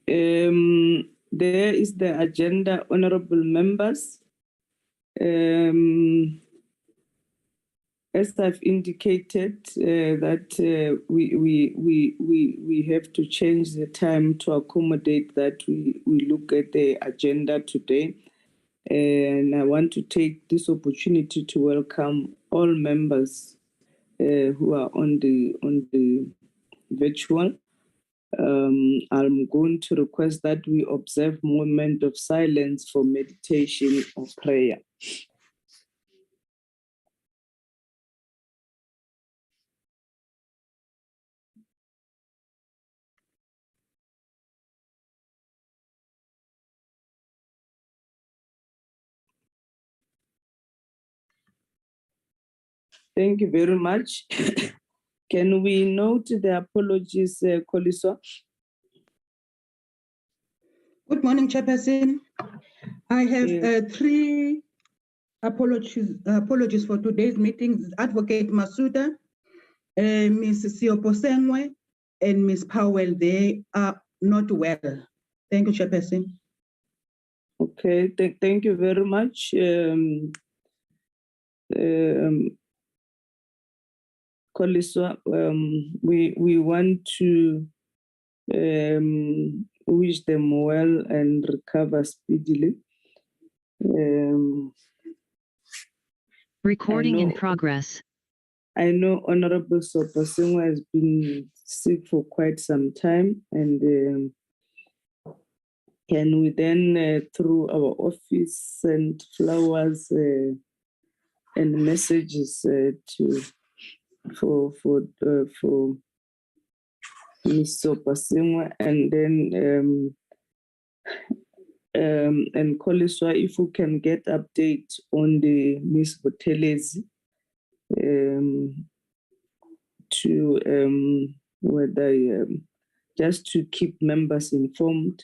There is the agenda, honorable members. As I've indicated, that we have to change the time to accommodate that we look at the agenda today. And I want to take this opportunity to welcome all members who are on the virtual. I'm going to request that we observe a moment of silence for meditation or prayer. Thank you very much. Can we note the apologies, Koliswa? Good morning, Chairperson. I have 3 apologies for today's meeting. Advocate Masuda, Ms. Sioposengwe, and Ms. Powell. They are not well. Thank you, Chairperson. Okay, thank you very much. Koliswa, we want to wish them well and recover speedily. Recording in progress. I know Honorable Soposengwe has been sick for quite some time, and can we then, through our office, send flowers and messages for Ms. Soposengwe, and then and Koliswa, if we can get update on the Ms. Botelezi, to whether just to keep members informed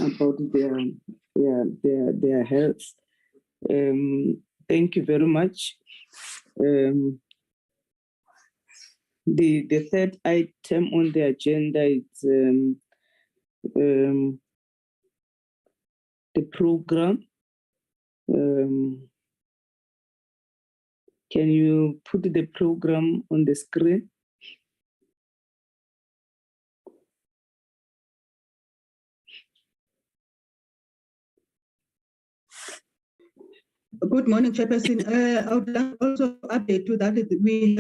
about their health. Thank you very much. The third item on the agenda is the program. Can you put the program on the screen? Good morning, Chairperson. I would like also update you that we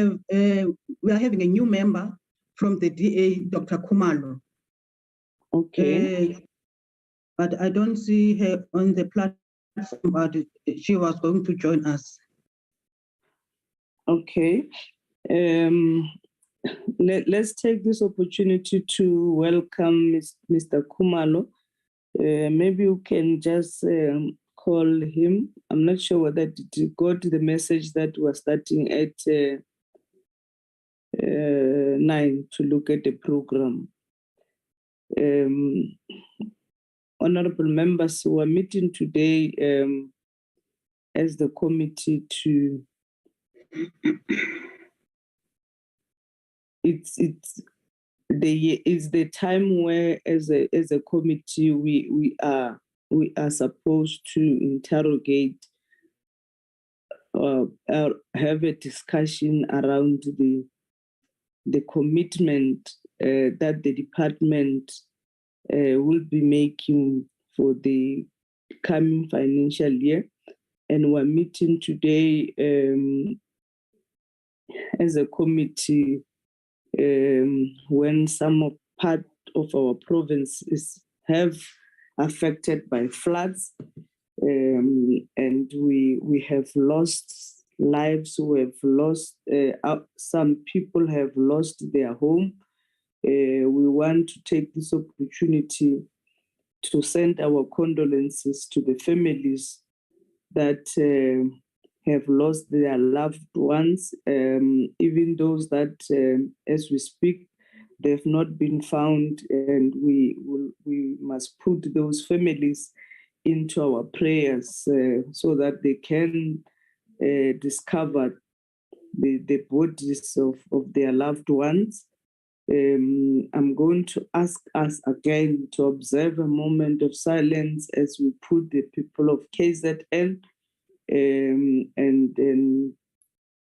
are having a new member from the DA, Dr. Khumalo. Okay. But I don't see her on the platform, but she was going to join us. Okay. Let's take this opportunity to welcome Mr. Khumalo. Maybe you can just call him. I'm not sure whether you got the message that we're starting at 9 to look at the program. Honorable members, who are meeting today as the committee to it's the time where as a committee we are supposed to interrogate or have a discussion around the commitment that the department will be making for the coming financial year. And we're meeting today as a committee when some part of our provinces have affected by floods, and we have lost lives, we have lost, some people have lost their home. We want to take this opportunity to send our condolences to the families that have lost their loved ones, even those that, as we speak, they've not been found, and we must put those families into our prayers so that they can discover the bodies of their loved ones. I'm going to ask us again to observe a moment of silence as we put the people of KZN and then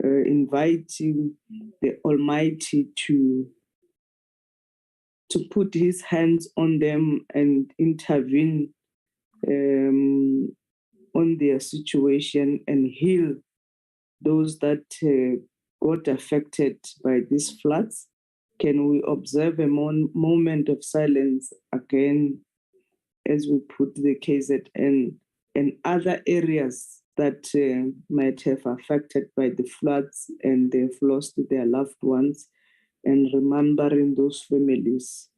inviting the Almighty to put his hands on them and intervene on their situation and heal those that got affected by these floods. Can we observe a moment of silence again as we put the KZN and other areas that might have affected by the floods and they've lost their loved ones, and remembering those families?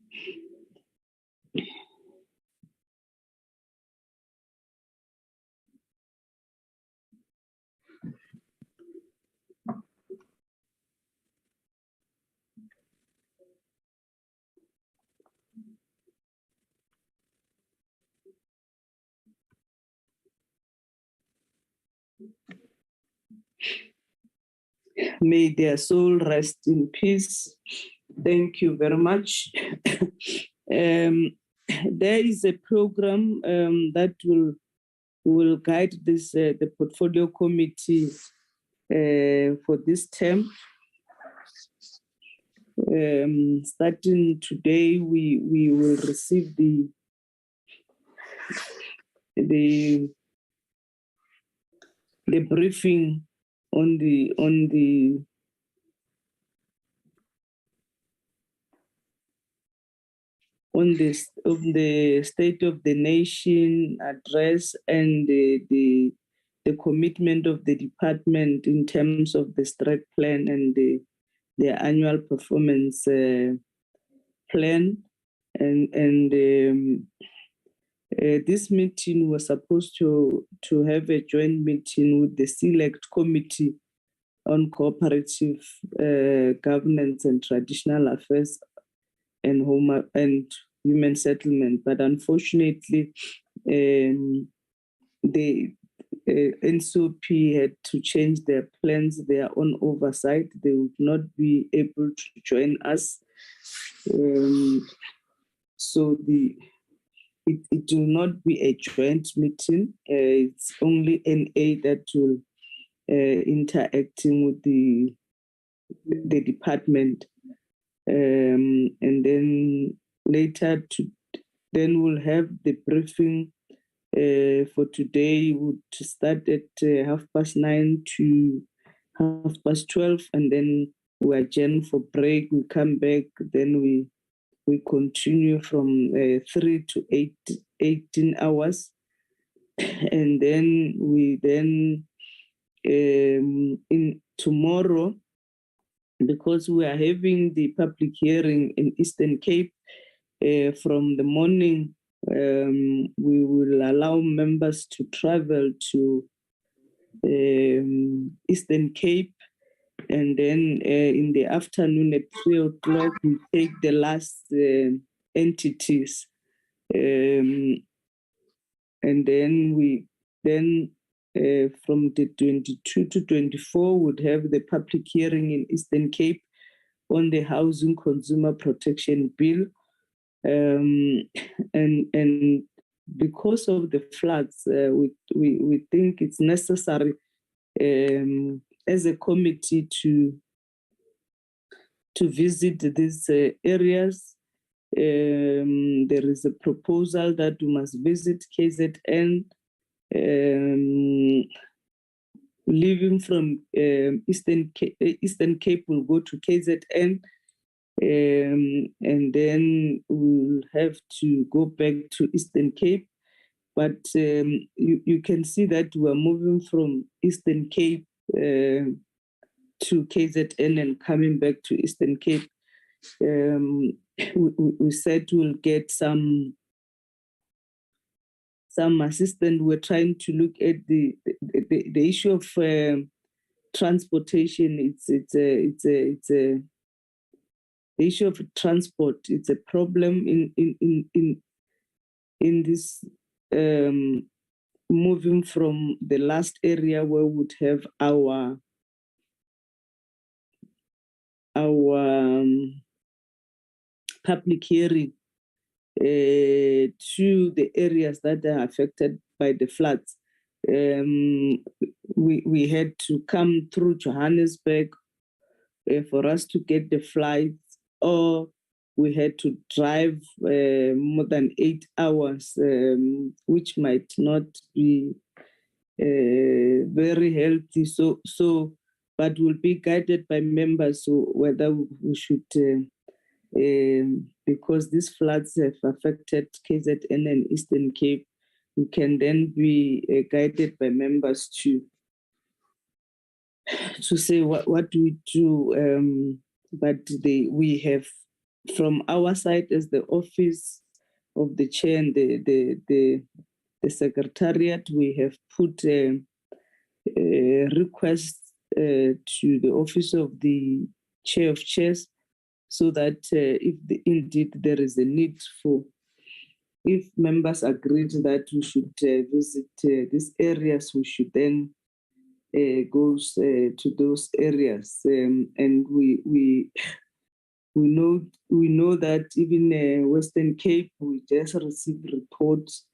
May their soul rest in peace. Thank you very much. There is a program that will guide this the portfolio committee for this term. Starting today, we will receive the briefing on the State of the Nation address and the commitment of the department in terms of the strat plan and the annual performance plan. And this meeting was supposed to have a joint meeting with the Select Committee on Cooperative Governance and Traditional Affairs and Home and Human Settlement, but unfortunately, the NCOP had to change their plans. They are on oversight. They would not be able to join us. So it will not be a joint meeting. It's only NA that will interacting with the department. And then later, then we'll have the briefing for today. Would start at 9:30 to 12:30, and then we adjourn for break. We come back, then we continue from 3 to 18 hours, and then in tomorrow, because we are having the public hearing in Eastern Cape from the morning, we will allow members to travel to Eastern Cape, and then in the afternoon at 3:00 we take the last entities, and then from the 22 to 24 would have the public hearing in Eastern Cape on the Housing Consumer Protection Bill, and because of the floods, we think it's necessary as a committee to visit these areas. There is a proposal that we must visit KZN. Leaving from Eastern Cape, we'll go to KZN, and then we'll have to go back to Eastern Cape. But you can see that we're moving from Eastern Cape to KZN and coming back to Eastern Cape. We said we'll get some assistance. We're trying to look at the issue of transportation. The issue of transport. It's a problem in this moving from the last area where we would have our public hearing to the areas that are affected by the floods. We had to come through Johannesburg for us to get the flights, or we had to drive more than 8 hours, which might not be very healthy. But we'll be guided by members whether we should, because these floods have affected KZN and Eastern Cape, we can then be guided by members to say what do we do. But we have, from our side as the office of the chair and the secretariat, we have put a request to the office of the chair of chairs, so that if indeed there is a need for, if members agreed that we should visit these areas, we should then go to those areas. And we know that even Western Cape, we just received reports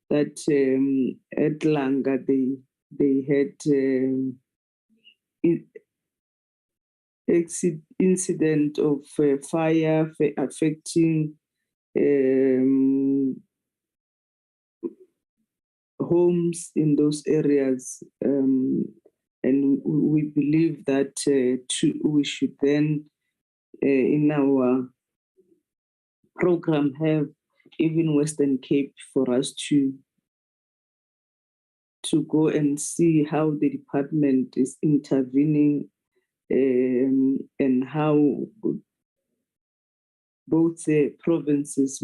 that at Langa they had incident of fire affecting homes in those areas, and we believe that we should then in our program have even Western Cape for us to go and see how the department is intervening, and how both the provinces,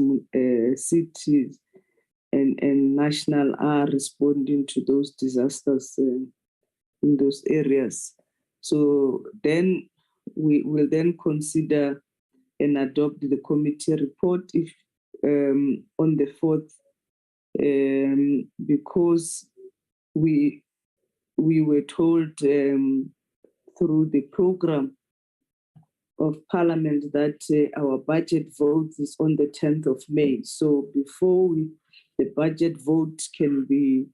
cities, and national are responding to those disasters in those areas. So then we will then consider and adopt the committee report if on the 4th, because we were told through the program of Parliament that our budget vote is on the 10th of May. So before the budget vote can be,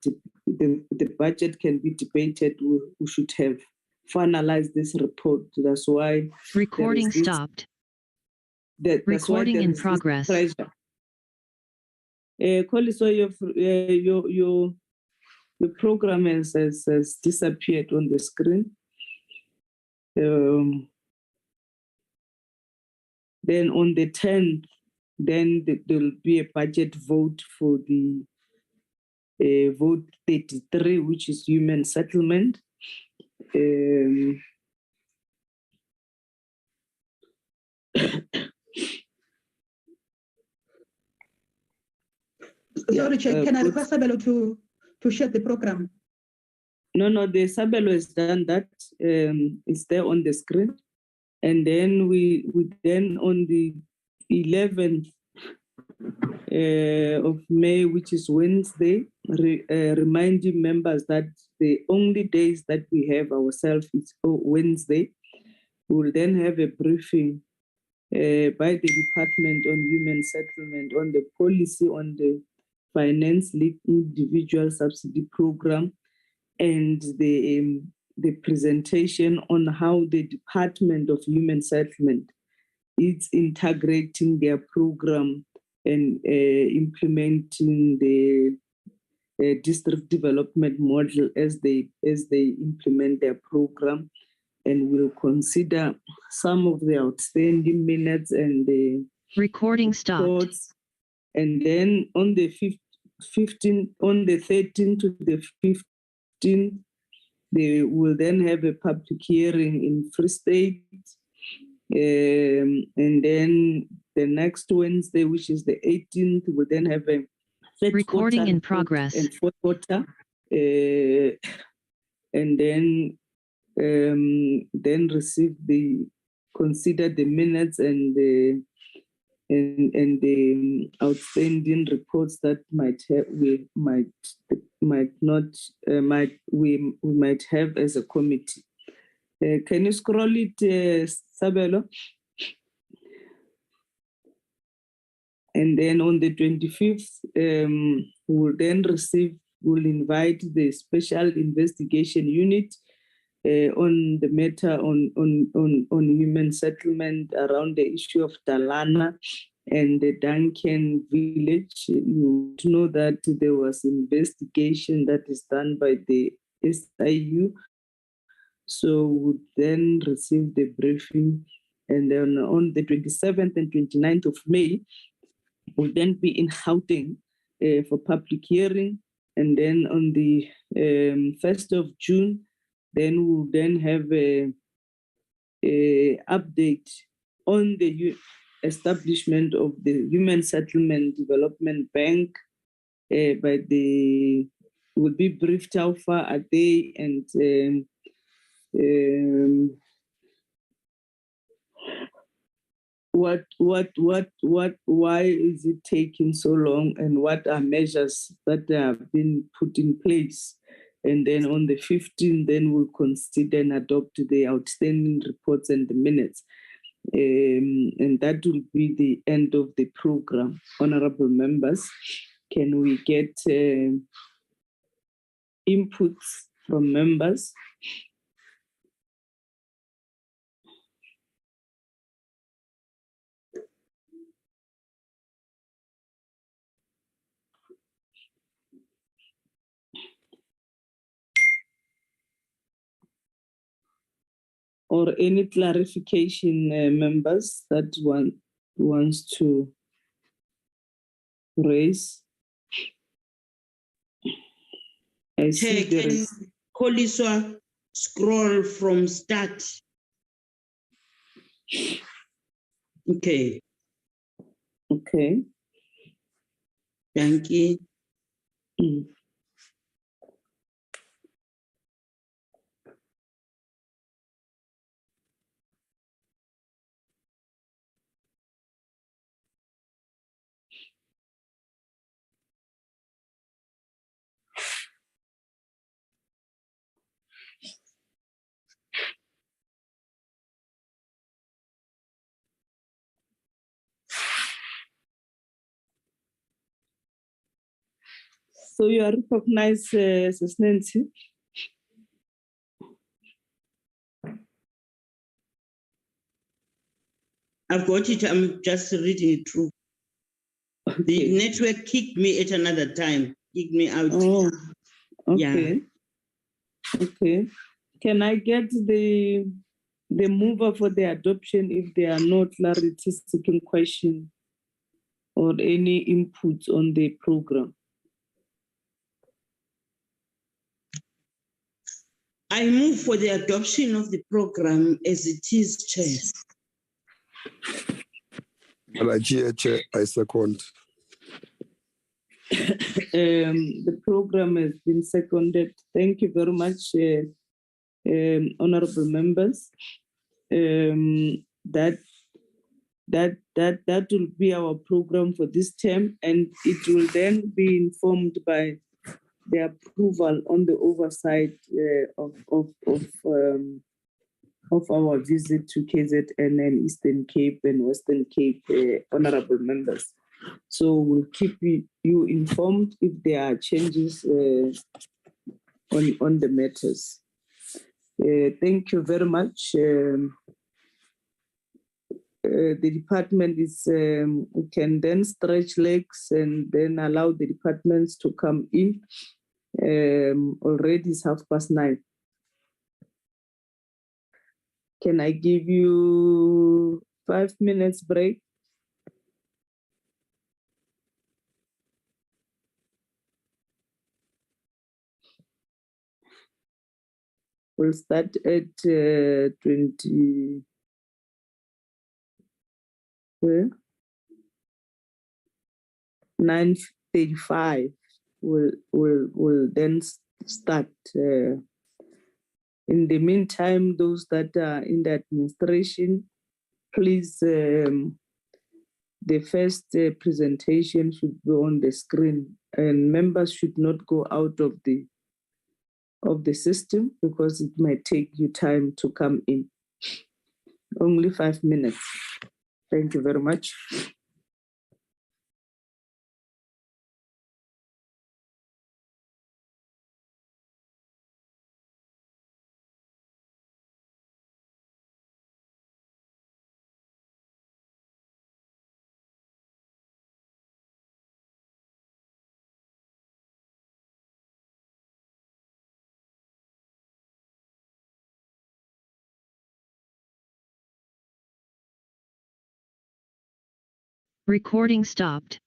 the budget can be debated, we should have finalized this report. That's why recording stopped. Recording in progress. Collie, so your program has disappeared on the screen. Then on the 10th, then there will be a budget vote for the vote 33, which is human settlement. Sorry, Chair, can I request Sabelo to share the program? No, the Sabelo has done that. It's there on the screen. And then we then on the 11th of May, which is Wednesday, reminding members that the only days that we have ourselves is Wednesday. We will then have a briefing by the Department on Human Settlement on the policy on the Finance Lead Individual Subsidy Program, and the presentation on how the Department of Human Settlement is integrating their program and implementing the district development model as they implement their program, and will consider some of the outstanding minutes and the recording stopped. And then on the 13th to the 15th, they will then have a public hearing in Free State. And then the next Wednesday, which is the 18th, will then have a recording in progress and fourth quarter. And then consider the minutes and the outstanding reports that we might have as a committee. Can you scroll it, Sabelo? And then on the 25th, we'll invite the Special Investigation Unit on the matter on human settlement around the issue of Talana and the Duncan village. You know that there was investigation that is done by the SIU. So we then receive the briefing, and then on the 27th and 29th of May, we'll then be in Gauteng for public hearing, and then on the 1st of June, then we'll then have a update on the establishment of the Human Settlement Development Bank by the, will be briefed how far are they, and why is it taking so long, and what are measures that have been put in place. And then on the 15th, then we'll consider and adopt the outstanding reports and the minutes. And that will be the end of the program. Honorable members, can we get inputs from members? Or any clarification, members that wants to raise? I see there Can is. Koliswa scroll from start? Okay, Okay. thank you. Mm. So you are recognized, Sis Nancy. I've got it, I'm just reading it through. The Okay. network kicked me at another time, kicked me out. Oh, Yeah. okay. Okay. Can I get the mover for the adoption if there are no clarity seeking question or any inputs on the program? I move for the adoption of the program as it is, Chair. Chair, I second. The program has been seconded. Thank you very much, honorable members. That will be our program for this term, and it will then be informed by the approval on the oversight of our visit to KZN and Eastern Cape and Western Cape, honorable members. So we'll keep you informed if there are changes on the matters. Thank you very much. The department is, we can then stretch legs and then allow the departments to come in. Already it's 9:30. Can I give you 5 minutes break? We'll start at 9:35. We'll then start. In the meantime, those that are in the administration, please, the first presentation should be on the screen, and members should not go out of the system because it might take you time to come in. Only 5 minutes. Thank you very much. Recording stopped.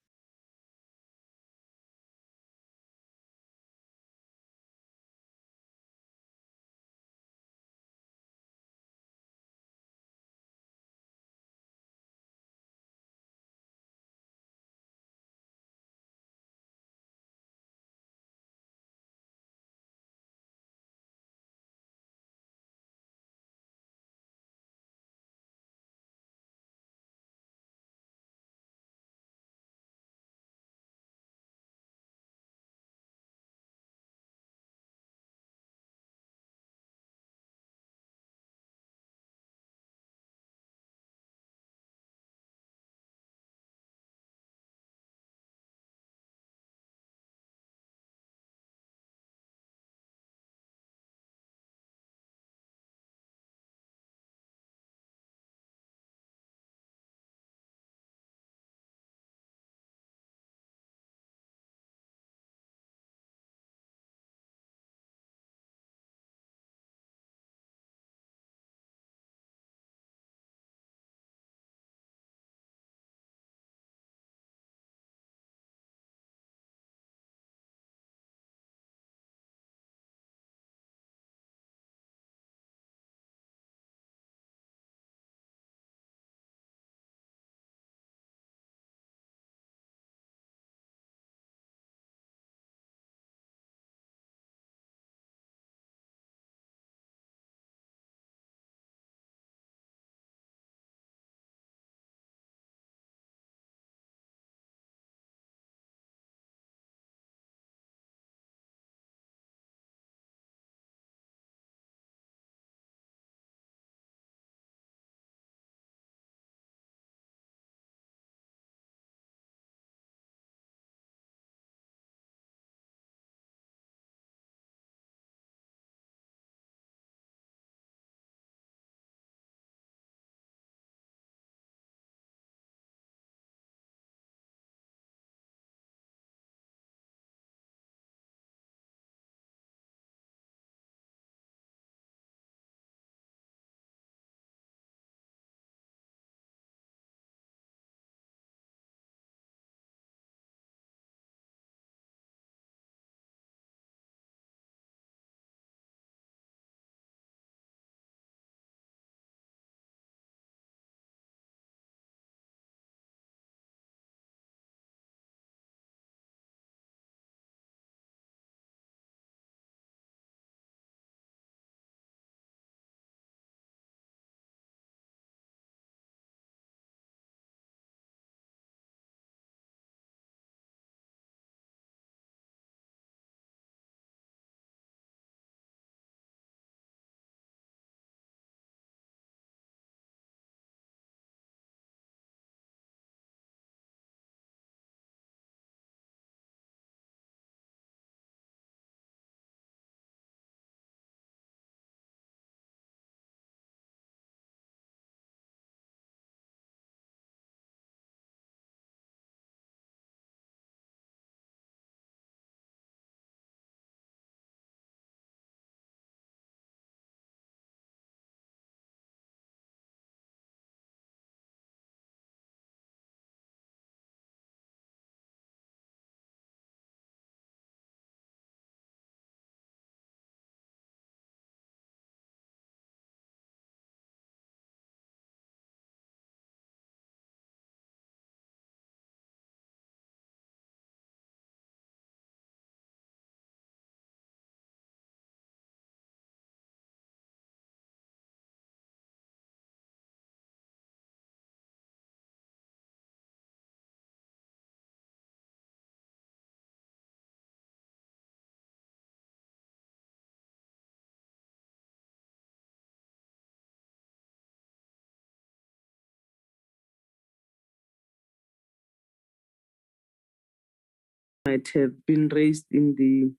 Might have been raised in the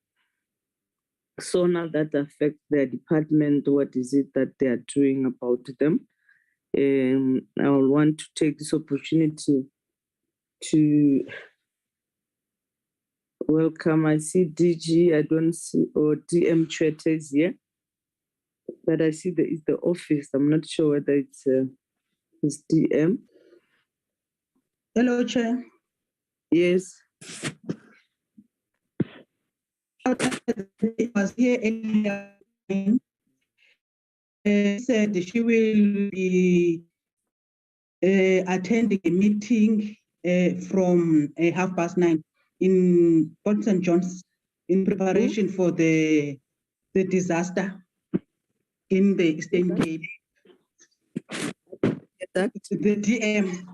SONA that affect their department. What is it that they are doing about them? I will want to take this opportunity to welcome. I see DG, I don't see, or DM Chwete is here, but I see there is the office. I'm not sure whether it's DM. Hello, Chair. Yes. It was here earlier. Said she will be attending a meeting from 9:30 in Port St. John's in preparation for the disaster in the Eastern Cape. That The DM.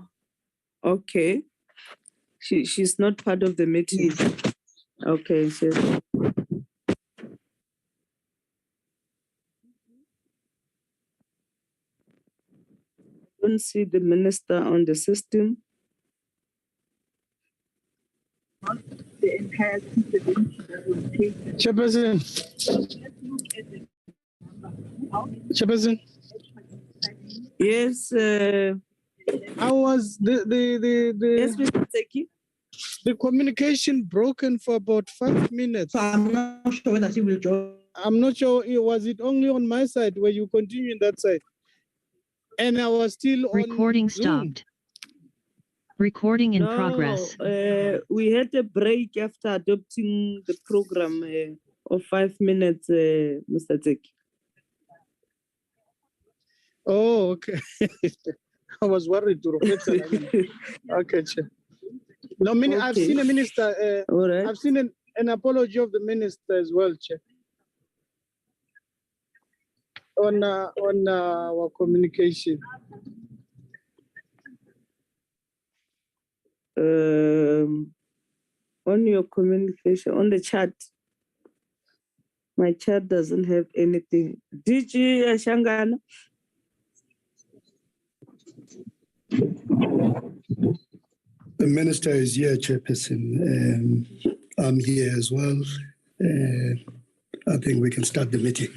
okay. She's not part of the meeting. Yes. Okay, so I don't see the minister on the system. The entire Chairperson. Chairperson. Yes, How was yes, Mr. Tseki. the communication broken for about 5 minutes? So I'm not sure whether she will join. I'm not sure, was it only on my side where you continue in that side? And I was still on Recording Zoom. stopped. Recording in No, progress. we had a break after adopting the program of 5 minutes, Mr. Tseki. Oh, okay. I was worried to reflect on that. Okay, Chair. No, I've Okay. seen a minister, All right. I've seen an apology of the minister as well, Chair. On our communication. On your communication, on the chat, my chat doesn't have anything. Did you, Shangana? The minister is here, Chairperson. I'm here as well. I think we can start the meeting.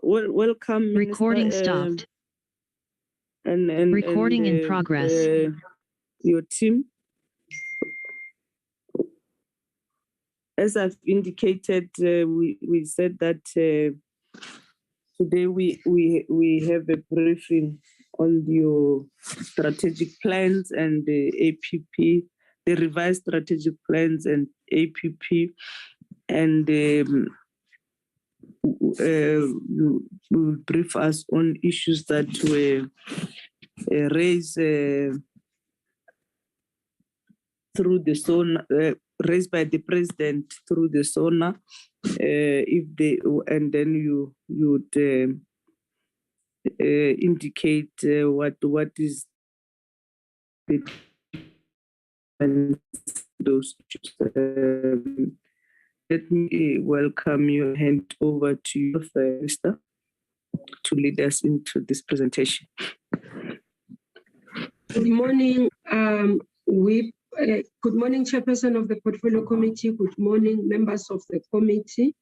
Welcome, Minister, Recording stopped. and Recording in progress. Your team. As I've indicated, we said that today we have a briefing on your strategic plans and the APP, the revised strategic plans and APP, and you will brief us on issues that were raised through the SONA, raised by the president through the SONA. If they, and then you would indicate what is the those issues. Let me welcome you and hand over to you, Minister, to lead us into this presentation. Good morning. Good morning, Chairperson of the Portfolio Committee. Good morning, members of the committee.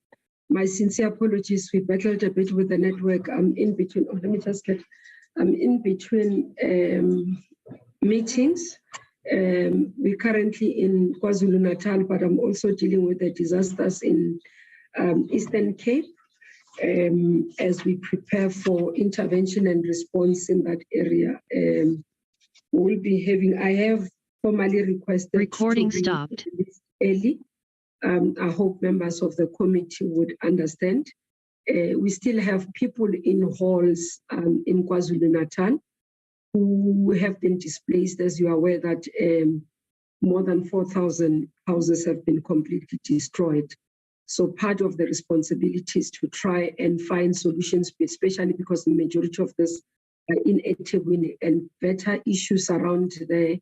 My sincere apologies. We battled a bit with the network. I'm in between. Oh, let me just get. I'm in between meetings. We're currently in KwaZulu-Natal, but I'm also dealing with the disasters in Eastern Cape as we prepare for intervention and response in that area. We'll be having, I have formally requested Recording stopped. This early. I hope members of the committee would understand. We still have people in halls in KwaZulu-Natal who have been displaced, as you are aware that more than 4,000 houses have been completely destroyed. So part of the responsibility is to try and find solutions, especially because the majority of this are in eThekwini, and better issues around there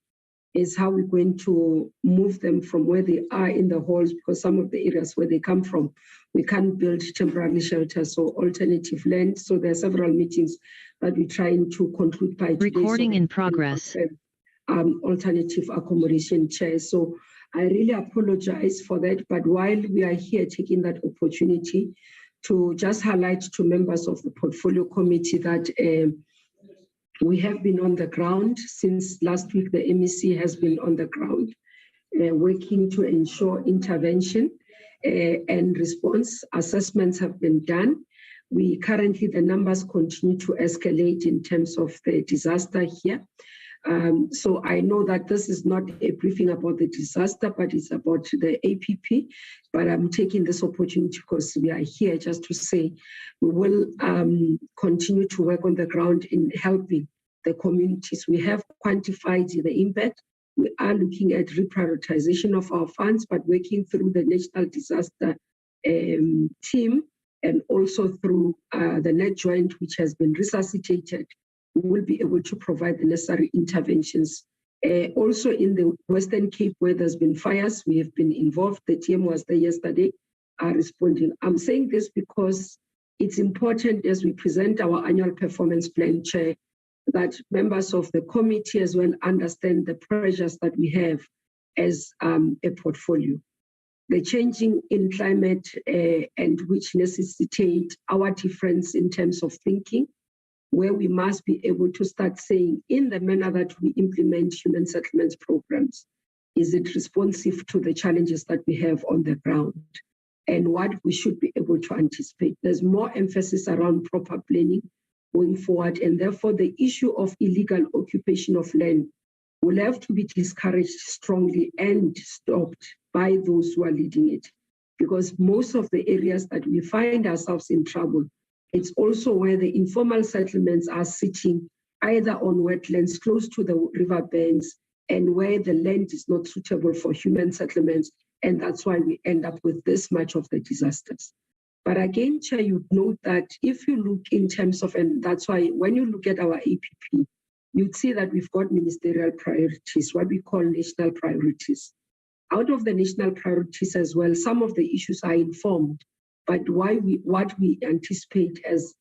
is how we're going to move them from where they are in the halls, because some of the areas where they come from, we can't build temporary shelters or alternative land. So there are several meetings that we're trying to conclude by today. Recording in progress. Alternative accommodation chairs. So I really apologize for that. But while we are here taking that opportunity to just highlight to members of the Portfolio Committee that we have been on the ground since last week. The MEC has been on the ground working to ensure intervention and response. Assessments have been done. currently, the numbers continue to escalate in terms of the disaster here. So I know that this is not a briefing about the disaster, but it's about the APP. But I'm taking this opportunity because we are here just to say we will continue to work on the ground in helping the communities. We have quantified the impact. We are looking at reprioritization of our funds, but working through the National Disaster team and also through the net joint, which has been resuscitated, we will be able to provide the necessary interventions. Also in the Western Cape, where there's been fires, we have been involved. The team was there yesterday, responding. I'm saying this because it's important as we present our annual performance plan, Chair, that members of the committee as well understand the pressures that we have as a portfolio. The changing in climate and which necessitate our difference in terms of thinking, where we must be able to start saying in the manner that we implement human settlements programs, is it responsive to the challenges that we have on the ground and what we should be able to anticipate. There's more emphasis around proper planning going forward, and therefore the issue of illegal occupation of land will have to be discouraged strongly and stopped by those who are leading it. Because most of the areas that we find ourselves in trouble, it's also where the informal settlements are sitting either on wetlands close to the riverbanks and where the land is not suitable for human settlements. And that's why we end up with this much of the disasters. But again, Chair, you'd note that if you look in terms of, and that's why when you look at our APP, you'd see that we've got ministerial priorities, what we call national priorities. Out of the national priorities as well, some of the issues are informed, but what we anticipate as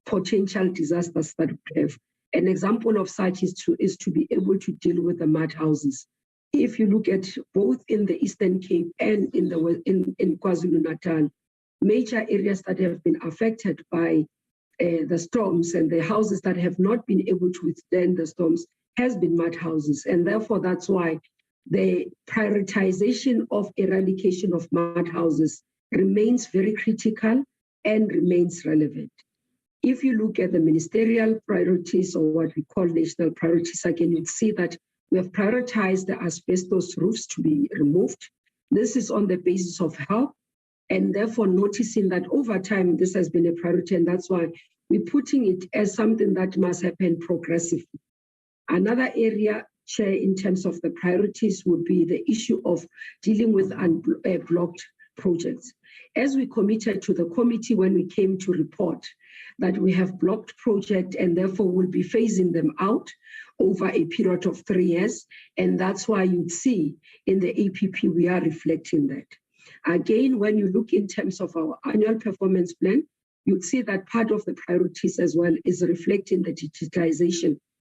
potential disasters that we have. An example of such is to be able to deal with the mud houses. If you look at both in the Eastern Cape and in KwaZulu-Natal, major areas that have been affected by the storms and the houses that have not been able to withstand the storms has been mud houses. And therefore, that's why the prioritization of eradication of mud houses remains very critical and remains relevant. If you look at the ministerial priorities or what we call national priorities, again, you'll see that we have prioritized the asbestos roofs to be removed. This is on the basis of health, and therefore noticing that over time this has been a priority, and that's why we're putting it as something that must happen progressively. Another area, Chair, in terms of the priorities would be the issue of dealing with unblocked projects. As we committed to the committee when we came to report that we have blocked projects and therefore will be phasing them out over a period of 3 years, and that's why you'd see in the APP we are reflecting that. Again, when you look in terms of our annual performance plan, you'd see that part of the priorities as well is reflecting the digitization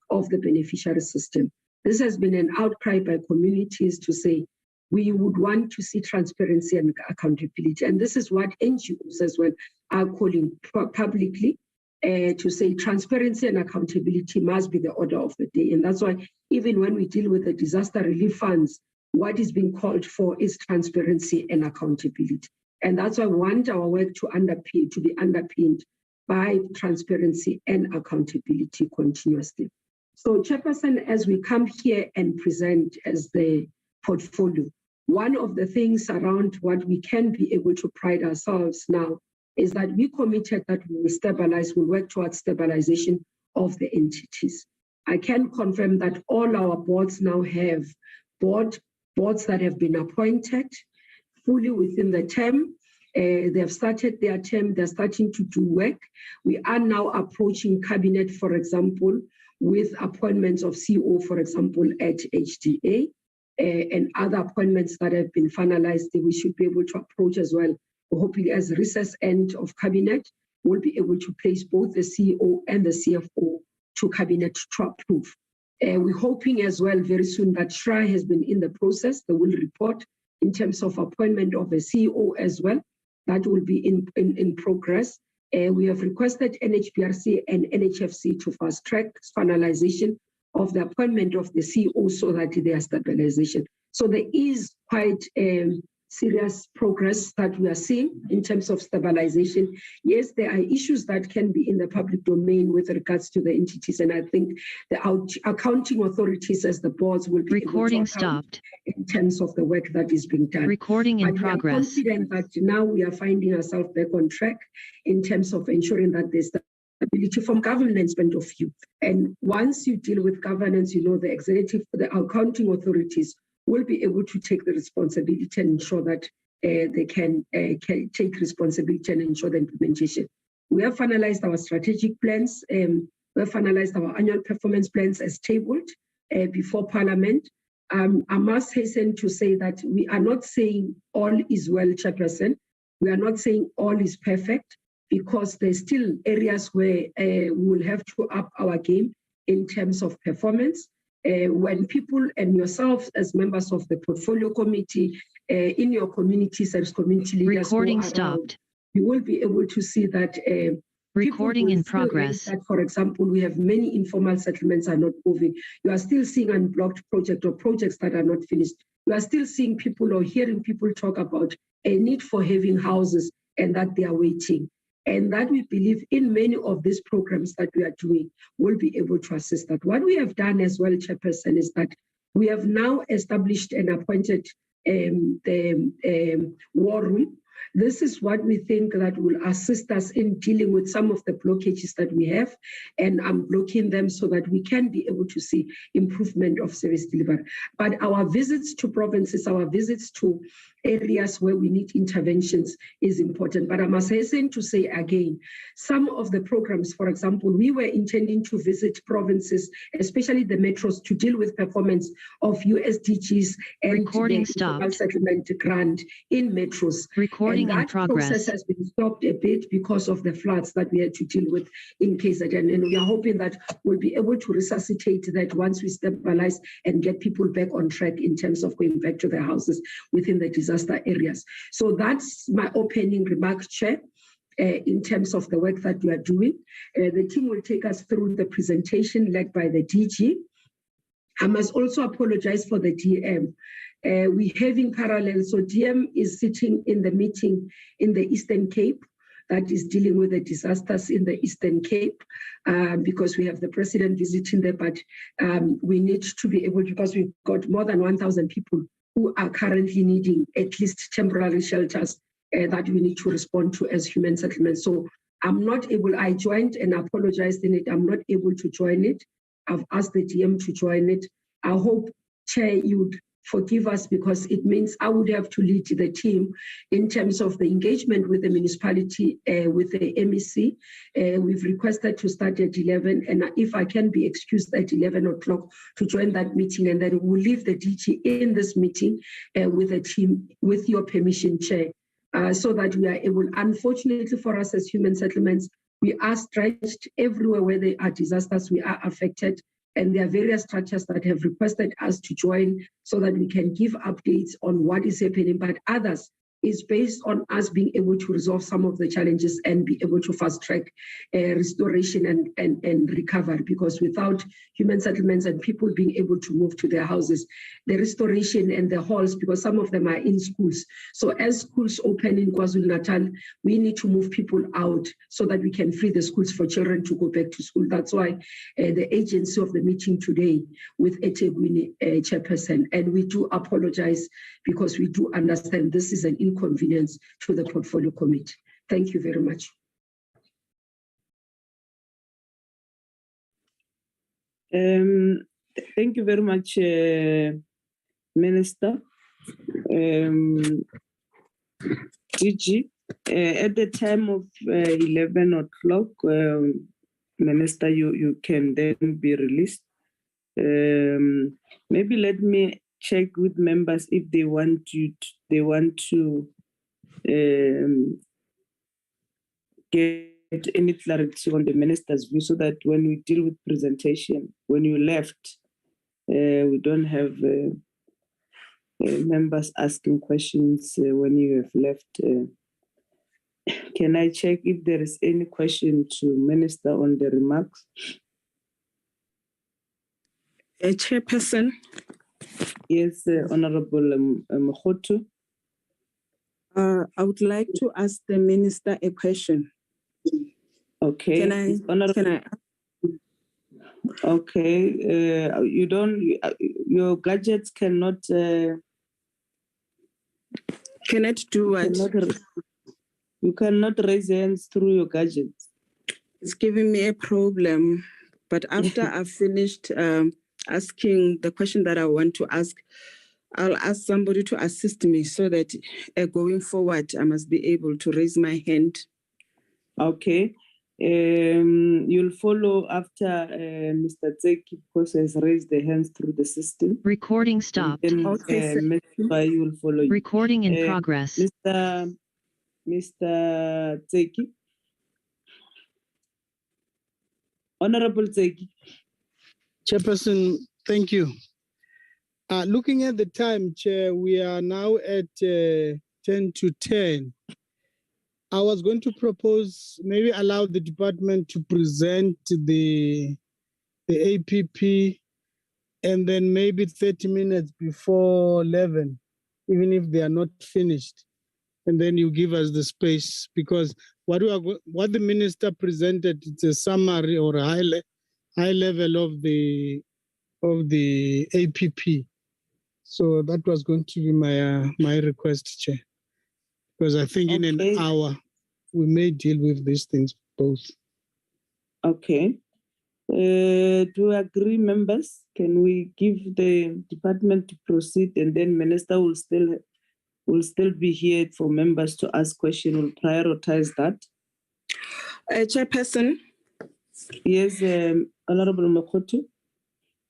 of the beneficiary system. This has been an outcry by communities to say, we would want to see transparency and accountability. And this is what NGOs as well are calling publicly to say transparency and accountability must be the order of the day. And that's why even when we deal with the disaster relief funds, what is being called for is transparency and accountability. And that's why we want our work to be underpinned by transparency and accountability continuously. So, Chairperson, as we come here and present as the portfolio, one of the things around what we can be able to pride ourselves now is that we committed that we will we'll work towards stabilization of the entities. I can confirm that all our boards now have boards that have been appointed fully within the term. They have started their term, they're starting to do work. We are now approaching cabinet, for example, with appointments of CEO, for example, at HDA. And other appointments that have been finalized, we should be able to approach as well. Hopefully, as recess end of cabinet, we'll be able to place both the CEO and the CFO to cabinet to approve. We're hoping as well very soon that SHRA has been in the process. They will report in terms of appointment of a CEO as well. That will be in progress. We have requested NHBRC and NHFC to fast track finalization of the appointment of the CEO so that there is stabilization. So there is quite serious progress that we are seeing in terms of stabilization. Yes, there are issues that can be in the public domain with regards to the entities, and I think the accounting authorities as the boards will be Recording able to account stopped. in terms of the work that is being done. Recording in But we are progress. confident that now we are finding ourselves back on track in terms of ensuring that there's stability from governance point of view. And once you deal with governance, you know, the executive, the accounting authorities will be able to take the responsibility and ensure that they can take responsibility and ensure the implementation. We have finalized our strategic plans. We have finalized our annual performance plans as tabled before Parliament. I must hasten to say that we are not saying all is well, Chairperson. We are not saying all is perfect, because there's still areas where we will have to up our game in terms of performance. When people and yourselves as members of the portfolio committee in your communities as community leaders Recording go around, stopped. you will be able to see that Recording people will in still raise progress. that, for example, we have many informal settlements are not moving. You are still seeing unblocked projects or projects that are not finished. You are still seeing people or hearing people talk about a need for having houses and that they are waiting. And that we believe in many of these programs that we are doing will be able to assist that. What we have done as well, Chairperson, is that we have now established and appointed the war room. This is what we think that will assist us in dealing with some of the blockages that we have and unblocking them so that we can be able to see improvement of service delivery. But our visits to provinces, our visits to areas where we need interventions is important. But I must hasten to say again, some of the programs, for example, we were intending to visit provinces, especially the metros, to deal with performance of USDGs and Recording the informal stopped. settlement grant in metros. Recording And in that process progress. has been stopped a bit because of the floods that we had to deal with in KZN. And we are hoping that we'll be able to resuscitate that once we stabilize and get people back on track in terms of going back to their houses within the disaster areas. So that's my opening remark, Chair, in terms of the work that we are doing. The team will take us through the presentation led by the DG. I must also apologize for the DM. We're having parallel, so DM is sitting in the meeting in the Eastern Cape that is dealing with the disasters in the Eastern Cape because we have the president visiting there, but we need to be able to, because we've got more than 1,000 people who are currently needing at least temporary shelters that we need to respond to as human settlements. So I'm not able, I joined and apologized in it. I'm not able to join it. I've asked the DM to join it. I hope, Chair, you'd forgive us because it means I would have to lead the team in terms of the engagement with the municipality, with the MEC. We've requested to start at 11, and if I can be excused at 11 o'clock to join that meeting, and then we'll leave the DG in this meeting with the team, with your permission, Chair, so that we are able, unfortunately for us as human settlements, we are stretched everywhere where there are disasters, we are affected. And there are various structures that have requested us to join so that we can give updates on what is happening, but others is based on us being able to resolve some of the challenges and be able to fast track restoration and recovery, because without human settlements and people being able to move to their houses, the restoration and the halls, because some of them are in schools. So as schools open in KwaZulu-Natal, we need to move people out so that we can free the schools for children to go back to school. That's why the agency of the meeting today with eThekwini Chairperson, and we do apologize because we do understand this is an inconvenience to the portfolio committee. Thank you very much. Thank you very much, Minister. DG, at the time of 11 o'clock, Minister, you can then be released. Maybe let me check with members if they want to get any clarity on the minister's view, so that when we deal with presentation, when you left, we don't have members asking questions when you have left. Can I check if there is any question to Minister on the remarks? Chairperson. Yes, Honorable Mokhoto. I would like to ask the minister a question. Okay. Can I? Okay. You don't. Your gadgets cannot. Cannot do what? You cannot raise hands through your gadgets. It's giving me a problem. But after I've finished asking the question that I want to ask, I'll ask somebody to assist me so that going forward, I must be able to raise my hand. Okay. You'll follow after Mr. Tseki because he has raised the hands through the system. Recording stopped. Then, Okay, you will follow you. Recording in progress. Mr. Tseki. Honorable Tseki. Chairperson, thank you. Looking at the time, Chair, we are now at 10 to 10. I was going to propose maybe allow the department to present the APP and then maybe 30 minutes before 11, even if they are not finished. And then you give us the space, because what the minister presented, it's a summary or a high level of the APP. So that was going to be my request, Chair, because I think in an hour we may deal with these things both. Okay. Do you agree, members? Can we give the department to proceed, and then minister will still be here for members to ask questions? We'll prioritize that. Chairperson. Yes, Honorable Makoto.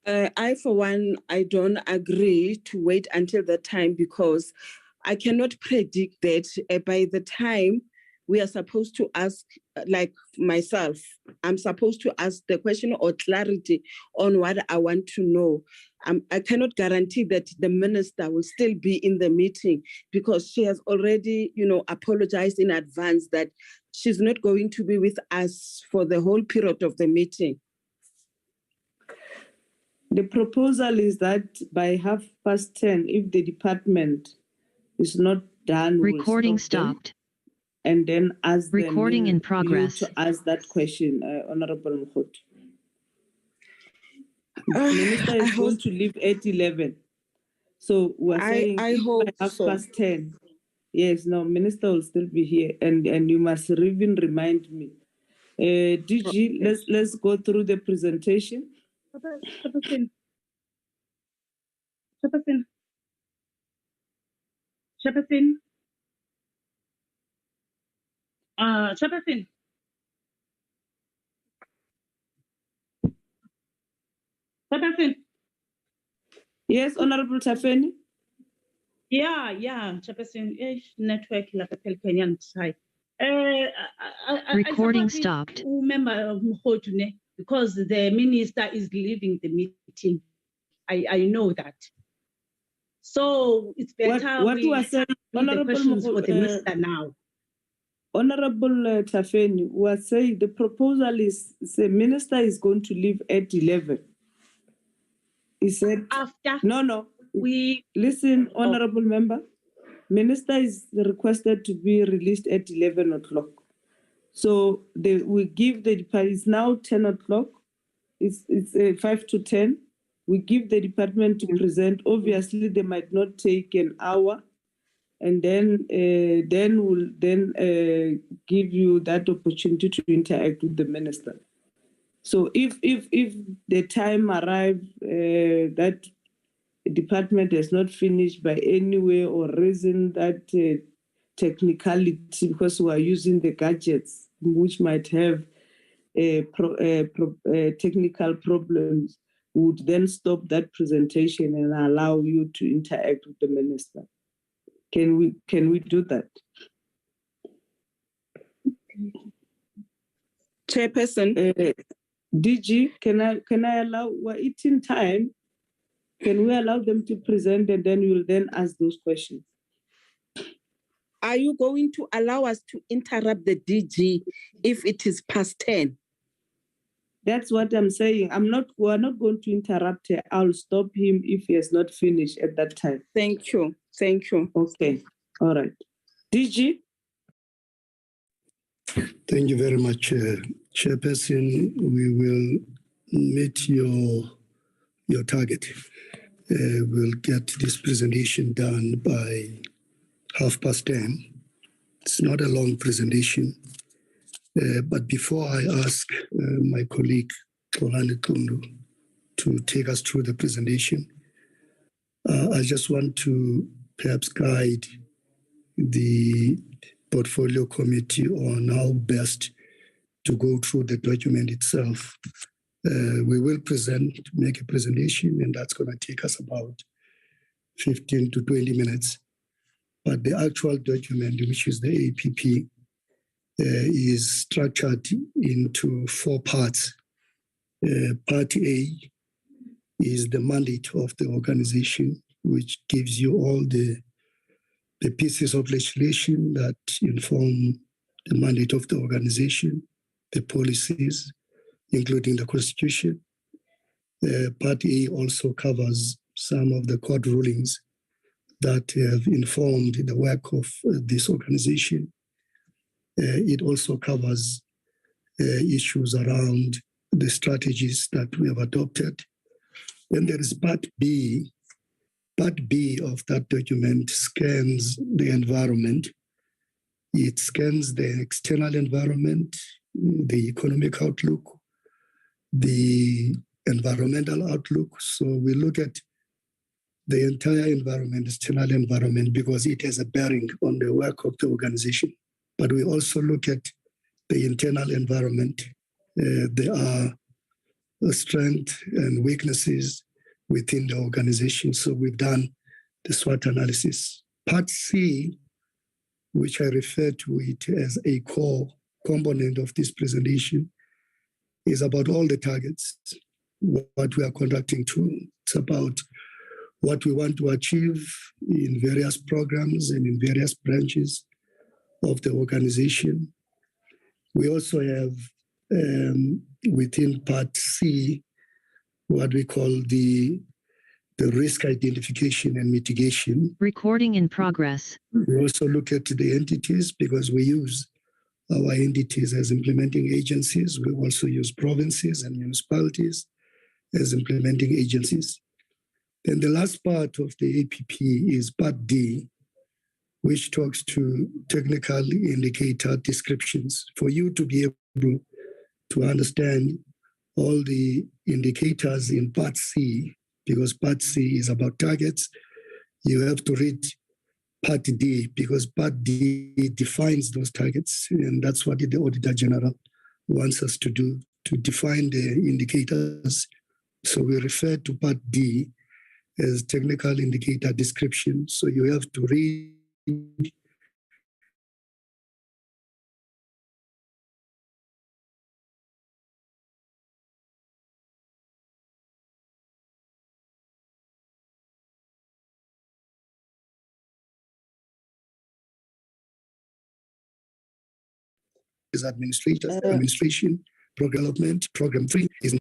I, for one, I don't agree to wait until that time, because I cannot predict that by the time we are supposed to ask, like myself, I'm supposed to ask the question or clarity on what I want to know. I cannot guarantee that the minister will still be in the meeting, because she has already, apologized in advance that she's not going to be with us for the whole period of the meeting. The proposal is that by 10:30, if the department is not done, Recording stopped. And then ask Recording in progress. You to ask that question, Honorable Mkhot. Minister is going to leave at 11. So we're saying I hope by so. 10:30. Yes, no, Minister will still be here, and you must even remind me. DG, let's go through the presentation. Chairperson. Chairperson. Yes, Honorable Tafeni. Yeah, Chairperson. Network like a Kenyan side. Recording stopped. Remember, because the minister is leaving the meeting. I know that. So it's better what was said, Honorable the questions for the minister now. Honorable Tafeni was saying the proposal is the minister is going to leave at 11. He said after no. We listen, honorable member. Minister is requested to be released at 11 o'clock. So we give the department, it's now 10 o'clock. It's 5 to 10. We give the department to present. Obviously, they might not take an hour. And then we'll give you that opportunity to interact with the minister. So if the time arrives that the department has not finished by any way or reason that technicality, because we are using the gadgets which might have technical problems, would then stop that presentation and allow you to interact with the minister. Can we do that? Chairperson. DG, can I allow, we're eating time. Can we allow them to present, and then we'll then ask those questions? Are you going to allow us to interrupt the DG if it is past 10? That's what I'm saying. We're not going to interrupt her. I'll stop him if he has not finished at that time. Thank you. Okay. All right. DG? Thank you very much, Chairperson. We will meet your target. We'll get this presentation done by 10:30. It's not a long presentation. But before I ask my colleague, Xolani Kundu, to take us through the presentation, I just want to perhaps guide the portfolio committee on how best to go through the document itself. We will make a presentation, and that's going to take us about 15 to 20 minutes. But the actual document, which is the APP, is structured into 4 parts. Part A is the mandate of the organization, which gives you all the pieces of legislation that inform the mandate of the organization, the policies, including the Constitution. Part A also covers some of the court rulings that have informed the work of this organization. It also covers issues around the strategies that we have adopted. Then there is Part B. Part B of that document scans the environment. It scans the external environment, the economic outlook, the environmental outlook. So we look at the entire environment, external environment, because it has a bearing on the work of the organization. But we also look at the internal environment. There are strengths and weaknesses within the organization. So we've done the SWOT analysis. Part C, which I refer to it as a core component of this presentation, is about all the targets, what we are conducting to. It's about what we want to achieve in various programs and in various branches of the organization. We also have within Part C what we call the risk identification and mitigation. Recording in progress. We also look at the entities because we use our entities as implementing agencies. We also use provinces and municipalities as implementing agencies. Then the last part of the APP is Part D, which talks to technical indicator descriptions for you to be able to understand all the indicators in Part C, because Part C is about targets. You have to read Part D because Part D defines those targets, and that's what the Auditor General wants us to do, to define the indicators. So we refer to Part D as technical indicator description. So you have to read is administration, program development, program 3 is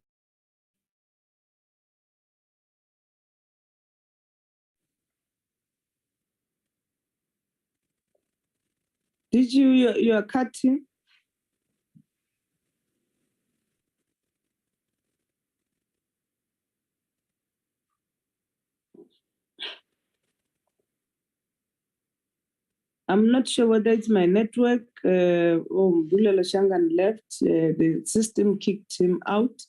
Did you are cutting? I'm not sure whether it's my network or Bulelo Shangan left. The system kicked him out.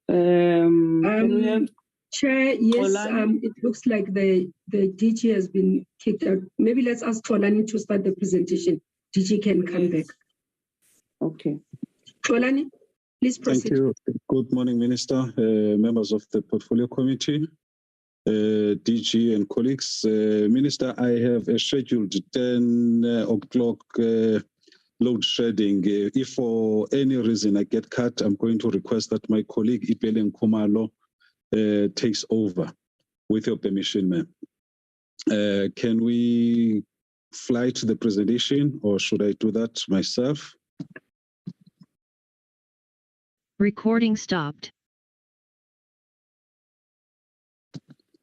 Can we have Chair, yes, Xolani? it looks like the DG has been kicked out. Maybe let's ask Xolani to start the presentation. DG can come back. Okay. Xolani, please proceed. Thank you. Good morning, Minister, members of the Portfolio Committee, DG and colleagues. Minister, I have a scheduled 10 o'clock load shedding. If for any reason I get cut, I'm going to request that my colleague Ipele Nkumalo takes over, with your permission, ma'am. Can we fly to the presentation, or should I do that myself? Recording stopped.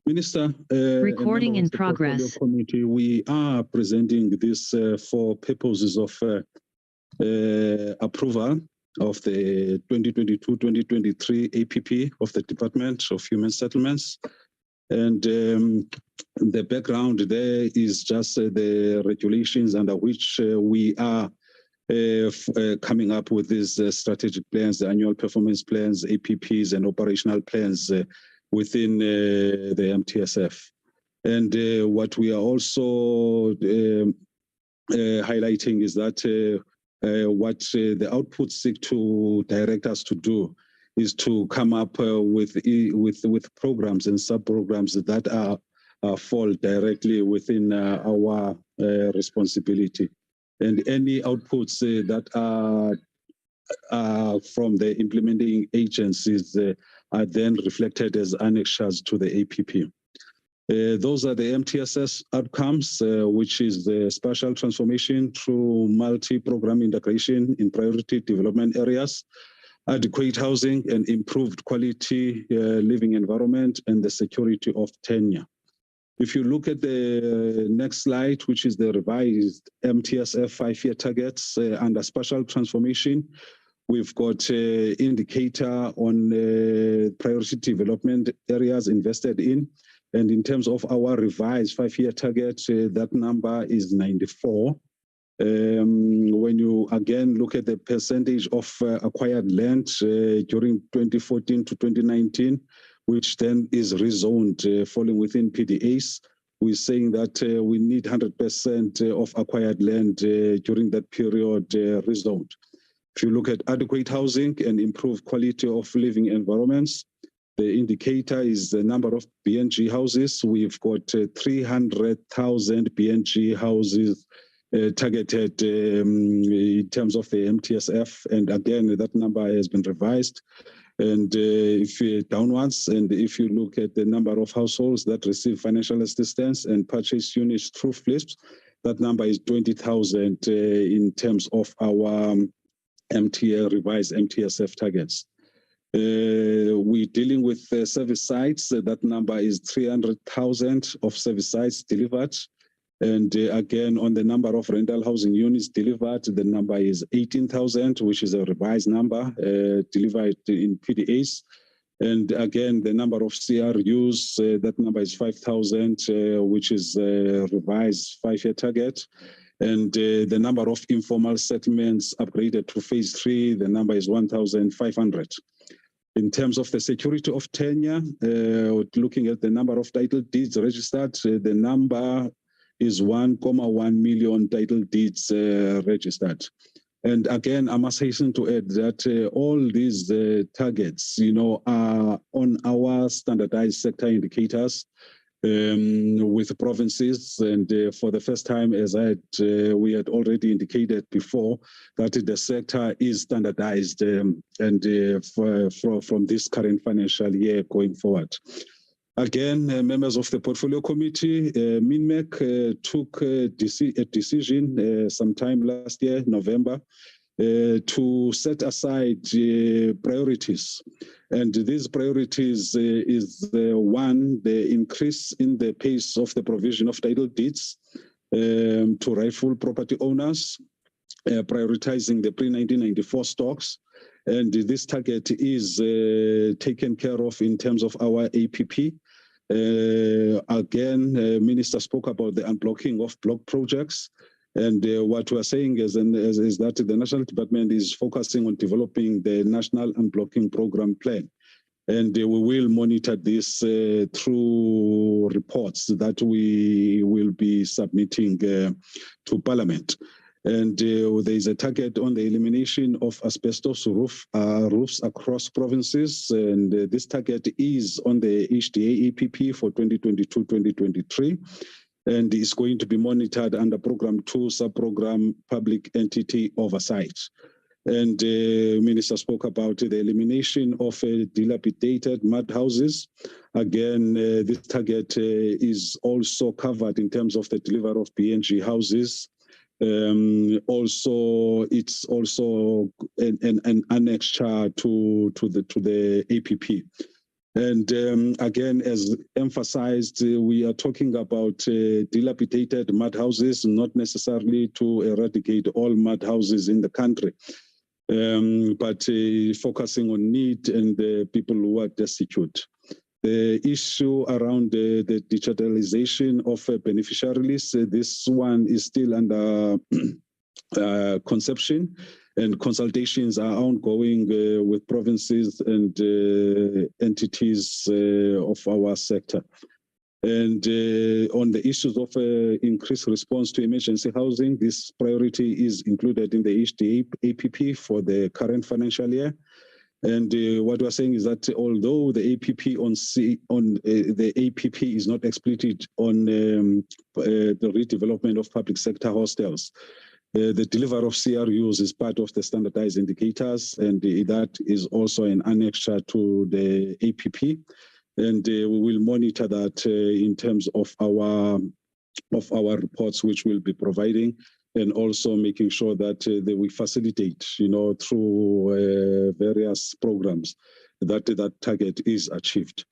Minister, Recording in members of the Portfolio progress. Committee, we are presenting this for purposes of approval of the 2022-2023 APP of the Department of Human Settlements. And the background there is just the regulations under which we are coming up with these strategic plans, the annual performance plans, APPs, and operational plans within the MTSF. And what we are also highlighting is that what the outputs seek to direct us to do is to come up with programs and sub-programs that fall directly within our responsibility. And any outputs that are from the implementing agencies are then reflected as annexures to the APP. Those are the MTSS outcomes, which is the spatial transformation through multi-program integration in priority development areas, adequate housing and improved quality living environment, and the security of tenure. If you look at the next slide, which is the revised MTSF 5-year targets under spatial transformation, we've got an indicator on priority development areas invested in. And in terms of our revised 5-year target, that number is 94. When you again look at the percentage of acquired land during 2014 to 2019, which then is rezoned falling within PDAs, we're saying that we need 100% of acquired land during that period rezoned. If you look at adequate housing and improved quality of living environments, the indicator is the number of BNG houses. We've got 300,000 BNG houses targeted in terms of the MTSF. And again, that number has been revised. And if you downwards, and if you look at the number of households that receive financial assistance and purchase units through flips, that number is 20,000 in terms of our revised MTSF targets. We're dealing with service sites. That number is 300,000 of service sites delivered. And again, on the number of rental housing units delivered, the number is 18,000, which is a revised number delivered in PDAs. And again, the number of CRUs, that number is 5,000, which is a revised 5-year target. And the number of informal settlements upgraded to phase 3, the number is 1,500. In terms of the security of tenure, looking at the number of title deeds registered, the number is 1.1 million title deeds registered. And again, I must hasten to add that all these targets, are on our standardized sector indicators with provinces. And for the first time, as we had already indicated before, that the sector is standardized from this current financial year going forward. Again, members of the Portfolio Committee, MINMEC took a decision sometime last year, November, to set aside priorities. And these priorities is one, the increase in the pace of the provision of title deeds to rightful property owners, prioritizing the pre-1994 stocks. And this target is taken care of in terms of our APP. Again, Minister spoke about the unblocking of block projects. And what we're saying is that the National Department is focusing on developing the National Unblocking Program Plan. And we will monitor this through reports that we will be submitting to Parliament. And there is a target on the elimination of asbestos roofs across provinces. And this target is on the HDA APP for 2022-2023. And is going to be monitored under Program 2, Sub-Program Public Entity Oversight. And Minister spoke about the elimination of dilapidated mud houses. Again, this target is also covered in terms of the delivery of BNG houses. Also, it's also an annexure to the APP. And again, as emphasized, we are talking about dilapidated mud houses, not necessarily to eradicate all mud houses in the country, but focusing on need and the people who are destitute. The issue around the digitalization of beneficiary lists, this one is still under conception, and consultations are ongoing with provinces and entities of our sector. And on the issues of increased response to emergency housing, this priority is included in the HD APP for the current financial year. And what we're saying is that although the APP the APP is not explicit on the redevelopment of public sector hostels, the delivery of CRUs is part of the standardized indicators, and that is also an annexure to the APP. And we will monitor that in terms of our reports, which we'll be providing, and also making sure that we facilitate, through various programs that target is achieved.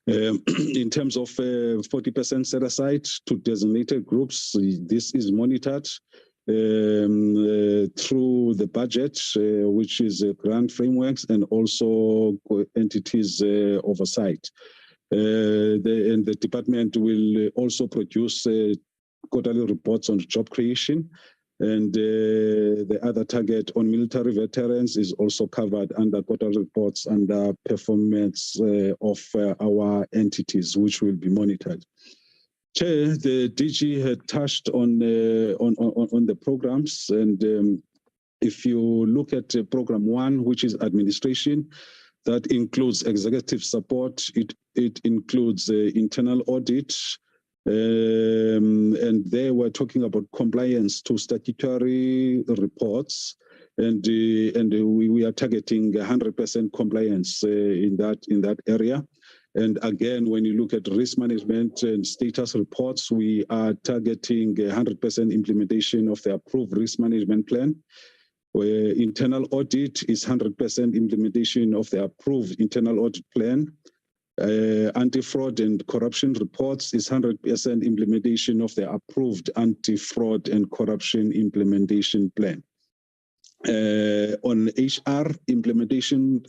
In terms of 40% set aside to designated groups, this is monitored through the budget, which is grant frameworks, and also entities oversight. And the department will also produce quarterly reports on job creation, and the other target on military veterans is also covered under quarterly reports under performance of our entities, which will be monitored. Chair, the DG had touched on the programs, and if you look at program 1, which is administration, that includes executive support, it includes internal audit, and there we're talking about compliance to statutory reports, and we are targeting 100% compliance in that area. And again, when you look at risk management and status reports, we are targeting 100% implementation of the approved risk management plan. Where internal audit is 100% implementation of the approved internal audit plan. Anti-fraud and corruption reports is 100% implementation of the approved anti-fraud and corruption implementation plan. On HR implementation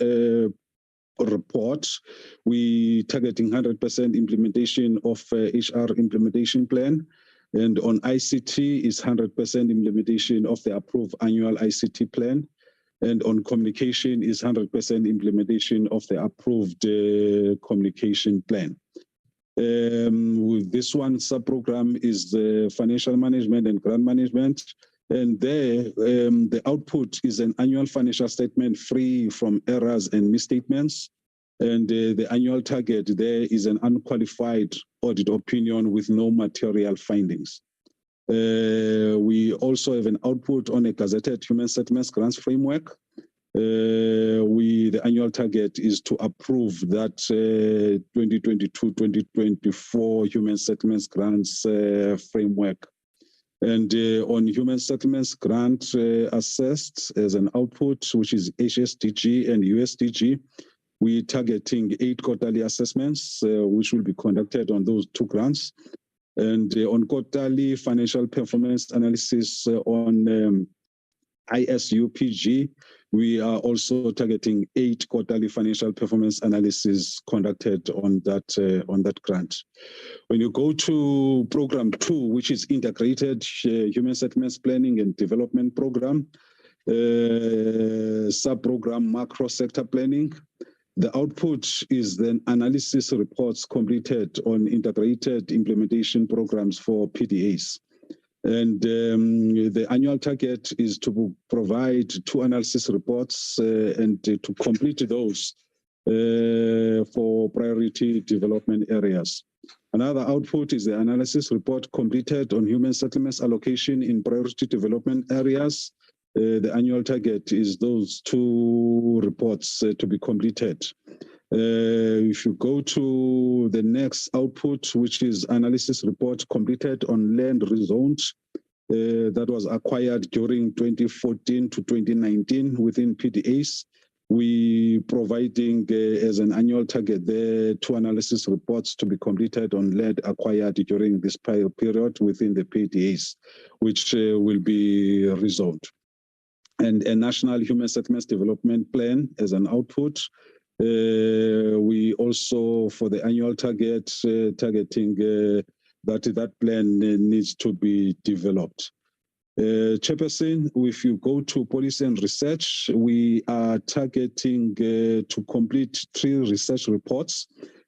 report, we targeting 100% implementation of HR implementation plan. And on ICT is 100% implementation of the approved annual ICT plan. And on communication is 100% implementation of the approved communication plan. With this one, sub-program is the financial management and grant management. And there, the output is an annual financial statement free from errors and misstatements. And the annual target there is an unqualified audit opinion with no material findings. We also have an output on a gazetted human settlements grants framework. The annual target is to approve that 2022-2024 human settlements grants framework. And on human settlements grant assessed as an output, which is HSDG and USDG, we're targeting 8 quarterly assessments, which will be conducted on those 2 grants. And on quarterly financial performance analysis on ISUPG, we are also targeting 8 quarterly financial performance analysis conducted on that grant. When you go to program 2, which is integrated human settlements planning and development program, sub-program macro sector planning, the output is then analysis reports completed on integrated implementation programs for PDAs. And the annual target is to provide 2 analysis reports and to complete those for priority development areas. Another output is the analysis report completed on human settlements allocation in priority development areas. The annual target is those 2 reports to be completed. If you go to the next output, which is analysis report completed on land rezoned, that was acquired during 2014 to 2019 within PDAs. We providing as an annual target there 2 analysis reports to be completed on lead acquired during this period within the PDAs, which will be resolved. And a national human settlements development plan as an output. We also, for the annual target, targeting that plan needs to be developed. Chairperson, if you go to policy and research, we are targeting to complete 3 research reports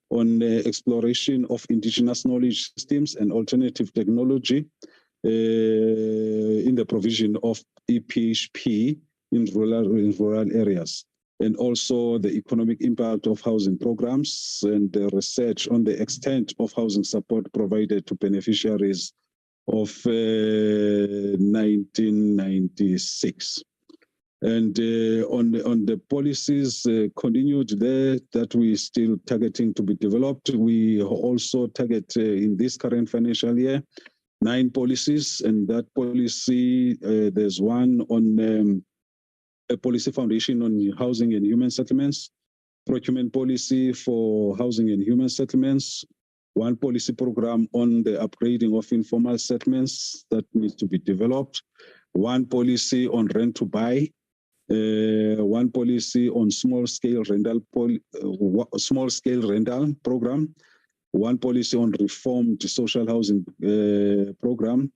on exploration of indigenous knowledge systems and alternative technology in the provision of EPHP in rural areas, and also the economic impact of housing programs and the research on the extent of housing support provided to beneficiaries of 1996. And on the policies continued there that we still targeting to be developed, we also target in this current financial year 9 policies, and that policy, there's one on a policy foundation on housing and human settlements, procurement policy for housing and human settlements, 1 policy program on the upgrading of informal settlements that needs to be developed, 1 policy on rent to buy, 1 policy on small scale rental program, 1 policy on reformed social housing program,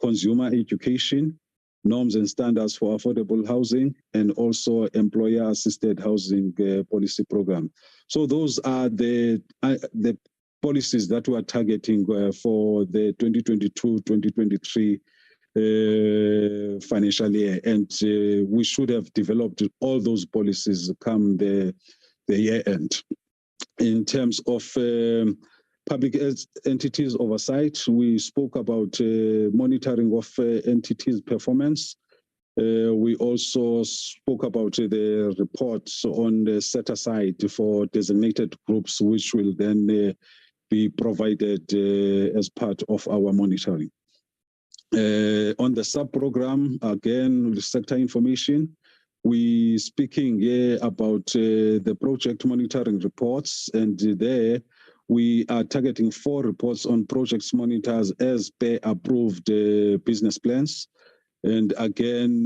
consumer education, norms and standards for affordable housing, and also employer assisted housing policy program. So those are the policies that we are targeting for the 2022-2023 financial year, and we should have developed all those policies come the year end. In terms of public entities oversight, we spoke about monitoring of entities' performance. We also spoke about the reports on the set aside for designated groups, which will then be provided as part of our monitoring. On the sub-program, again, sector information, we speaking here about the project monitoring reports, and there we are targeting 4 reports on projects monitors as per approved business plans, and again,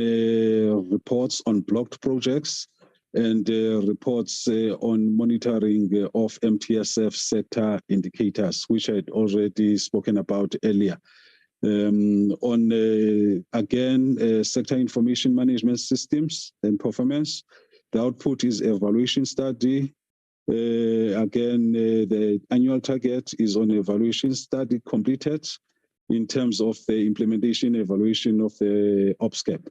reports on blocked projects, and reports on monitoring of mtsf sector indicators, which I had already spoken about earlier. Again, sector information management systems and performance, the output is evaluation study. Again, the annual target is on evaluation study completed in terms of the implementation evaluation of the OPSCAP.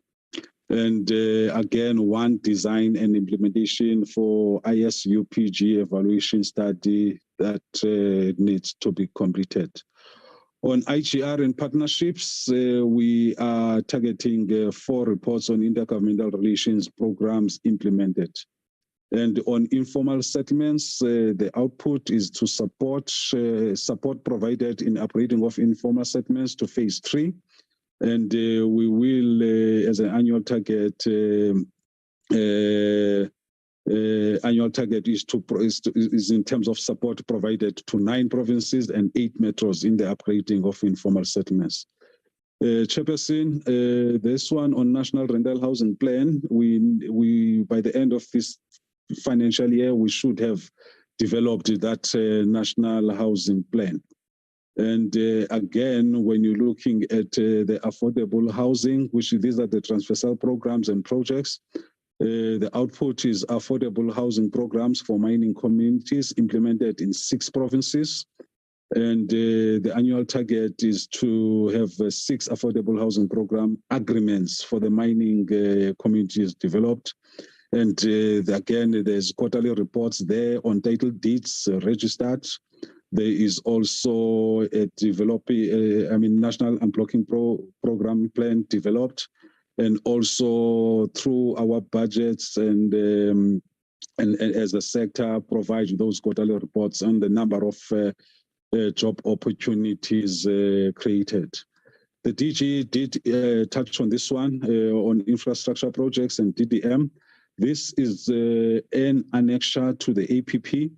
And again, 1 design and implementation for ISUPG evaluation study that needs to be completed. On IGR and partnerships, we are targeting 4 reports on intergovernmental relations programs implemented. And on informal settlements, the output is to support provided in upgrading of informal settlements to phase 3. And we will, as an annual target, is in terms of support provided to 9 provinces and 8 metros in the upgrading of informal settlements. Chairperson, this one on National Rental Housing Plan, we by the end of this financial year, we should have developed that National Housing Plan. And again, when you're looking at the affordable housing, which these are the transversal programs and projects, the output is affordable housing programs for mining communities implemented in 6 provinces. And the annual target is to have 6 affordable housing program agreements for the mining communities developed. And again, there's quarterly reports there on title deeds registered. There is also a National Unblocking program plan developed, and also through our budgets and as a sector provide those quarterly reports on the number of job opportunities created. The DG did touch on this one on infrastructure projects and DDM. This is an annexure to the APP.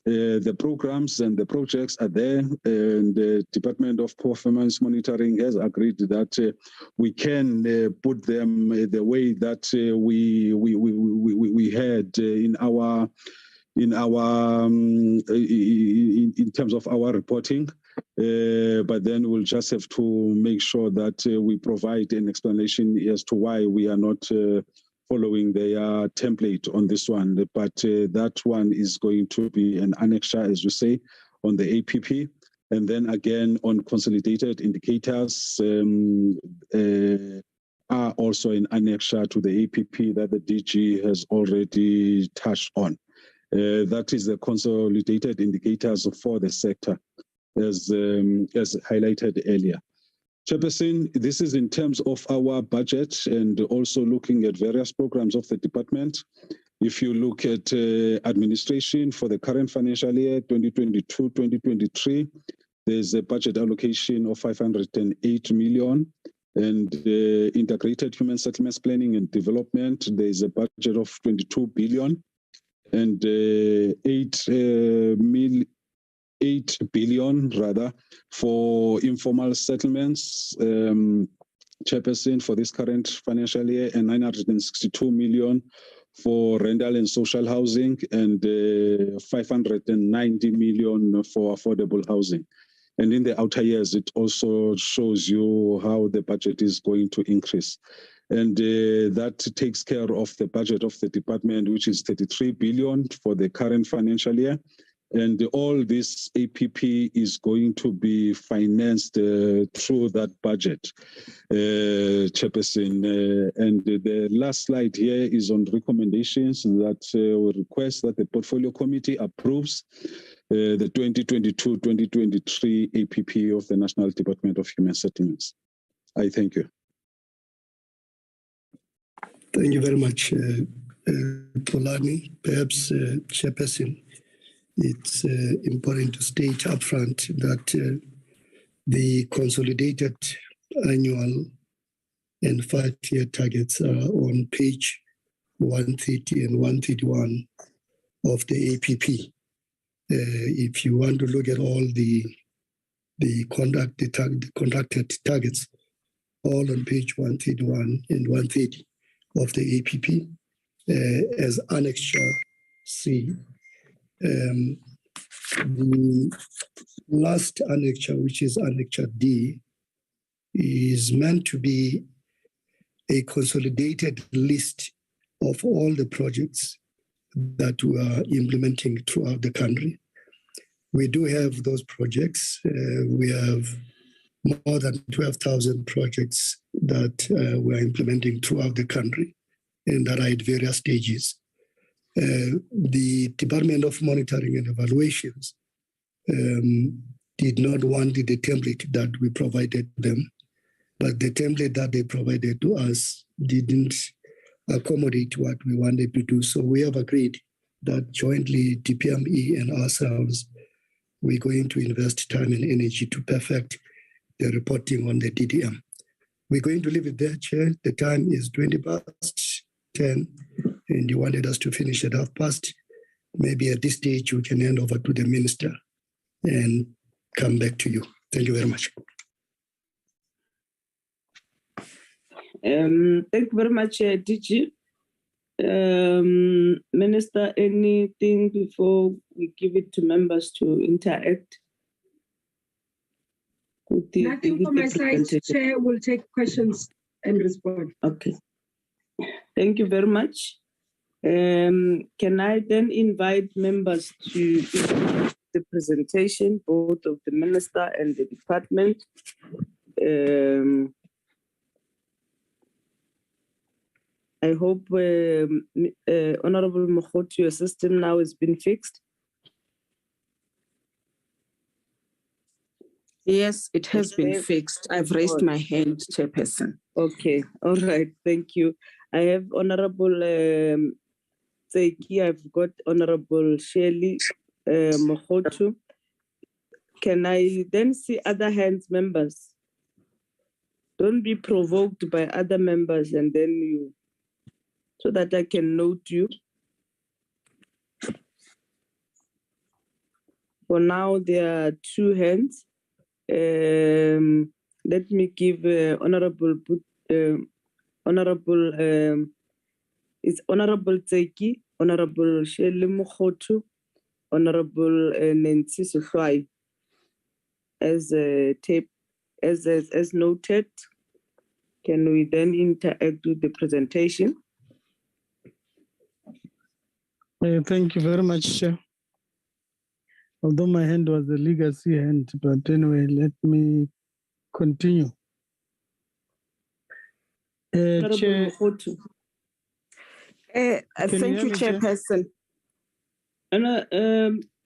The programs and the projects are there, and the Department of Performance Monitoring has agreed that we can put them the way that we had in terms of our reporting. But then we'll just have to make sure that we provide an explanation as to why we are not following their template on this one. But that one is going to be an annexure, as you say, on the APP. And then again, on consolidated indicators are also an annexure to the APP that the DG has already touched on. That is the consolidated indicators for the sector, as highlighted earlier. Chairperson, this is in terms of our budget and also looking at various programs of the department. If you look at administration for the current financial year, 2022-2023, there's a budget allocation of 508 million. And integrated human settlements planning and development, there's a budget of 22 billion. And 8 billion rather for informal settlements, Chairperson, for this current financial year, and 962 million for rental and social housing, and 590 million for affordable housing. And in the outer years, it also shows you how the budget is going to increase. And that takes care of the budget of the department, which is 33 billion for the current financial year. And all this APP is going to be financed through that budget, Chairperson. And the last slide here is on recommendations that we request that the Portfolio Committee approves the 2022-2023 APP of the National Department of Human Settlements. I thank you. Thank you very much, Polani. Perhaps, Chairperson, it's important to state upfront that the consolidated annual and 5-year targets are on page 130 and 131 of the APP. If you want to look at all the conducted targets, all on page 131 and 130 of the APP as Annexure C. The last annexure, which is Annexure D, is meant to be a consolidated list of all the projects that we are implementing throughout the country. We do have those projects. We have more than 12,000 projects that we are implementing throughout the country and that are at various stages. The Department of Monitoring and Evaluations did not want the template that we provided them, but the template that they provided to us didn't accommodate what we wanted to do. So we have agreed that jointly, DPME and ourselves, we're going to invest time and energy to perfect the reporting on the DDM. We're going to leave it there, Chair. The time is 10:20, and you wanted us to finish at 10:30. Maybe at this stage, we can hand over to the Minister and come back to you. Thank you very much. Thank you very much, DG. Minister, anything before we give it to members to interact? Nothing from my side, Chair. Will take questions and respond. Okay. Thank you very much. Can I then invite members to the presentation, both of the Minister and the Department? I hope, Honorable Mokhotu, your system now has been fixed. Yes, it has been fixed. I've raised my hand, Chairperson. Okay, all right, thank you. I have Honorable Tseki, I've got Honorable Shirley Mokhotu. Can I then see other hands, members? Don't be provoked by other members and then you so that I can note you. For now, there are 2 hands. Let me give Honorable it's Honorable Tseki, Honorable Shele Mokhotu, Honorable Nancy Sufai as noted. Can we then interact with the presentation? Thank you very much, Chair. Although my hand was a legacy hand, but anyway, let me continue. Honorable Chair, Mokhotu. Can you Thank hear you, me, Chair? Chairperson.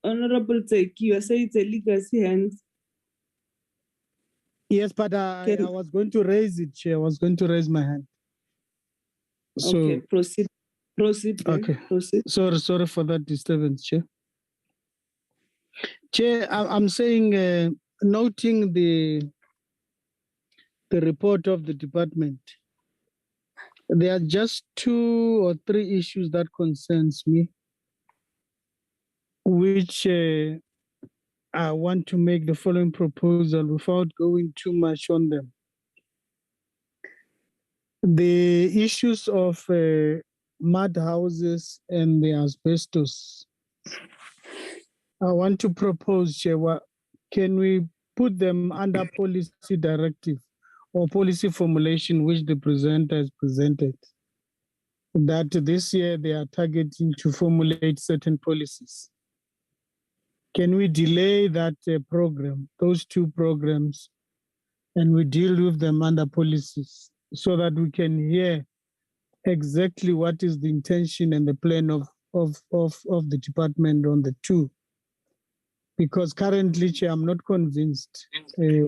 Honorable Tseki, you say it's a legacy hand. yes, but I was going to raise it, Chair. I was going to raise my hand. So, Okay, proceed. Proceed. Then. Okay. Proceed. Sorry for that disturbance, Chair. Chair, I'm saying, noting the report of the department, there are just 2 or 3 issues that concerns me, which I want to make the following proposal without going too much on them. The issues of mud houses and the asbestos, I want to propose, Chair, can we put them under policy directive or policy formulation, which the presenter has presented, that this year they are targeting to formulate certain policies? Can we delay that program, those 2 programs, and we deal with them under policies so that we can hear exactly what is the intention and the plan of the department on the 2? Because currently, Chair, I'm not convinced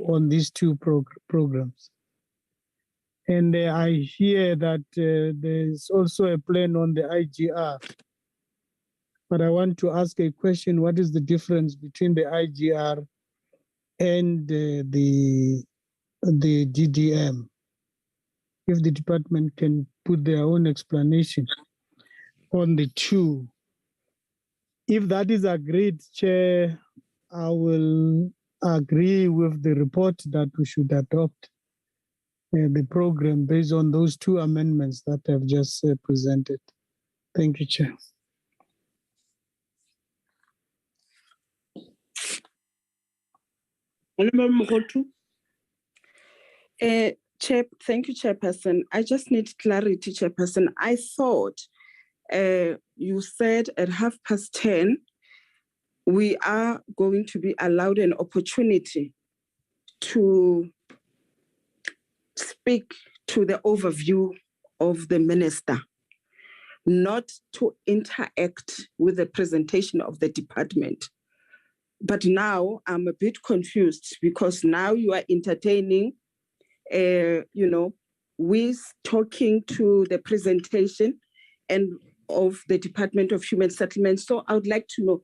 on these 2 programs. And I hear that there's also a plan on the IGR. But I want to ask a question: what is the difference between the IGR and the DDM? If the department can put their own explanation on the 2. If that is agreed, Chair, I will agree with the report that we should adopt the program based on those 2 amendments that I've just presented. Thank you, Chair. Honorable Mokhotu. Chair, thank you, Chairperson. I just need clarity, Chairperson. I thought you said at 10:30 we are going to be allowed an opportunity to speak to the overview of the minister, not to interact with the presentation of the department. But now I'm a bit confused because now you are entertaining, we're talking to the presentation and of the Department of Human Settlement. So I would like to know,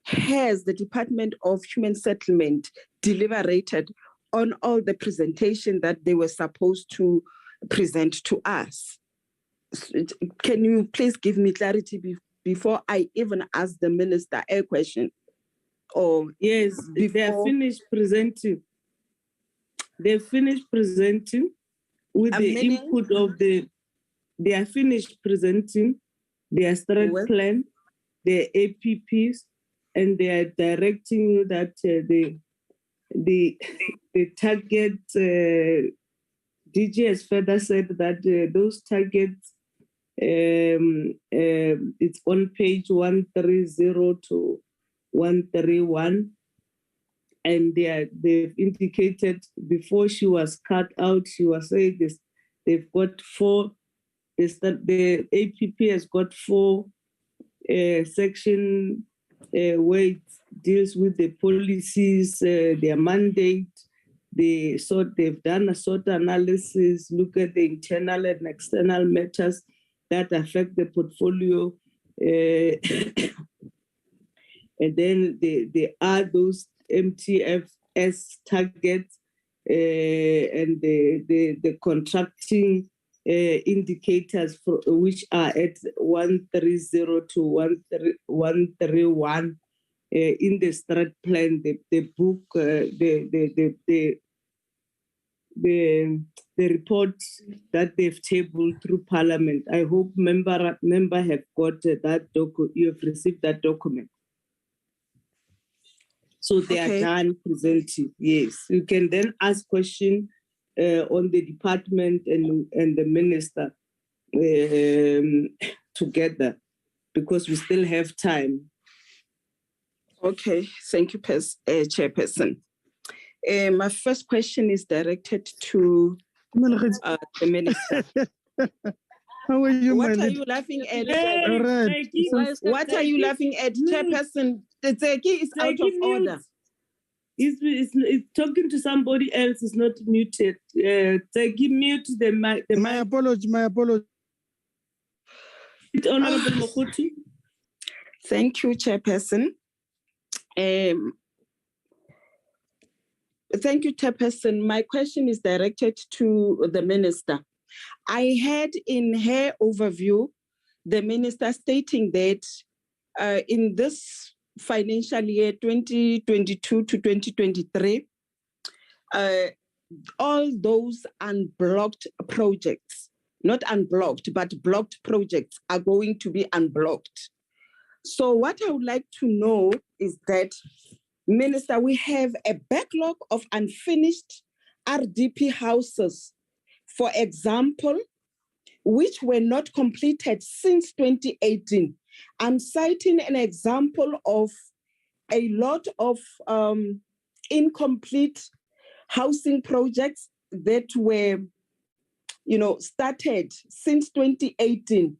has the Department of Human Settlement deliberated on all the presentation that they were supposed to present to us? Can you please give me clarity before I even ask the minister a question? Or yes, they are finished presenting. They finished presenting with the input of the. They are finished presenting their strat plan, their APPs, and they are directing you that the target. DG has further said that those targets. It's on page 130 to 131, and they've indicated before she was cut out, she was saying this, they've got 4, the APP has got 4 section where it deals with the policies, their mandate. They've done a SOT analysis, look at the internal and external matters that affect the portfolio. And then they are those MTFS targets and the contracting indicators which are at 130 to 131 in the strat plan, the book, the report that they've tabled through Parliament. I hope member have got that you have received that document. So they are done presenting. Yes, you can then ask questions on the department and the minister together, because we still have time. Okay, thank you, Chairperson. My first question is directed to the minister. How are you, What are you laughing at? What are you laughing at, Chairperson? The Tseki is out of order. It's talking to somebody else. Is not muted. Tseki, mute the mic. My apology. Honorable Mokutu. Thank you, Chairperson. Thank you, Chairperson. My question is directed to the minister. I heard in her overview, the minister stating that in this financial year 2022 to 2023, all those unblocked projects, not unblocked, but blocked projects are going to be unblocked. So what I would like to know is that, Minister, we have a backlog of unfinished RDP houses, for example, which were not completed since 2018. I'm citing an example of a lot of incomplete housing projects that were, started since 2018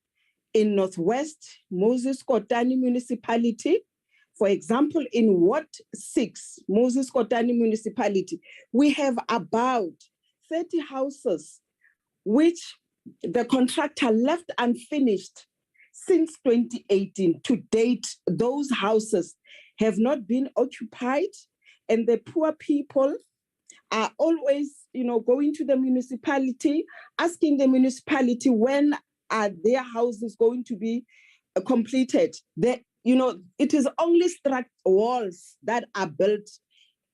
in Northwest Moses Kotane Municipality. For example, in Ward 6, Moses Kotane Municipality, we have about 30 houses which the contractor left unfinished since 2018. To date, those houses have not been occupied, and the poor people are always, going to the municipality, asking the municipality when are their houses going to be completed. It is only struck walls that are built,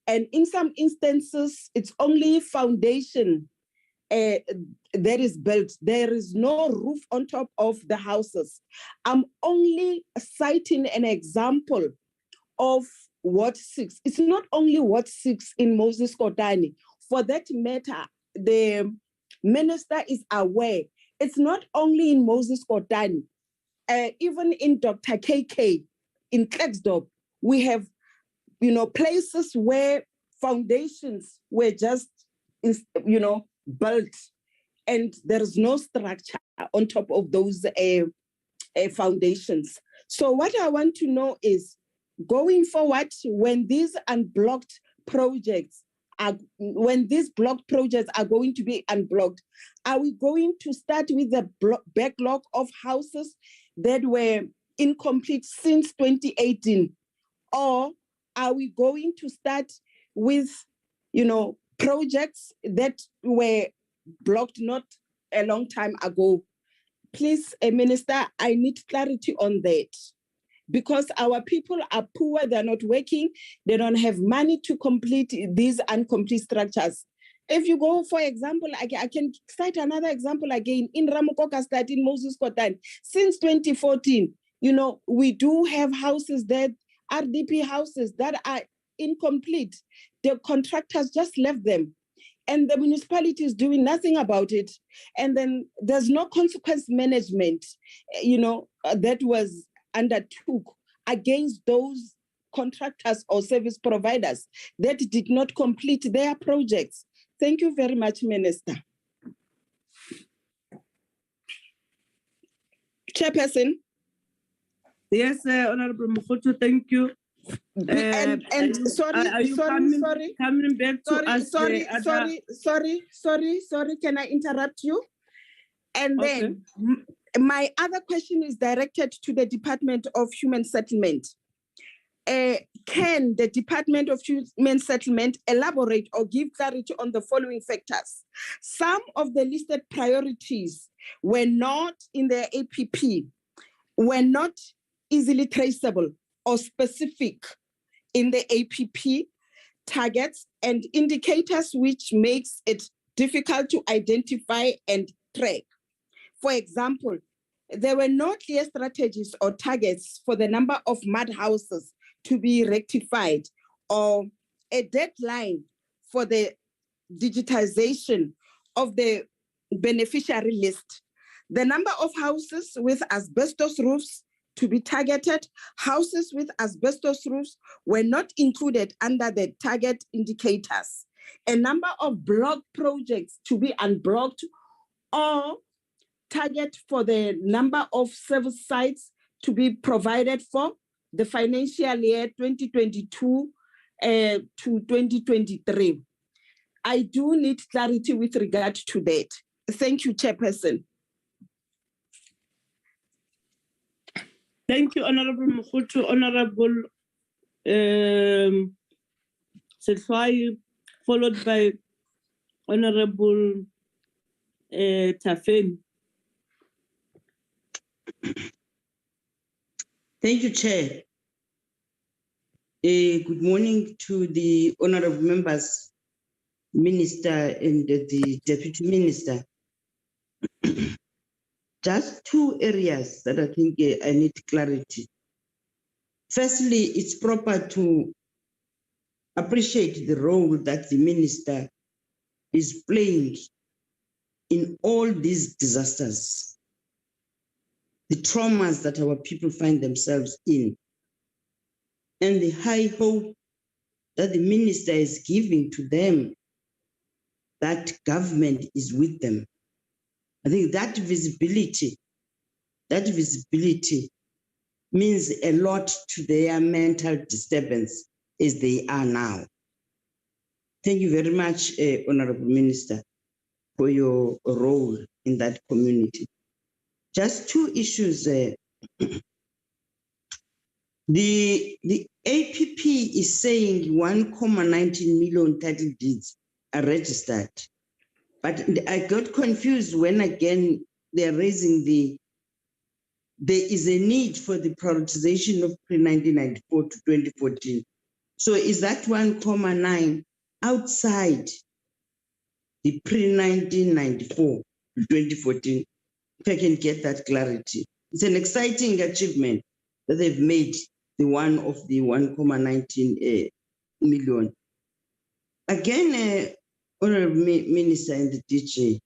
and in some instances, it's only foundation that is built. There is no roof on top of the houses. I'm only citing an example of Ward 6. It's not only Ward 6 in Moses Kotane. For that matter, the minister is aware. It's not only in Moses Kotane. Even in Dr. KK, in Klerksdorp, we have, places where foundations were just, built, and there's no structure on top of those foundations. So what I want to know is, going forward, when these unblocked projects when these blocked projects are going to be unblocked, are we going to start with the backlog of houses that were incomplete since 2018? Or are we going to start with, projects that were blocked not a long time ago? Please, Minister, I need clarity on that, because our people are poor, they're not working, they don't have money to complete these incomplete structures. If you go, for example, I can cite another example again, in Ramokoka State, in Moses Kotane, since 2014, we do have houses that, RDP houses that are incomplete. The contractors just left them, and the municipality is doing nothing about it. And then there's no consequence management, that was undertook against those contractors or service providers that did not complete their projects. Thank you very much, Minister. Chairperson. Yes, Honorable Mokhoto, thank you. Coming back to us? Sorry, can I interrupt you? And then my other question is directed to the Department of Human Settlement. Can the Department of Human Settlement elaborate or give clarity on the following factors? Some of the listed priorities were not in the APP, were not easily traceable or specific in the APP targets and indicators, which makes it difficult to identify and track. For example, there were no clear strategies or targets for the number of mud houses to be rectified or a deadline for the digitization of the beneficiary list. The number of houses with asbestos roofs to be targeted, houses with asbestos roofs were not included under the target indicators. A number of block projects to be unblocked or target for the number of service sites to be provided for the financial year 2022 to 2023. I do need clarity with regard to that. Thank you, Chairperson. Thank you, Honorable Mokhutu. Honorable Setlhwai, followed by Honorable Tafeni. Thank you, Chair. Good morning to the honorable members, Minister and the Deputy Minister. Just two areas that I think I need clarity. Firstly, it's proper to appreciate the role that the Minister is playing in all these disasters, the traumas that our people find themselves in, and the high hope that the Minister is giving to them that government is with them. I think that visibility means a lot to their mental disturbance as they are now. Thank you very much, Honorable Minister, for your role in that community. Just two issues. The APP is saying 1.19 million title deeds are registered. But I got confused when again they're raising there is a need for the prioritization of pre-1994 to 2014. So is that 1.9 outside the pre-1994 to 2014? If I can get that clarity. It's an exciting achievement that they've made, the one of the 1.19 million. Again, Honorable Minister and the DJ,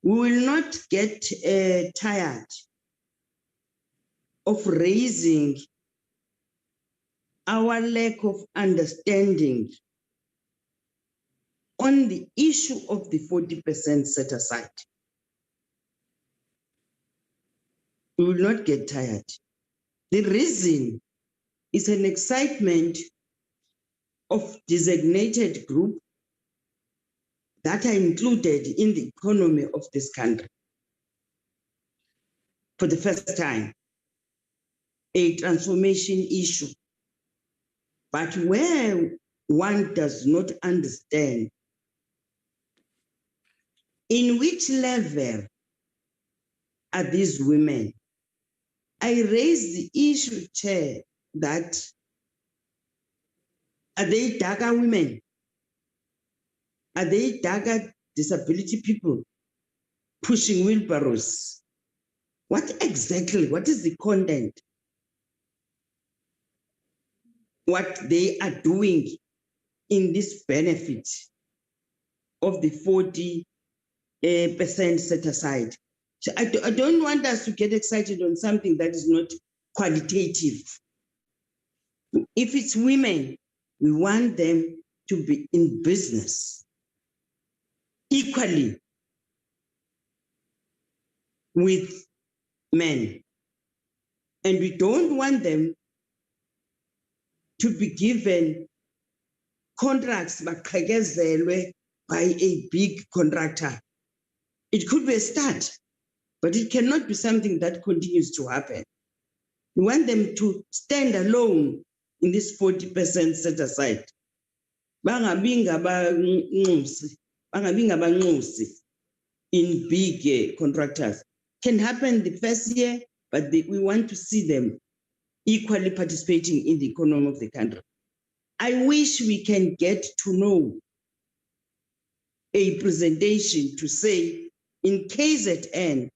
we will not get tired of raising our lack of understanding on the issue of the 40% set aside. We will not get tired. The reason is an excitement of designated group that are included in the economy of this country. For the first time, a transformation issue. But where one does not understand in which level are these women? I raised the issue, Chair, that are they darker women? Are they darker disability people pushing wheelbarrows? What is the content? What they are doing in this benefit of the 40% set aside. So I don't want us to get excited on something that is not qualitative. If it's women, we want them to be in business equally with men. And we don't want them to be given contracts by a big contractor. It could be a start, but it cannot be something that continues to happen. We want them to stand alone in this 40% set aside. In big contractors. Can happen the first year, but we want to see them equally participating in the economy of the country. I wish we can get to know a presentation to say, in KZN,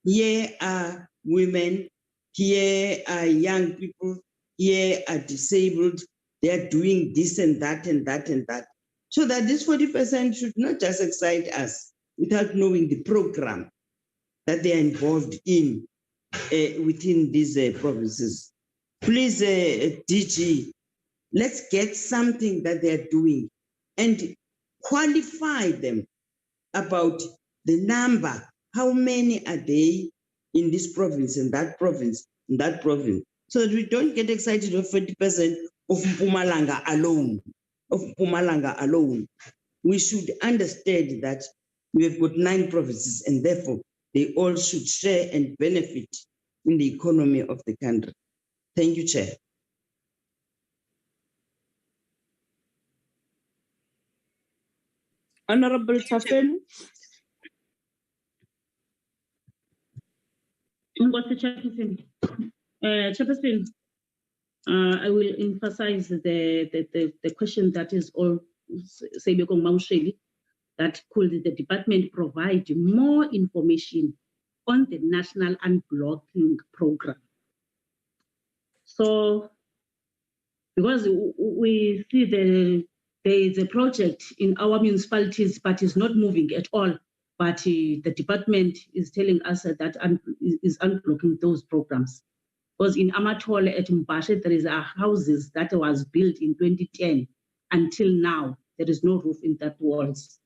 here are women, here are young people, here are disabled, they are doing this and that and that and that. So that this 40% should not just excite us without knowing the program that they are involved in within these provinces. Please, DG, let's get something that they are doing and qualify them about the number. How many are they in this province, in that province, in that province, so that we don't get excited of 40% of Mpumalanga alone. We should understand that we have got 9 provinces and therefore they all should share and benefit in the economy of the country. Thank you, Chair. Honorable Tafeni. Chairperson, I will emphasize the question that is all Sebekong Mausheli, that could the department provide more information on the national unblocking program. So, because we see there is a project in our municipalities, but it's not moving at all. But the department is telling us that is unblocking those programs. Because in Amatole at Mbashe, there is houses that was built in 2010. Until now, there is no roof in that walls.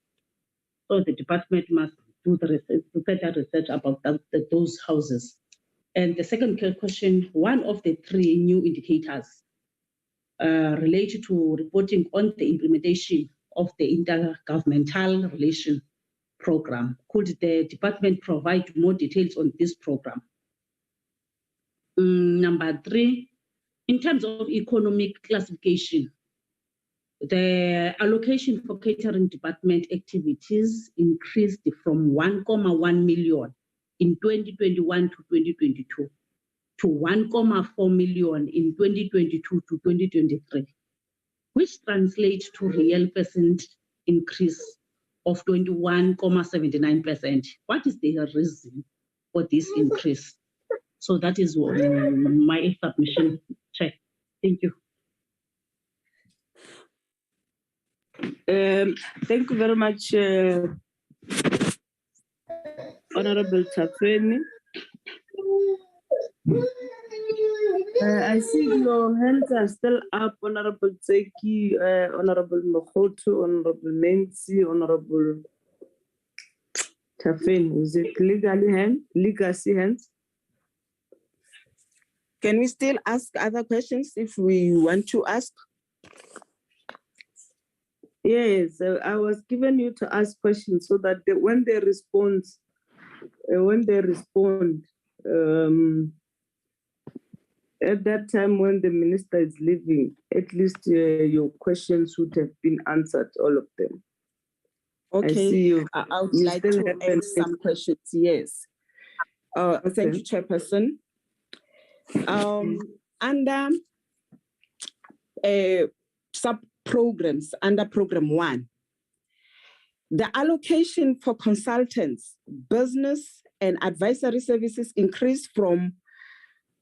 So the department must do the research, further research about those houses. And the second question, one of the 3 new indicators related to reporting on the implementation of the intergovernmental relation program. Could the department provide more details on this program? Number 3, in terms of economic classification, the allocation for catering department activities increased from 1.1 million in 2021 to 2022 to 1.4 million in 2022 to 2023, which translates to real percent increase of 21.79%. What is the reason for this increase? So that is my submission. Check. Thank you. Thank you very much, Honorable Tafeni. I see your hands are still up, Honorable Tseki, Honorable Mokoto, Honorable Nancy, Honorable Tafeni. Is it legacy hands? Can we still ask other questions if we want to ask? Yes, I was given you to ask questions so that when they respond, at that time when the minister is leaving, at least your questions would have been answered, all of them. Okay, I see you. I would like to ask some questions, yes. Okay. Thank you, Chairperson. Under sub-programs, under Program 1, the allocation for consultants, business and advisory services increased from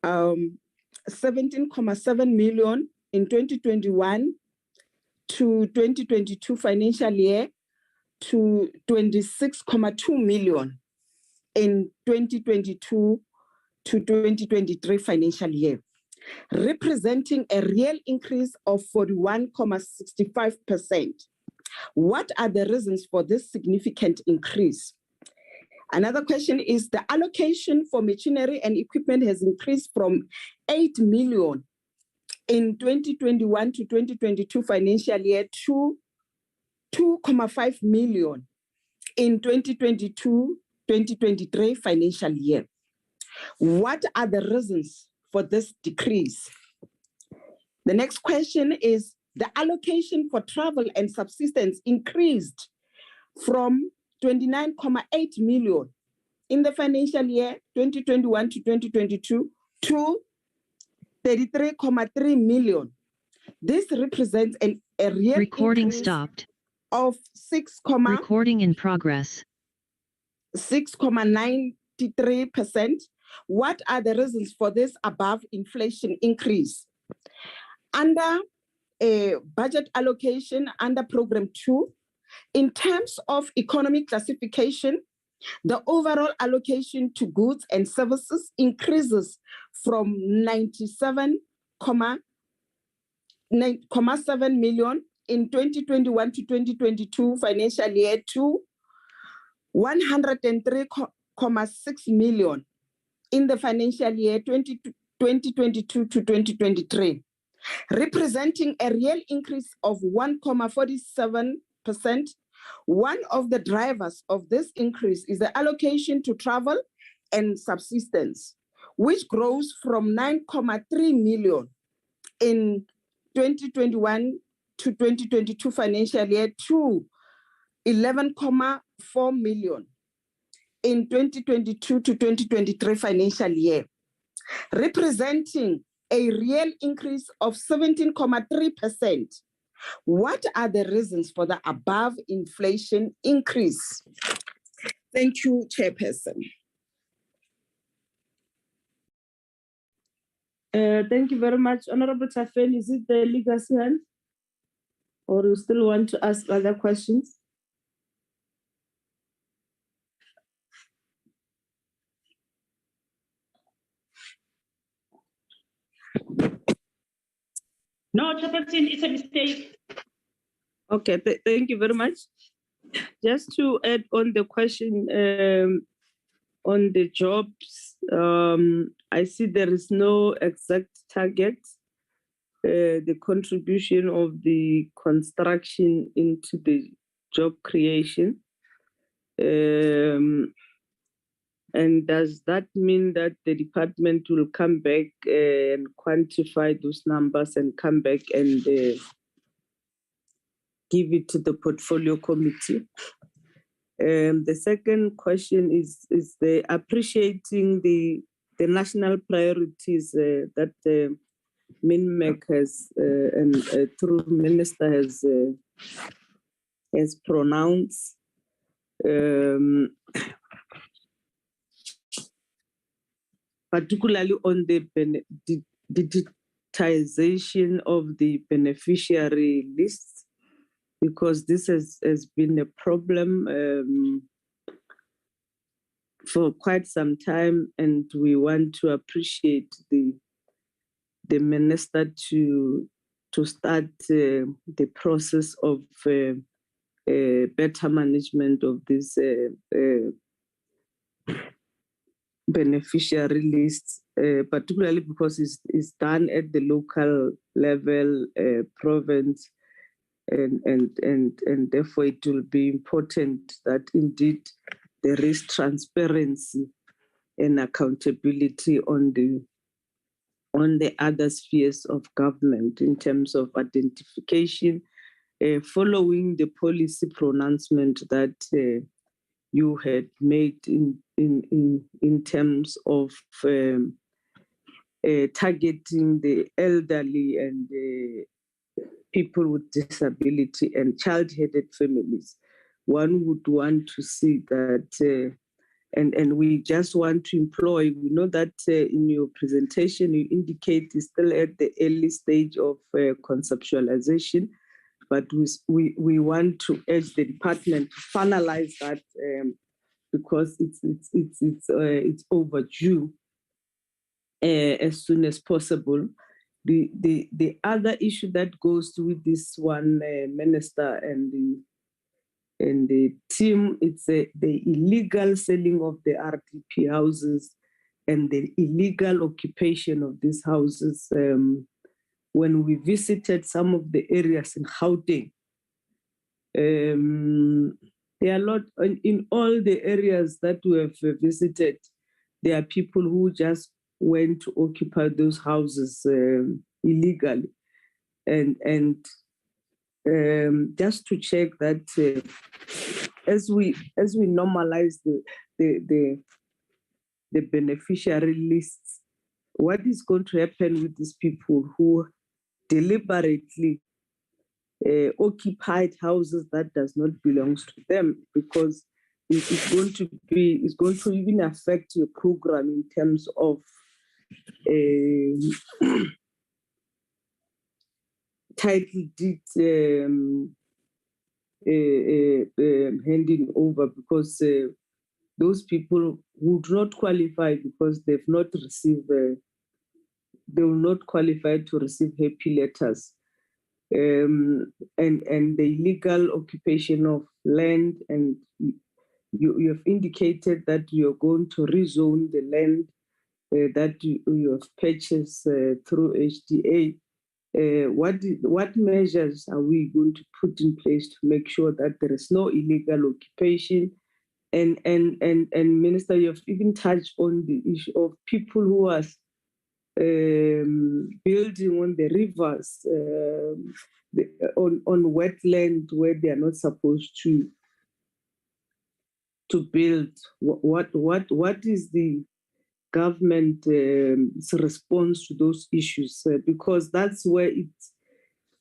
17.7 million in 2021 to 2022 financial year to 26.2 million in 2022 to 2023 financial year, representing a real increase of 41.65%. What are the reasons for this significant increase? Another question is the allocation for machinery and equipment has increased from 8 million in 2021 to 2022 financial year to 2.5 million in 2022-2023 financial year. What are the reasons for this decrease? The next question is, the allocation for travel and subsistence increased from 29.8 million in the financial year 2021 to 2022 to 33.3 million. This represents a real Recording increase stopped. of 6, Recording in progress. 6.93%. What are the reasons for this above inflation increase? Under budget allocation under program 2, in terms of economic classification, the overall allocation to goods and services increases from 97.7 million in 2021 to 2022 financial year to 103.6 million in the financial year 2022 to 2023, representing a real increase of 1.47%. One of the drivers of this increase is the allocation to travel and subsistence, which grows from 9.3 million in 2021 to 2022 financial year to 11.4 million in 2022 to 2023 financial year, representing a real increase of 17.3%. What are the reasons for the above inflation increase? Thank you, Chairperson. Thank you very much. Honorable Tafeni, is it the legacy hand? Or you still want to ask other questions? No, Chairperson, it's a mistake. Okay, thank you very much. Just to add on the question on the jobs, I see there is no exact target. The contribution of the construction into the job creation. And does that mean that the department will come back and quantify those numbers and come back and give it to the portfolio committee? The second question is the appreciating the national priorities that MINMEC has and through Minister has pronounced. Particularly on the digitization of the beneficiary lists, because this has been a problem for quite some time, and we want to appreciate the minister to start the process of better management of this beneficiary lists, particularly because it's done at the local level, province, and therefore it will be important that indeed there is transparency and accountability on the other spheres of government in terms of identification, following the policy pronouncement that you had made in terms of targeting the elderly and people with disability and child-headed families. One would want to see that, and we just want to employ, we know that in your presentation you indicate it's still at the early stage of conceptualization, but we want to urge the department to finalize that because it's overdue as soon as possible. The other issue that goes with this one, Minister and the team, it's the illegal selling of the RDP houses and the illegal occupation of these houses. When we visited some of the areas in Gauteng, there are a lot, in all the areas that we have visited, there are people who just went to occupy those houses illegally. and just to check that as we normalize the beneficiary lists, what is going to happen with these people who deliberately occupied houses that does not belong to them, because it's going to even affect your program in terms of title deed handing over, because those people would not qualify because they've not received, they will not qualify to receive happy letters. And the illegal occupation of land, and you have indicated that you're going to rezone the land that you have purchased through HDA. What measures are we going to put in place to make sure that there is no illegal occupation? And Minister, you have even touched on the issue of people who are building on the rivers, on wetland where they are not supposed to build. What is the government's response to those issues? Because that's where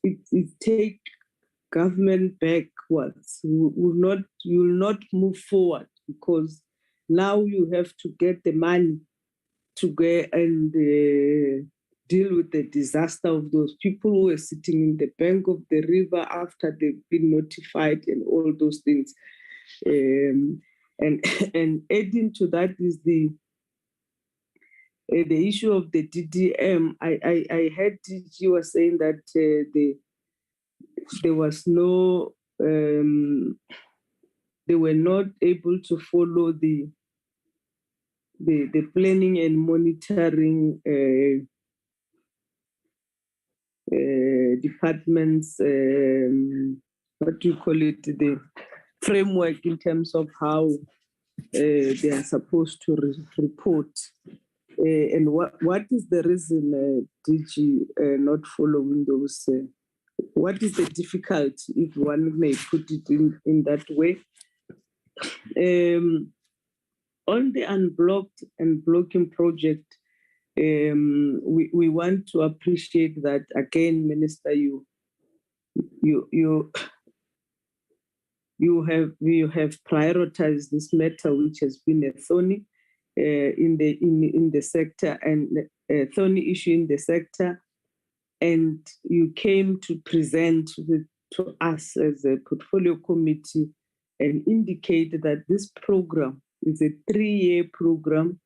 it take government backwards. You will not move forward, because now you have to get the money to go and deal with the disaster of those people who are sitting in the bank of the river after they've been notified and all those things. And adding to that is the issue of the DDM. I heard DG was saying that there was no, they were not able to follow the planning and monitoring departments, what do you call it, the framework in terms of how they are supposed to report. And what is the reason, DG, not following those? What is the difficulty, if one may put it in that way? On the unblocked and blocking project, we want to appreciate that again, Minister. You have prioritized this matter, which has been a thorny in the sector, and a thorny issue in the sector, and you came to present to us as a portfolio committee and indicate that this program is a 3-year program,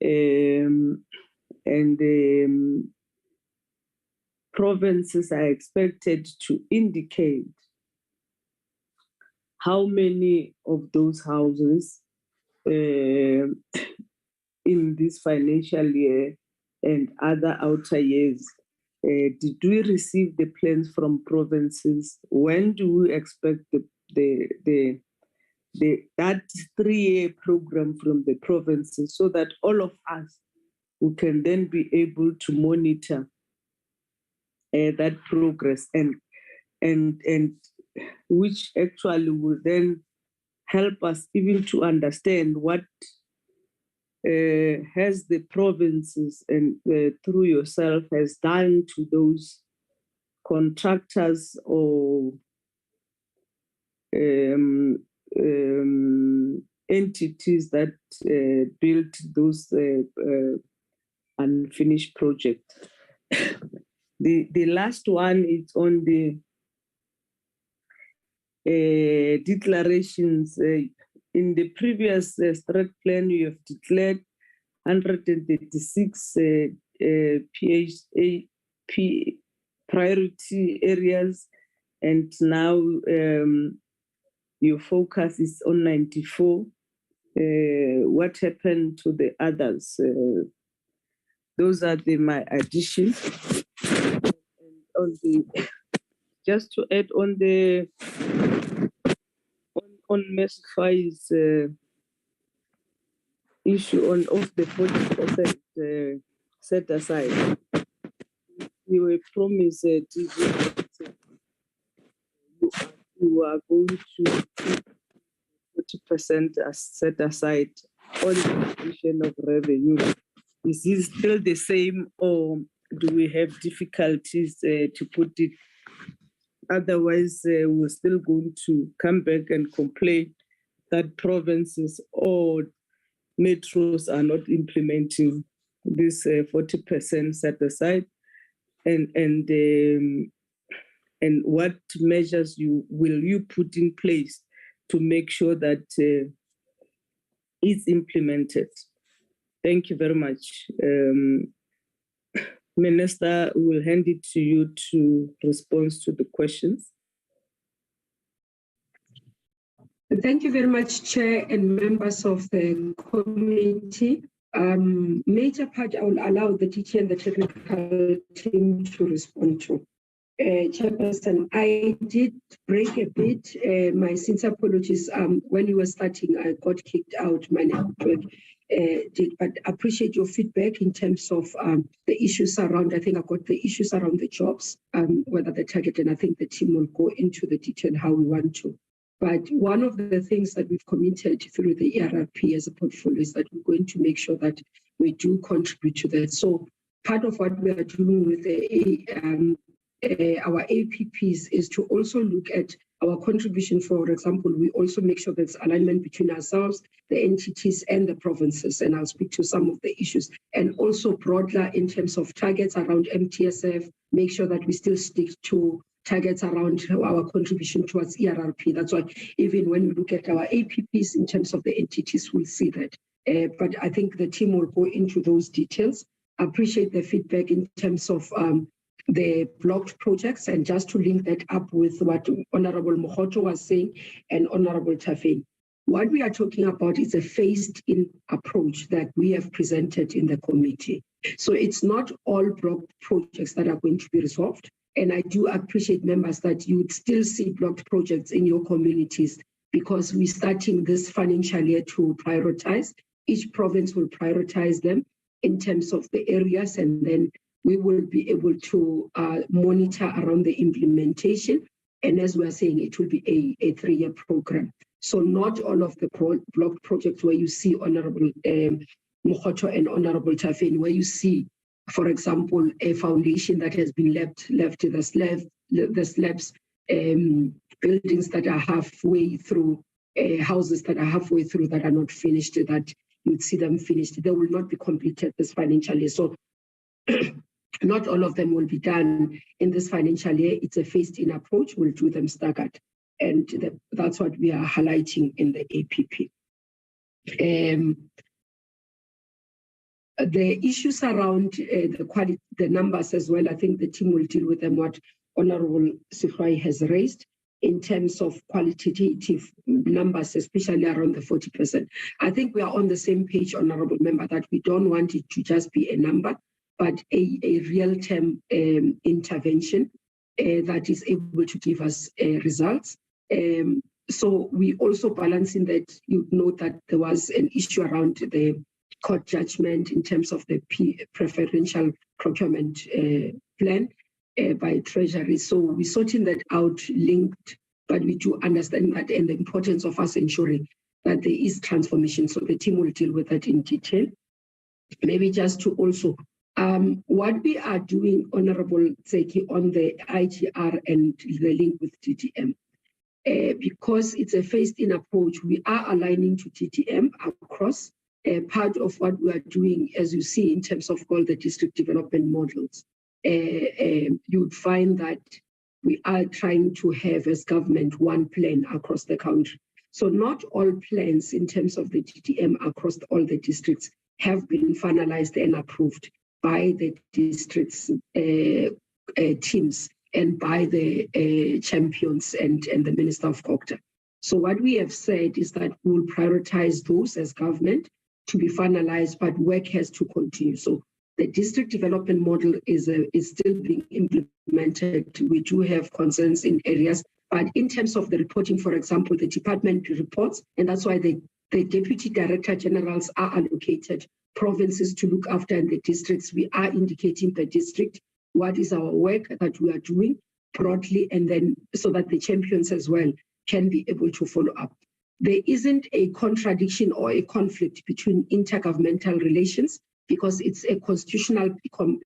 and provinces are expected to indicate how many of those houses in this financial year and other outer years did we receive the plans from provinces? When do we expect that 3-year program from the provinces, so that all of us who can then be able to monitor that progress, and which actually will then help us even to understand what has the provinces and through yourself has done to those contractors or entities that built those unfinished projects. The last one is on the declarations. In the previous strat plan, you have declared 136 priority areas, and now your focus is on 94. What happened to the others? Those are my additions. Just to add on the on Mesfai's issue of the 40% set aside. you were promised that you are going to 40% as set aside on the completion of revenue. Is this still the same, or do we have difficulties to put it? Otherwise, we're still going to come back and complain that provinces or metros are not implementing this 40% set aside, and what measures will you put in place to make sure that it's implemented? Thank you very much. Minister, we'll hand it to you to respond to the questions. Thank you very much, Chair and members of the committee. Major part I will allow the teacher and the technical team to respond to. Chairperson, I did break a bit. My sincere apologies. When you were starting, I got kicked out. My network did, but appreciate your feedback in terms of the issues around. I think I got the issues around the jobs, whether the target, and I think the team will go into the detail how we want to. But one of the things that we've committed through the ERRP as a portfolio is that we're going to make sure that we do contribute to that. So part of what we are doing with the our APPs is to also look at our contribution. For example, we also make sure there's alignment between ourselves, the entities, and the provinces, and I'll speak to some of the issues. And also broader in terms of targets around mtsf, make sure that we still stick to targets around our contribution towards ERRP. That's why even when we look at our APPs in terms of the entities, we'll see that. But I think the team will go into those details. I appreciate the feedback in terms of the blocked projects, and just to link that up with what Honorable Mohoto was saying and Honorable Tafeni. What we are talking about is a phased-in approach that we have presented in the committee. So it's not all blocked projects that are going to be resolved. And I do appreciate, members, that you would still see blocked projects in your communities, because we're starting this financial year to prioritize. Each province will prioritize them in terms of the areas, and then we will be able to monitor around the implementation. And as we're saying, it will be a 3-year program. So not all of the blocked projects where you see Honorable Mohoto and Honorable Tafeni, where you see, for example, a foundation that has been left the slabs, buildings that are halfway through, houses that are halfway through that are not finished, that you'd see them finished. They will not be completed this financial year. So not all of them will be done in this financial year. It's a phased-in approach. We'll do them staggered. And that's what we are highlighting in the APP. The issues around the quality, the numbers as well, I think the team will deal with them, what Honorable Sifrai has raised in terms of qualitative numbers, especially around the 40%. I think we are on the same page, Honorable Member, that we don't want it to just be a number, but a real-term intervention that is able to give us results. So we also balancing that. You note that there was an issue around the court judgment in terms of the preferential procurement plan by Treasury. So we're sorting that out, linked, but we do understand that and the importance of us ensuring that there is transformation. So the team will deal with that in detail. Maybe just to also, what we are doing, Honorable Tseki, on the IGR and the link with TTM, because it's a phased-in approach, we are aligning to TTM across. Part of what we are doing, as you see, in terms of all the district development models, you'd find that we are trying to have, as government, one plan across the country. So not all plans in terms of the TTM across all the districts have been finalized and approved by the districts teams and by the champions and the Minister of COGTA. So what we have said is that we'll prioritize those as government to be finalized, but work has to continue. So the district development model is still being implemented. We do have concerns in areas, but in terms of the reporting, for example, the department reports, and that's why the deputy director generals are allocated provinces to look after, and the districts, we are indicating the district what is our work that we are doing broadly, and then so that the champions as well can be able to follow up. There isn't a contradiction or a conflict between intergovernmental relations, because it's a constitutional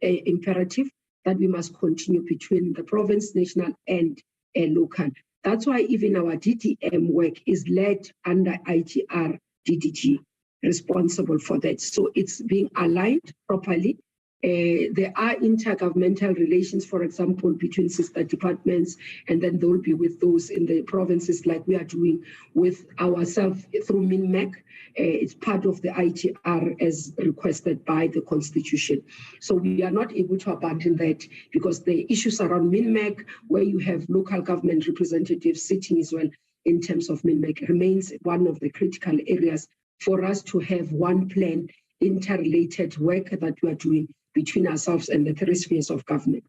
imperative that we must continue between the province, national, and local. That's why even our DDM work is led under ITR DDG, responsible for that. So it's being aligned properly. There are intergovernmental relations, for example, between sister departments, and then they'll be with those in the provinces, like we are doing with ourselves through MINMEC. It's part of the ITR as requested by the Constitution. So we are not able to abandon that, because the issues around MINMEC, where you have local government representatives sitting as well in terms of MINMEC, remains one of the critical areas for us to have one plan, interrelated work that we are doing between ourselves and the three spheres of government.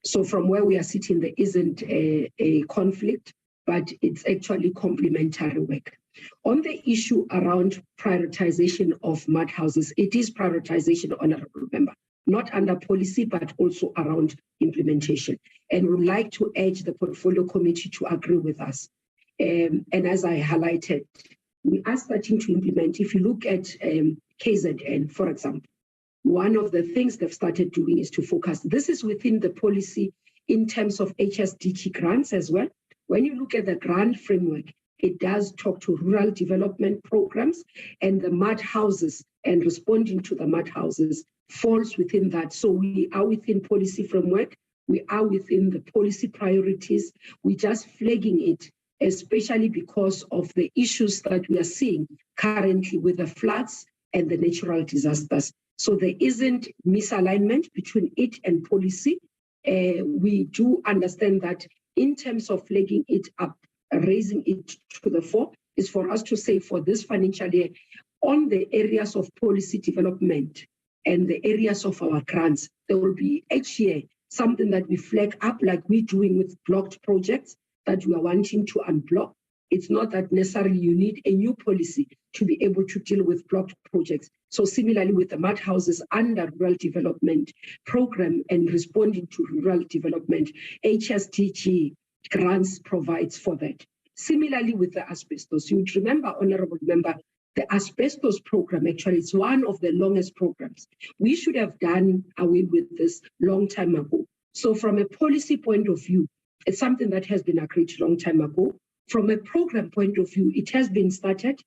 So from where we are sitting, there isn't a conflict, but it's actually complementary work. On the issue around prioritization of mud houses, it is prioritization, Honorable Member, not under policy, but also around implementation. And we would like to urge the Portfolio Committee to agree with us. And as I highlighted, we are starting to implement. If you look at KZN, for example, one of the things they've started doing is to focus. This is within the policy in terms of HSDT grants as well. When you look at the grant framework, it does talk to rural development programs, and the mud houses and responding to the mud houses falls within that. So we are within policy framework. We are within the policy priorities. We're just flagging it, especially because of the issues that we are seeing currently with the floods and the natural disasters. So there isn't misalignment between it and policy. We do understand that in terms of flagging it up, raising it to the fore, is for us to say for this financial year, on the areas of policy development and the areas of our grants, there will be each year something that we flag up, like we're doing with blocked projects that we are wanting to unblock. It's not that necessarily you need a new policy to be able to deal with blocked projects. So similarly with the mud houses under rural development program and responding to rural development, HSDG grants provides for that. Similarly with the asbestos, you would remember, Honorable Member, the asbestos program actually is one of the longest programs. We should have done away with this long time ago. So from a policy point of view, it's something that has been agreed a long time ago. From a program point of view, it has been started.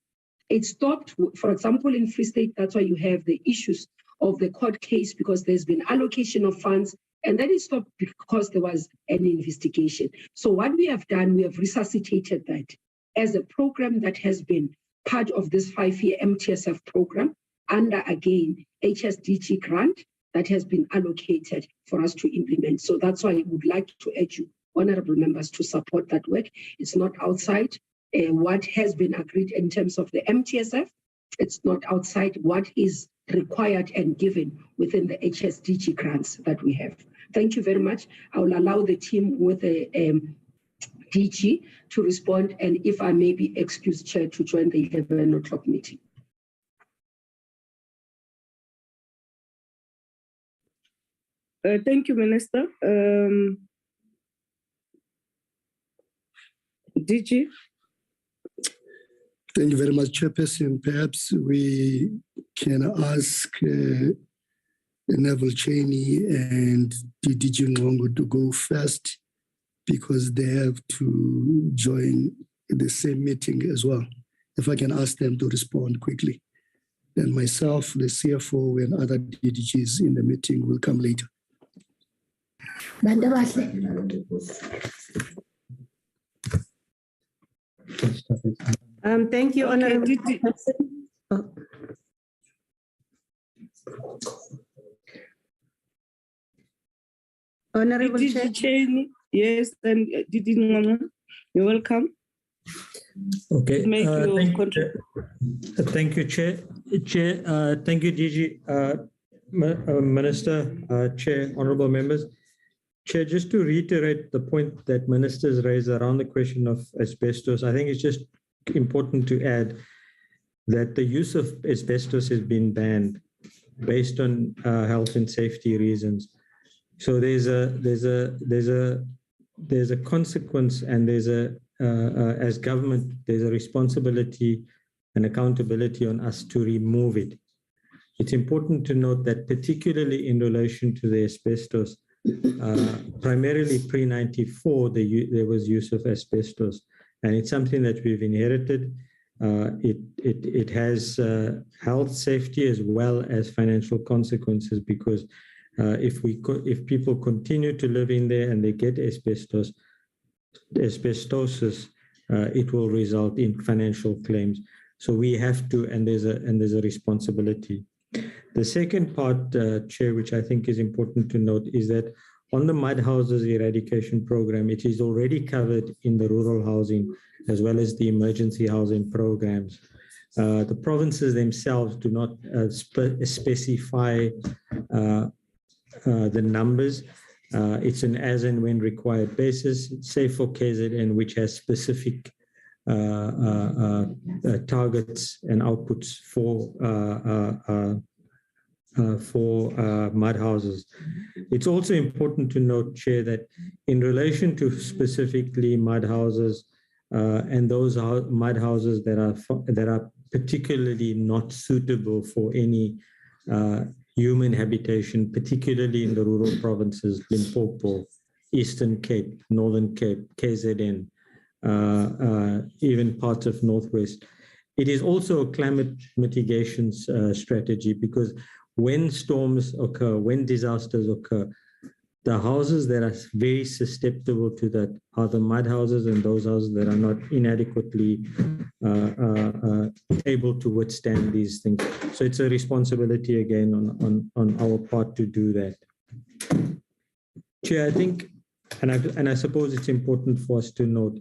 It stopped, for example, in Free State. That's why you have the issues of the court case, because there's been allocation of funds, and then it stopped because there was an investigation. So what we have done, we have resuscitated that as a program that has been part of this 5-year MTSF program under, again, HSDT grant that has been allocated for us to implement. So that's why I would like to urge you, honorable members, to support that work. It's not outside what has been agreed in terms of the MTSF. It's not outside what is required and given within the HSDG grants that we have. Thank you very much. I will allow the team with the DG to respond, and if I may be excused, Chair, to join the 11 o'clock meeting. Thank you, Minister. DG. Thank you very much, Chairperson. Perhaps we can ask Neville Cheney and DG Ngongo to go first, because they have to join the same meeting as well. If I can ask them to respond quickly. Then myself, the CFO, and other DGs in the meeting will come later. Thank you, Honorable Honorable Chair. Yes, and you're welcome. Okay. Thank you, Chair. Thank you, DG, Minister, Chair, honorable members. Chair, just to reiterate the point that ministers raised around the question of asbestos, I think it's just important to add that the use of asbestos has been banned based on health and safety reasons. So there's a consequence, and as government, there's a responsibility and accountability on us to remove it. It's important to note that particularly in relation to the asbestos, primarily pre-94, there was use of asbestos, and it's something that we've inherited. It has health, safety, as well as financial consequences, because if people continue to live in there and they get asbestosis, it will result in financial claims. So we have to, and there's a responsibility. The second part, Chair, which I think is important to note, is that on the mud houses eradication program, it is already covered in the rural housing as well as the emergency housing programs. The provinces themselves do not specify the numbers. It's an as and when required basis, save for KZN, which has specific targets and outputs for mud houses. It's also important to note, Chair, that in relation to specifically mud houses and those mud houses that are particularly not suitable for any human habitation, particularly in the rural provinces, Limpopo, Eastern Cape, Northern Cape, KZN, even parts of Northwest. It is also a climate mitigation strategy, because when storms occur, when disasters occur, the houses that are very susceptible to that are the mud houses and those houses that are not inadequately able to withstand these things. So it's a responsibility again on our part to do that. Chair, I think, and I suppose it's important for us to note,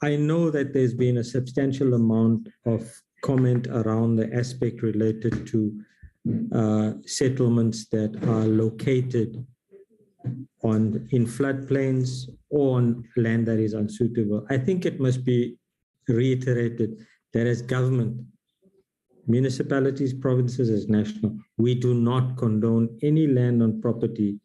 I know that there's been a substantial amount of comment around the aspect related to settlements that are located in floodplains or on land that is unsuitable. I think it must be reiterated that as government, municipalities, provinces, as national, we do not condone any land on property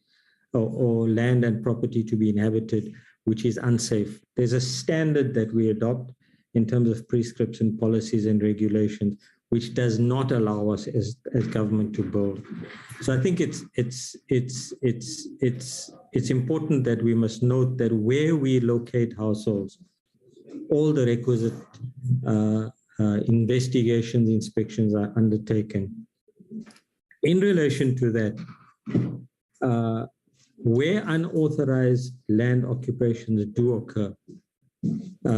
or land and property to be inhabited which is unsafe. There's a standard that we adopt in terms of prescription policies and regulations, which does not allow us as government to build. So I think it's important that we must note that where we locate households, all the requisite investigations, inspections are undertaken. In relation to that, where unauthorized land occupations do occur,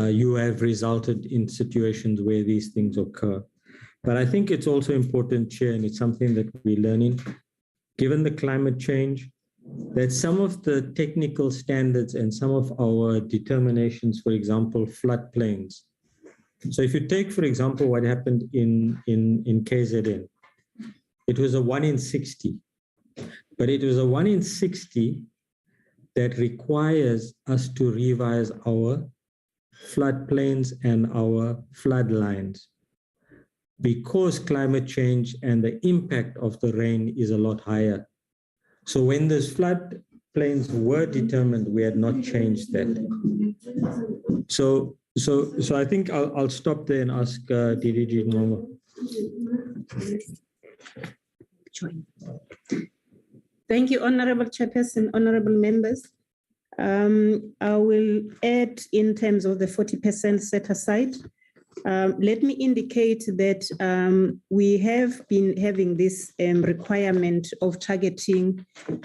you have resulted in situations where these things occur. But I think it's also important, Chair, and it's something that we're learning, given the climate change, that some of the technical standards and some of our determinations, for example, floodplains. So if you take, for example, what happened in KZN, it was a 1 in 60. But it was a 1 in 60 that requires us to revise our floodplains and our flood lines, because climate change and the impact of the rain is a lot higher. So when those floodplains were determined, we had not changed that. So I think I'll stop there and ask DDG Ngongo. Thank you, Honorable Chairperson, honorable members. I will add in terms of the 40% set aside. Let me indicate that we have been having this requirement of targeting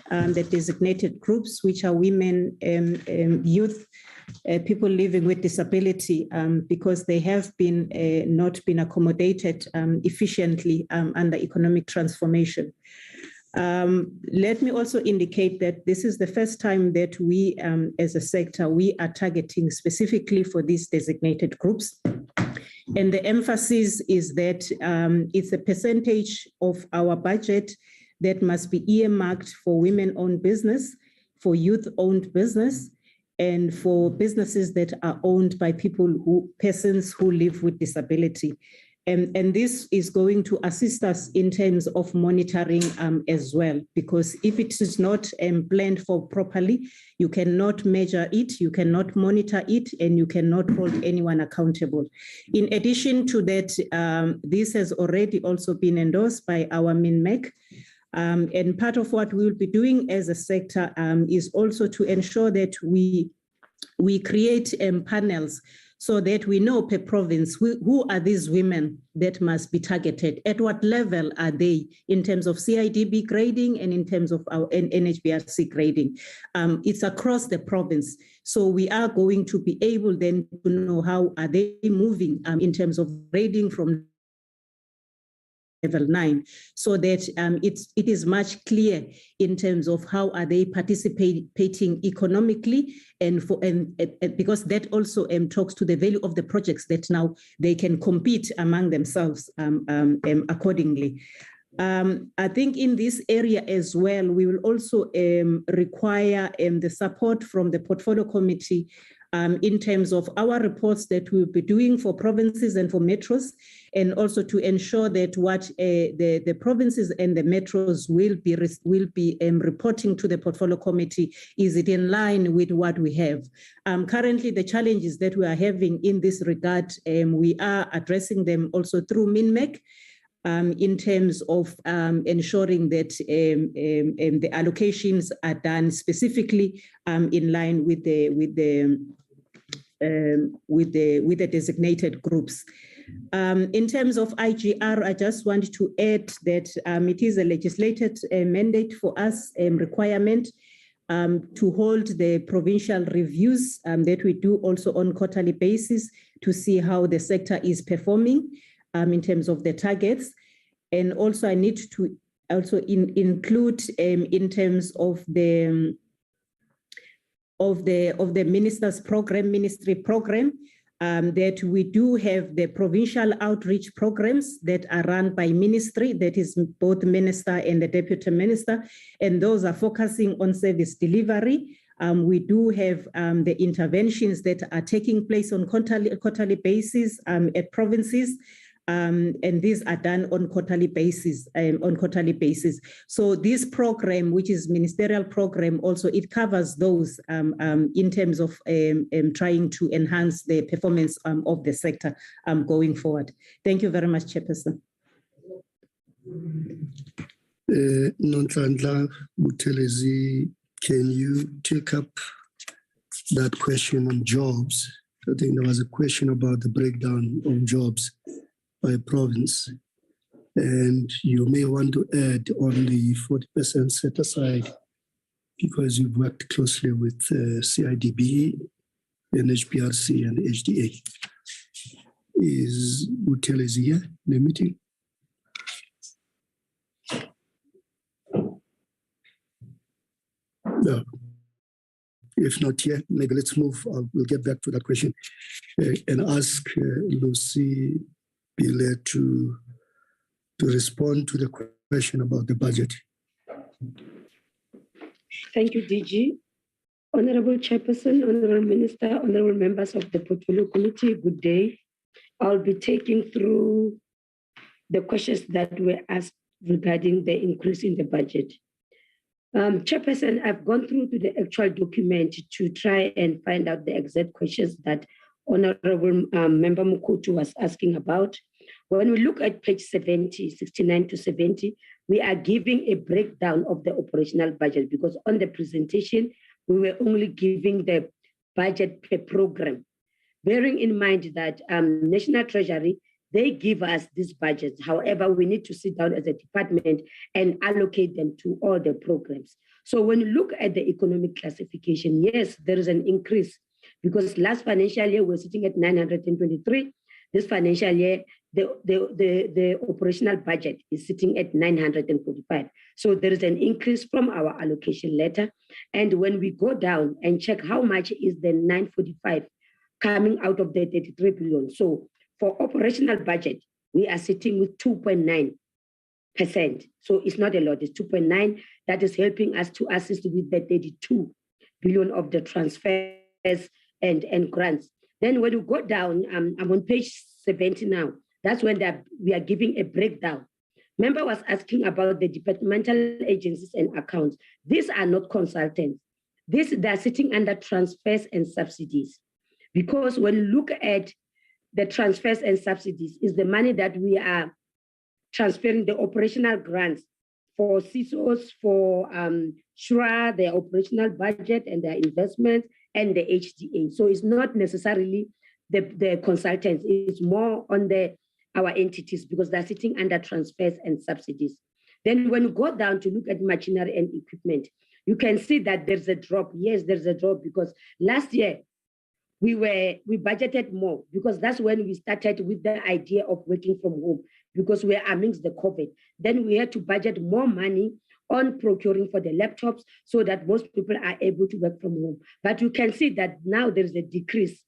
the designated groups, which are women, youth, people living with disability, because they have been not been accommodated efficiently under economic transformation. Let me also indicate that this is the first time that we, as a sector, we are targeting specifically for these designated groups. And the emphasis is that it's a percentage of our budget that must be earmarked for women-owned business, for youth-owned business, and for businesses that are owned by persons who live with disability. And this is going to assist us in terms of monitoring as well, because if it is not planned for properly, you cannot measure it, you cannot monitor it, and you cannot hold anyone accountable. In addition to that, this has already also been endorsed by our MINMEC. And part of what we will be doing as a sector is also to ensure that we create panels so that we know per province who are these women that must be targeted, at what level are they in terms of CIDB grading and in terms of our NHBRC grading. It's across the province. So we are going to be able then to know how are they moving in terms of grading from level 9, so that it is much clear in terms of how are they participating economically, and because that also talks to the value of the projects that now they can compete among themselves accordingly. I think in this area as well, we will also require the support from the portfolio committee in terms of our reports that we'll be doing for provinces and for metros, and also to ensure that what the provinces and the metros will be reporting to the portfolio committee, is it in line with what we have. Currently, the challenges that we are having in this regard, we are addressing them also through MINMEC, in terms of ensuring that the allocations are done specifically in line with the designated groups. In terms of IGR, I just want to add that it is a legislated mandate for us, requirement to hold the provincial reviews that we do also on quarterly basis to see how the sector is performing in terms of the targets. And also I need to also include in terms of the minister's program, ministry program, that we do have the provincial outreach programs that are run by ministry, that is both minister and the deputy minister, and those are focusing on service delivery. We do have the interventions that are taking place on quarterly basis at provinces. And these are done on quarterly basis. So this program, which is ministerial program, also it covers those in terms of trying to enhance the performance of the sector going forward. Thank you very much, Chairperson. Nonhlanhla Buthelezi, can you take up that question on jobs? I think there was a question about the breakdown of jobs by province, and you may want to add on the 40% set aside, because you've worked closely with CIDB, NHBRC, and HDA. Is Buthelezi here in the meeting? No. If not here, maybe let's move. We'll get back to that question and ask Lucy Bile to respond to the question about the budget. Thank you, DG. Honorable Chairperson, Honorable Minister, Honorable members of the Portfolio Committee, good day. I'll be taking through the questions that were asked regarding the increase in the budget. Chairperson, I've gone through to the actual document to try and find out the exact questions that Honorable Member Mukutu was asking about. When we look at page 70, 69 to 70, we are giving a breakdown of the operational budget, because on the presentation, we were only giving the budget per program. Bearing in mind that National Treasury, they give us these budgets. However, we need to sit down as a department and allocate them to all the programs. So when you look at the economic classification, yes, there is an increase, because last financial year, we're sitting at 923. This financial year, the operational budget is sitting at 945. So there is an increase from our allocation letter. And when we go down and check how much is the 945 coming out of the 33 billion. So for operational budget, we are sitting with 2.9%. So it's not a lot, it's 2.9. That is helping us to assist with the 32 billion of the transfers and grants. Then when you go down, I'm on page 70 now. That's when we are giving a breakdown. Member was asking about the departmental agencies and accounts. These are not consultants. They're sitting under transfers and subsidies. Because when you look at the transfers and subsidies, is the money that we are transferring, the operational grants for CISOs, for SHRA, their operational budget and their investments, and the HDA. So it's not necessarily the consultants, it's more on our entities because they're sitting under transfers and subsidies. Then when you go down to look at machinery and equipment, you can see that there's a drop. Yes, there's a drop because last year we budgeted more because that's when we started with the idea of working from home because we're amidst the COVID. Then we had to budget more money on procuring for the laptops so that most people are able to work from home. But you can see that now there's a decrease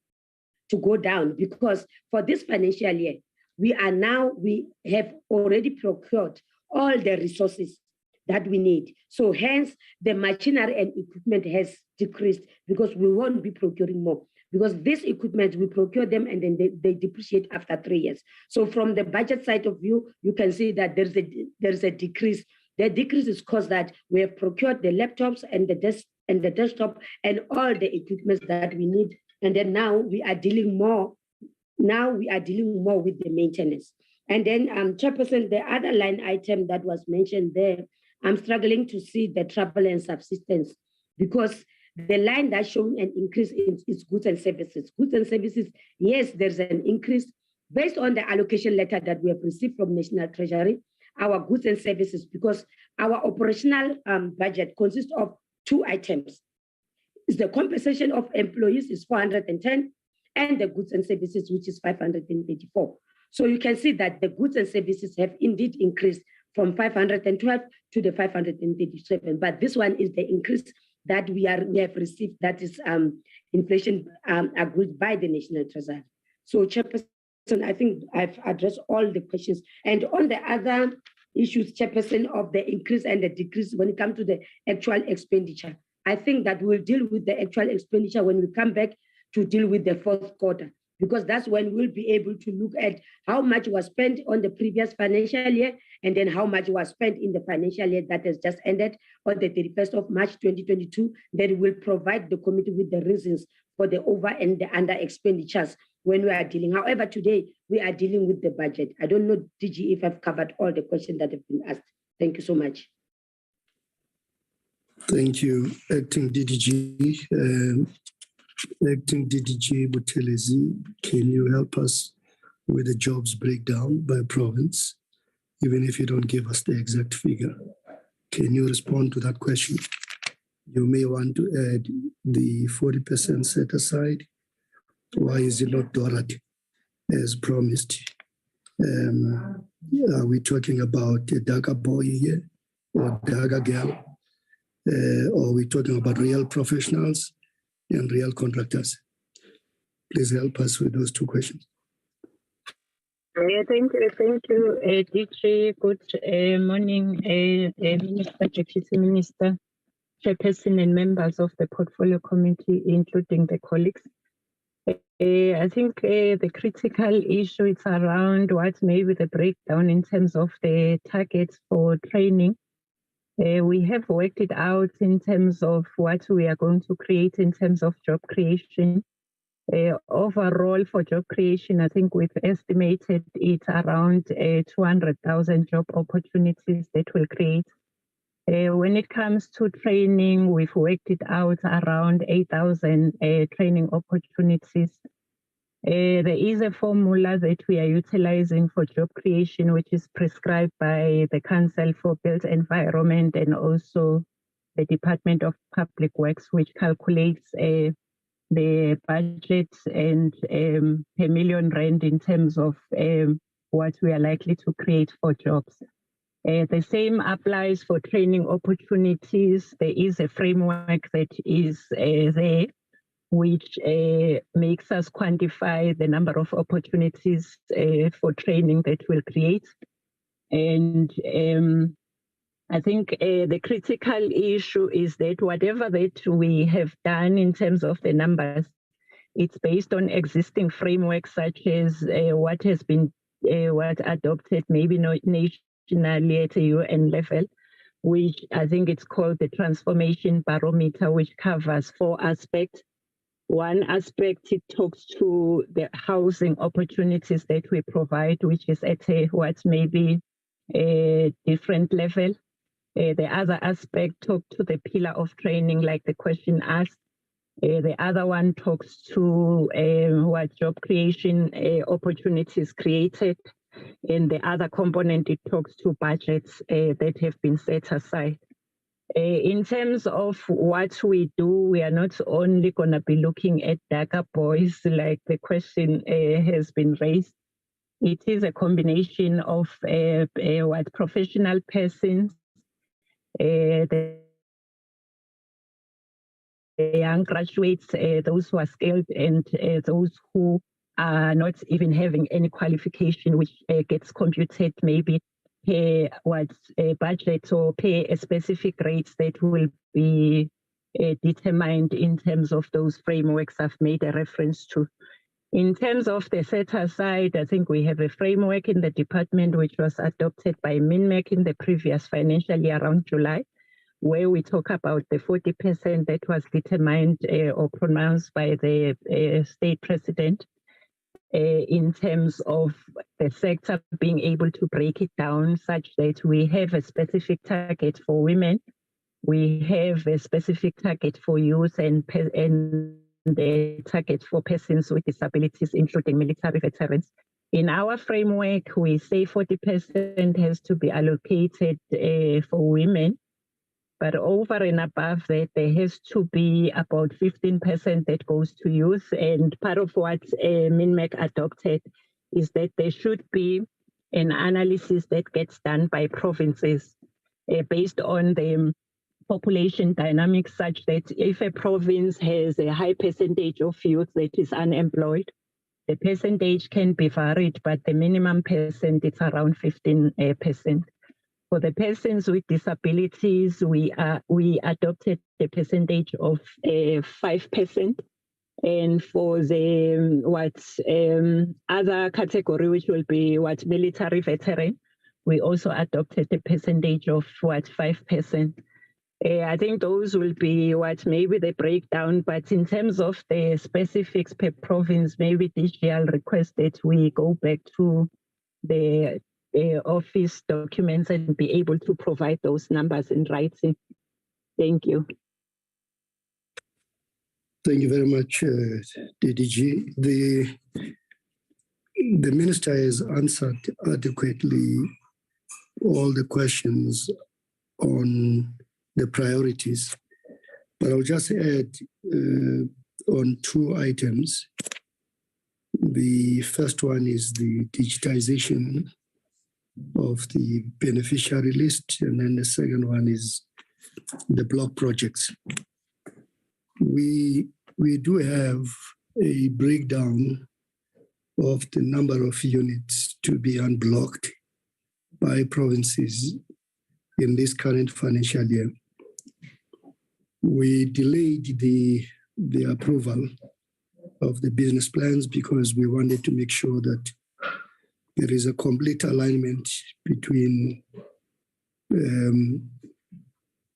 to go down because for this financial year, we have already procured all the resources that we need. So hence the machinery and equipment has decreased because we won't be procuring more. Because this equipment, we procure them and then they depreciate after 3 years. So from the budget side of view, you can see that there's a decrease. The decrease is caused that we have procured the laptops and the desktop and all the equipment that we need. And then now we are dealing more with the maintenance. And then Chairperson, the other line item that was mentioned there, I'm struggling to see the travel and subsistence because the line that's showing an increase is goods and services. Goods and services, yes, there's an increase based on the allocation letter that we have received from National Treasury, our goods and services, because our operational budget consists of 2 items. It's the compensation of employees is 410, and the goods and services, which is 534. So you can see that the goods and services have indeed increased from 512 to the 537. But this one is the increase that we have received, that is inflation agreed by the National Treasury. So Chairperson, I think I've addressed all the questions. And on the other issues, Chairperson, of the increase and the decrease when it comes to the actual expenditure, I think that we'll deal with the actual expenditure when we come back to deal with the fourth quarter, because that's when we'll be able to look at how much was spent on the previous financial year and then how much was spent in the financial year that has just ended on the 31st of March 2022. That will provide the committee with the reasons for the over and the under expenditures when we are dealing. However, today we are dealing with the budget. I don't know, DG, if I've covered all the questions that have been asked. Thank you so much. Thank you, Acting DDG. Acting DDG Buthelezi, can you help us with the jobs breakdown by province, even if you don't give us the exact figure? Can you respond to that question? You may want to add the 40% set aside. Why is it not dollar as promised? Are we talking about a Daga boy here or Daga girl? Or are we talking about real professionals and real contractors? Please help us with those 2 questions. Thank you, DG. Good morning, Minister, Deputy Minister, Chairperson, and members of the Portfolio Committee, including the colleagues. I think the critical issue is around what may be the breakdown in terms of the targets for training. We have worked it out in terms of what we are going to create in terms of job creation. Overall for job creation, I think we've estimated it around 200,000 job opportunities that will create. When it comes to training, we've worked it out around 8,000 training opportunities. There is a formula that we are utilizing for job creation, which is prescribed by the Council for Built Environment and also the Department of Public Works, which calculates the budget and per million rand in terms of what we are likely to create for jobs. The same applies for training opportunities. There is a framework that is there, which makes us quantify the number of opportunities for training that we'll create. And I think the critical issue is that whatever that we have done in terms of the numbers, it's based on existing frameworks such as what has been what adopted, maybe not nationally at a UN level, which I think it's called the Transformation Barometer, which covers 4 aspects. One aspect, it talks to the housing opportunities that we provide, which is at a what maybe a different level. The other aspect talks to the pillar of training, like the question asked. The other one talks to what job creation opportunities created. And the other component, it talks to budgets that have been set aside. In terms of what we do, we are not only going to be looking at darker boys, like the question has been raised. It is a combination of what professional persons, the young graduates, those who are skilled, and those who are not even having any qualification, which gets computed maybe pay what a budget or pay a specific rates that will be determined in terms of those frameworks I've made a reference to. In terms of the set aside, I think we have a framework in the department which was adopted by MINMEC in the previous financial year around July, where we talk about the 40% that was determined or pronounced by the state president in terms of the sector being able to break it down such that we have a specific target for women, we have a specific target for youth, and the target for persons with disabilities, including military veterans. In our framework, we say 40% has to be allocated for women, but over and above that, there has to be about 15% that goes to youth. And part of what MINMEC adopted is that there should be an analysis that gets done by provinces based on the population dynamics, such that if a province has a high percentage of youth that is unemployed, the percentage can be varied, but the minimum percent is around 15%. For the persons with disabilities, we adopted the percentage of 5%. And for the other category, which will be military veteran, we also adopted the percentage of 5%. I think those will be maybe the breakdown, but in terms of the specifics per province, maybe this year I'll request that we go back to the office documents and be able to provide those numbers in writing. Thank you. Thank you very much, DDG. The minister has answered adequately all the questions on the priorities, but I'll just add on 2 items. The first one is the digitization of the beneficiary list, and then the second one is the block projects. We do have a breakdown of the number of units to be unblocked by provinces in this current financial year. We delayed the approval of the business plans because we wanted to make sure that there is a complete alignment between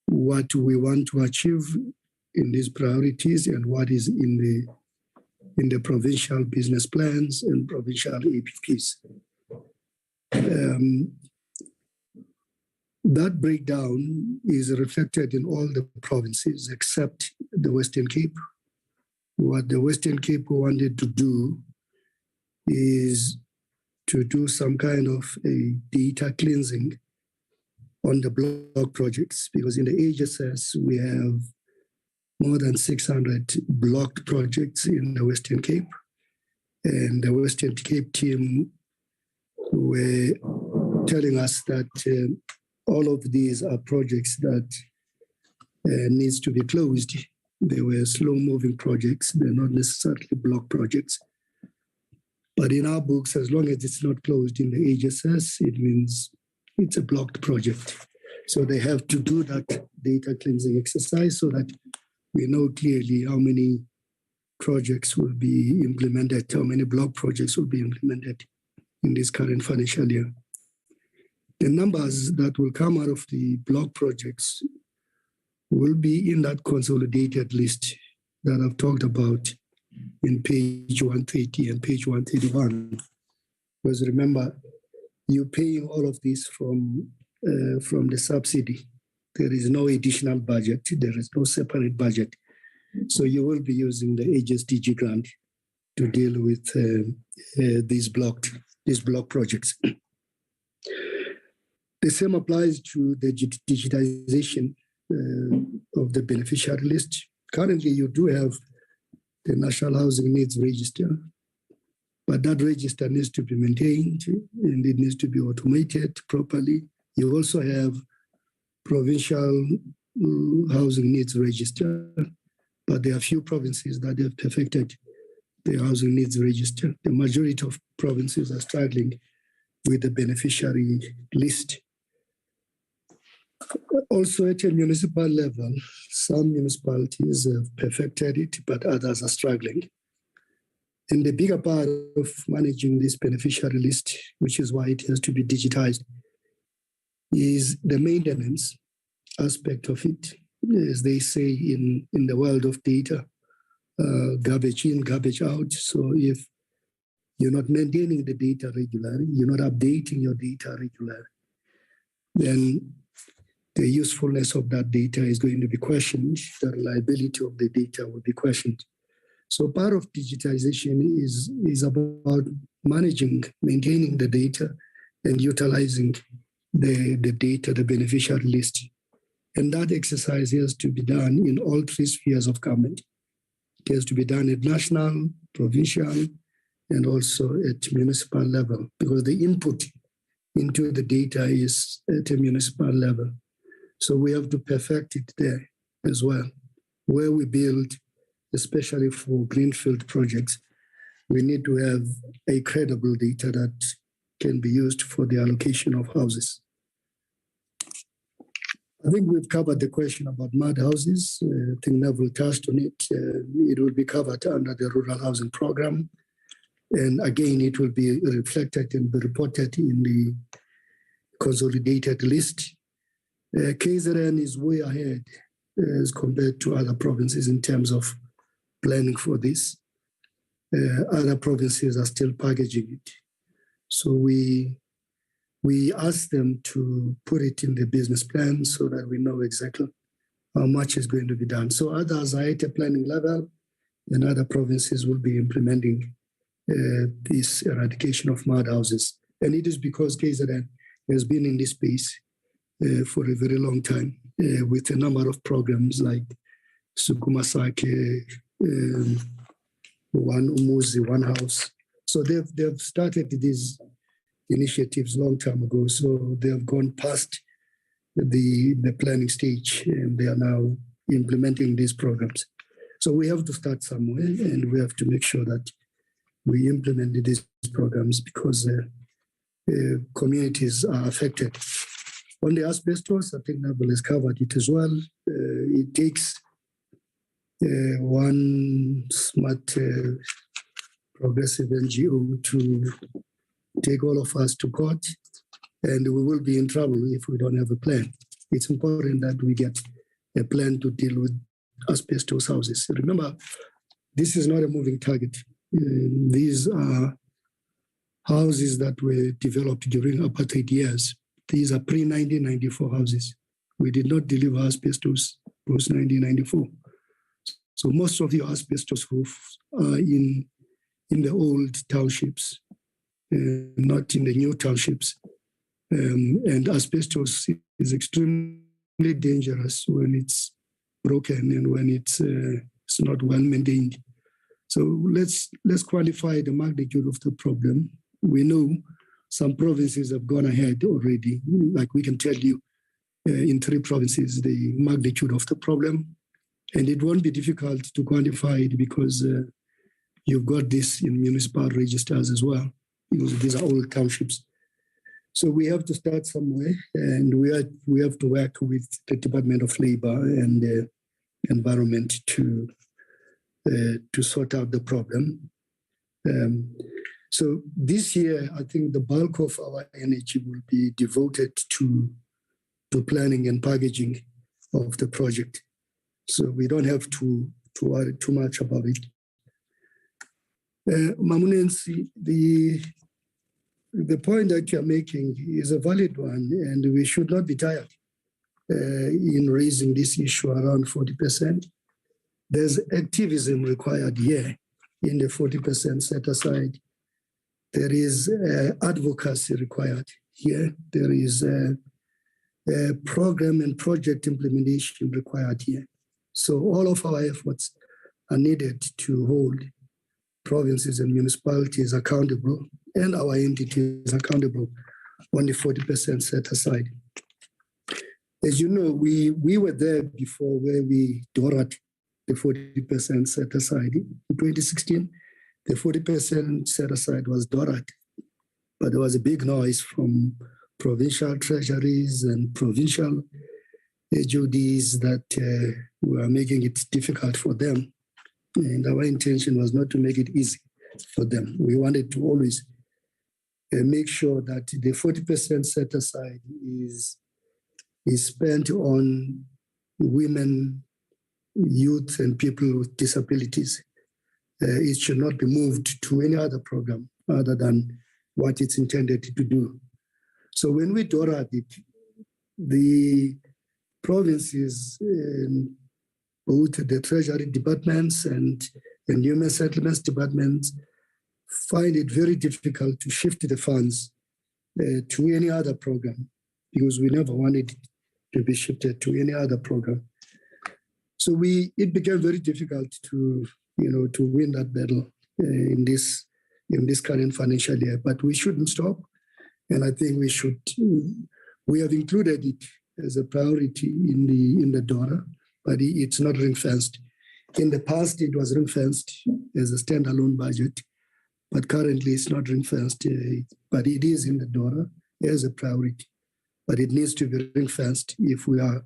what we want to achieve in these priorities and what is in the provincial business plans and provincial APPs. That breakdown is reflected in all the provinces except the Western Cape. What the Western Cape wanted to do is to do some kind of a data cleansing on the block projects, because in the HSS we have more than 600 blocked projects in the Western Cape, and the Western Cape team were telling us that all of these are projects that needs to be closed. They were slow-moving projects. They're not necessarily block projects. But in our books, as long as it's not closed in the HSS, it means it's a blocked project. So they have to do that data cleansing exercise so that we know clearly how many projects will be implemented, how many block projects will be implemented in this current financial year. The numbers that will come out of the block projects will be in that consolidated list that I've talked about in page 130 and page 131. Because remember, you're paying all of this from the subsidy. There is no additional budget. There is no separate budget. So you will be using the HSDG grant to deal with these block projects. The same applies to the digitization of the beneficiary list. Currently, you do have the National Housing Needs Register, but that register needs to be maintained and it needs to be automated properly. You also have Provincial Housing Needs Register, but there are few provinces that have perfected the Housing Needs Register. The majority of provinces are struggling with the beneficiary list. Also at a municipal level, some municipalities have perfected it, but others are struggling. And the bigger part of managing this beneficiary list, which is why it has to be digitized, is the maintenance aspect of it. As they say in the world of data, garbage in, garbage out. So if you're not maintaining the data regularly, you're not updating your data regularly, then the usefulness of that data is going to be questioned. The reliability of the data will be questioned. So part of digitization is about managing, maintaining the data and utilizing the data, the beneficiary list. And that exercise has to be done in all three spheres of government. It has to be done at national, provincial, and also at municipal level, because the input into the data is at a municipal level. So we have to perfect it there as well. Where we build, especially for greenfield projects, we need to have a credible data that can be used for the allocation of houses. I think we've covered the question about mud houses. I think Neville touched on it. It will be covered under the Rural Housing Program. And again, it will be reflected and be reported in the consolidated list. KZN is way ahead as compared to other provinces in terms of planning for this. Other provinces are still packaging it. So we ask them to put it in the business plan so that we know exactly how much is going to be done. So others are at a planning level and other provinces will be implementing this eradication of mud houses. And it is because KZN has been in this space for a very long time with a number of programs like Sukumasake, One Umuzi, One House. So they've started these initiatives long time ago. So they have gone past the planning stage and they are now implementing these programs. So we have to start somewhere and we have to make sure that we implement these programs because communities are affected. On the asbestos, I think Nabil has covered it as well. It takes one smart, progressive NGO to take all of us to court, and we will be in trouble if we don't have a plan. It's important that we get a plan to deal with asbestos houses. Remember, this is not a moving target. These are houses that were developed during apartheid years. These are pre-1994 houses. We did not deliver asbestos post-1994. So most of the asbestos roofs are in the old townships, not in the new townships. And asbestos is extremely dangerous when it's broken and when it's not well maintained. So let's qualify the magnitude of the problem. We know some provinces have gone ahead already. Like we can tell you in 3 provinces, the magnitude of the problem. And it won't be difficult to quantify it because you've got this in municipal registers as well. These are all townships. So we have to start somewhere and we have to work with the Department of Labor and Environment to sort out the problem. So this year, I think the bulk of our energy will be devoted to planning and packaging of the project. So we don't have to worry too much about it. Mamunensi, the point that you're making is a valid one, and we should not be tired in raising this issue around 40%. There's activism required here in the 40% set aside. There is advocacy required here. There is program and project implementation required here. So all of our efforts are needed to hold provinces and municipalities accountable and our entities accountable on the 40% set aside. As you know, we were there before where we DORA'd the 40% set aside. In 2016, the 40% set aside was DORA'd, but there was a big noise from provincial treasuries and provincial HODs that were making it difficult for them. And our intention was not to make it easy for them. We wanted to always make sure that the 40% set aside is spent on women, youth, and people with disabilities. It should not be moved to any other program other than what it's intended to do. So when we DORA'd it, the provinces, both the Treasury departments and Human Settlements departments, find it very difficult to shift the funds to any other program because we never wanted it to be shifted to any other program. So it became very difficult to win that battle in this current financial year. But we shouldn't stop, and I think we have included it as a priority in the DORA, but it's not ring-fenced. In the past, it was ring-fenced as a standalone budget, but currently it's not ring-fenced, but it is in the DORA as a priority. But it needs to be ring-fenced if we are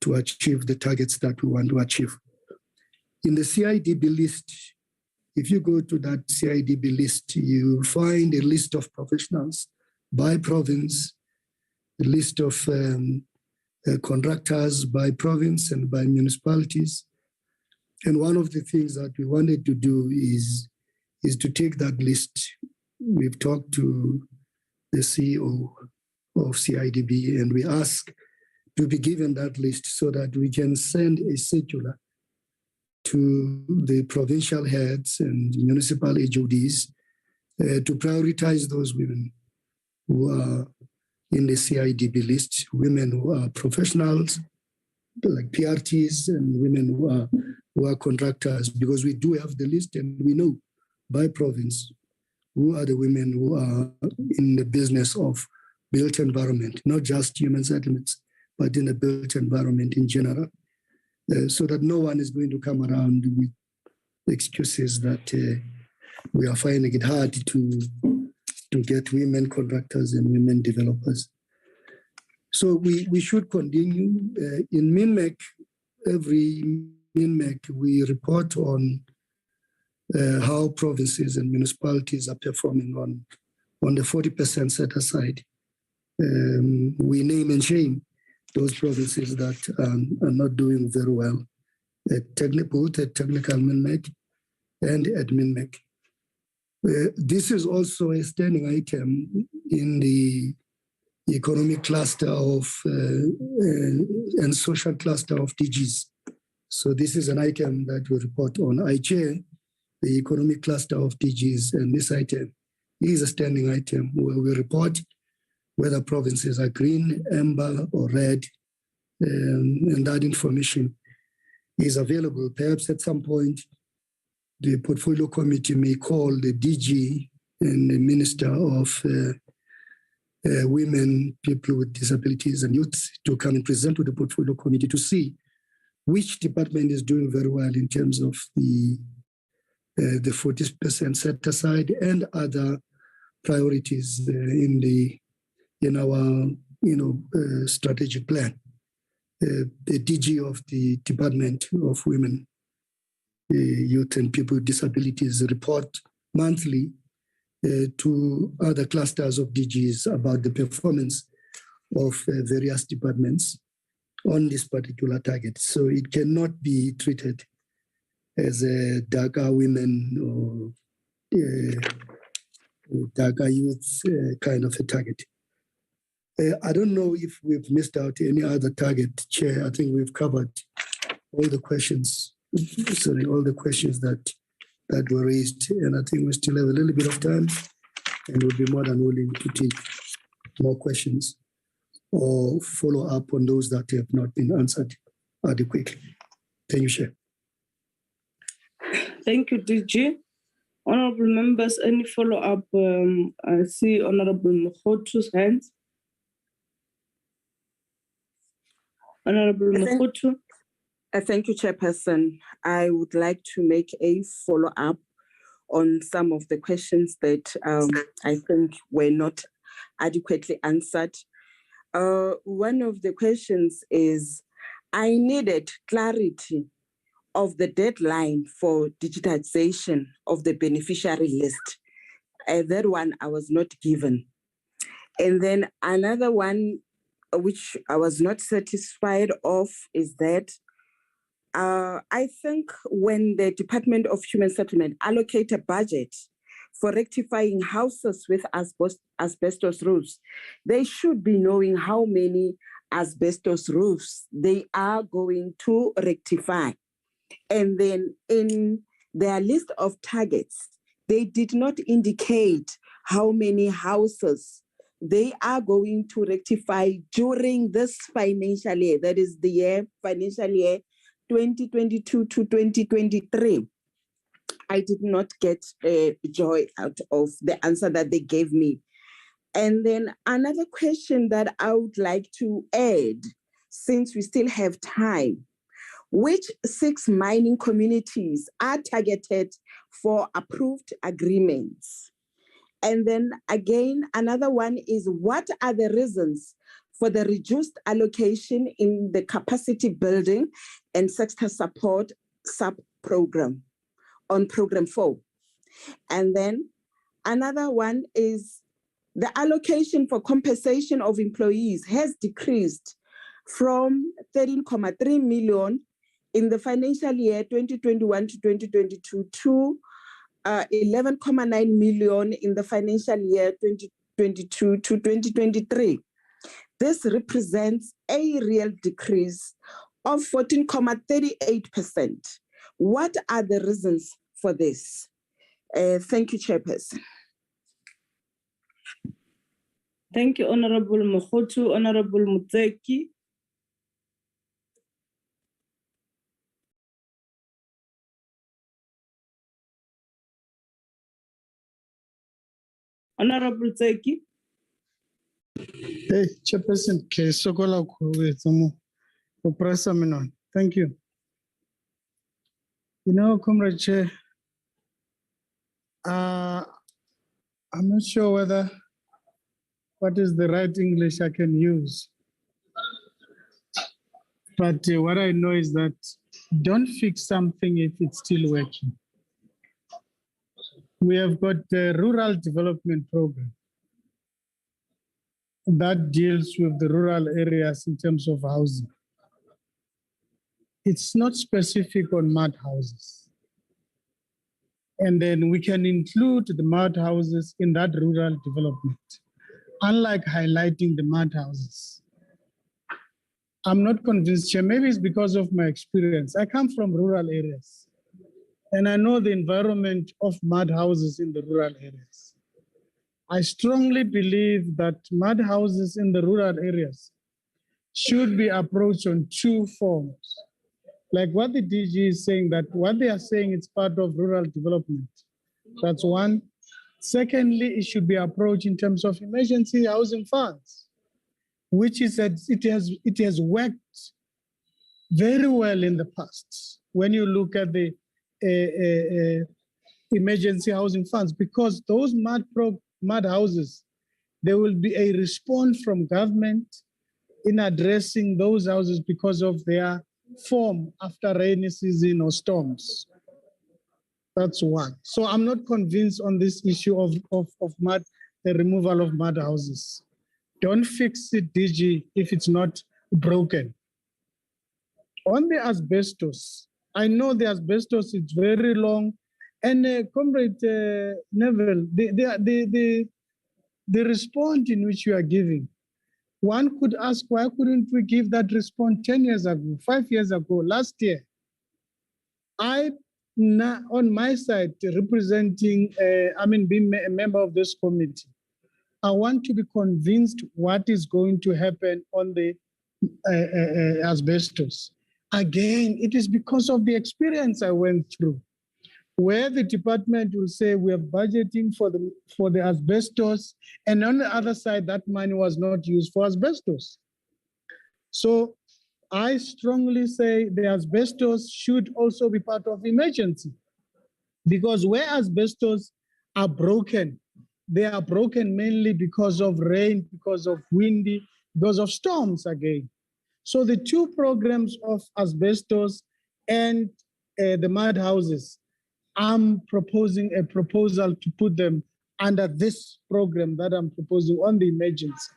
to achieve the targets that we want to achieve. In the CIDB list, if you go to that CIDB list, you find a list of professionals by province, a list of contractors by province and by municipalities. And one of the things that we wanted to do is to take that list. We've talked to the CEO of CIDB and we ask to be given that list so that we can send a circular to the provincial heads and municipal HODs to prioritize those women who are in the CIDB list, women who are professionals, like PRTs, and women who are contractors, because we do have the list and we know by province who are the women who are in the business of built environment, not just human settlements, but in the built environment in general, so that no one is going to come around with excuses that we are finding it hard to get women contractors and women developers. So we should continue. In MINMEC, every MINMEC, we report on how provinces and municipalities are performing on the 40% set aside. We name and shame those provinces that are not doing very well, both at technical MINMEC and at MINMEC. This is also a standing item in the economic cluster of and social cluster of DGs. So this is an item that we report on. I chair the economic cluster of DGs, and this item is a standing item where we report whether provinces are green, amber, or red, and that information is available. Perhaps at some point, the portfolio committee may call the DG and the Minister of Women, People with Disabilities and Youth to come and present to the portfolio committee to see which department is doing very well in terms of the 40% set aside and other priorities in our strategic plan. The DG of the Department of Women, Youth and People with Disabilities report monthly to other clusters of DGs about the performance of various departments on this particular target. So it cannot be treated as a DACA women or DACA youth kind of a target. I don't know if we've missed out any other target, Chair. I think we've covered all the questions, all the questions that were raised, and I think we still have a little bit of time, and we'll be more than willing to take more questions or follow up on those that have not been answered adequately. Thank you, Chair. Thank you, DG. Honorable members, any follow-up? I see Honorable Mokhotu's hands. Honorable Mokhotu. Thank you, Chairperson. I would like to make a follow-up on some of the questions that I think were not adequately answered. One of the questions is, I needed clarity of the deadline for digitization of the beneficiary list. That one I was not given. And then another one which I was not satisfied of is that I think when the Department of Human Settlement allocate a budget for rectifying houses with asbestos roofs, they should be knowing how many asbestos roofs they are going to rectify. And then in their list of targets, they did not indicate how many houses they are going to rectify during this financial year, that is the financial year 2022 to 2023. I did not get joy out of the answer that they gave me. And then another question that I would like to add, since we still have time, which 6 mining communities are targeted for approved agreements? And then again, another one is, what are the reasons for the reduced allocation in the capacity building and sector support sub-program on Program 4? And then another one is, the allocation for compensation of employees has decreased from 13.3 million in the financial year 2021 to 2022 to 11.9 million in the financial year 2022 to 2023. This represents a real decrease of 14.38%. What are the reasons for this? Thank you, Chairperson. Thank you, Honorable Mokhotu. Honorable Mutseki. Honorable Tseki. Hey, Chairperson, Sokola Kupresa. Thank you. You know, Comrade Chair, I'm not sure what is the right English I can use. But what I know is that don't fix something if it's still working. We have got the Rural Development Program that deals with the rural areas in terms of housing. It's not specific on mud houses. And then we can include the mud houses in that rural development, unlike highlighting the mud houses. I'm not convinced, Chair. Maybe it's because of my experience. I come from rural areas, and I know the environment of mud houses in the rural areas. I strongly believe that mud houses in the rural areas should be approached on 2 forms. Like what the DG is saying, that what they are saying is part of rural development. That's one. Secondly, it should be approached in terms of emergency housing funds, which is that it has worked very well in the past when you look at the emergency housing funds, because those mud houses, there will be a response from government in addressing those houses because of their form after rainy season or storms. That's one. So I'm not convinced on this issue of mud, the removal of mud houses. Don't fix it, DG, if it's not broken. On the asbestos, I know the asbestos is very long, and Comrade Neville, the response in which you are giving, one could ask, why couldn't we give that response 10 years ago, 5 years ago, last year? On my side, representing, being a member of this committee, I want to be convinced what is going to happen on the asbestos. Again, it is because of the experience I went through, where the department will say we are budgeting for the asbestos, and on the other side, that money was not used for asbestos. So I strongly say the asbestos should also be part of emergency, because where asbestos are broken, they are broken mainly because of rain, because of windy, because of storms again. So the two programs of asbestos and the mud houses, I'm proposing a proposal to put them under this program that I'm proposing on the emergency,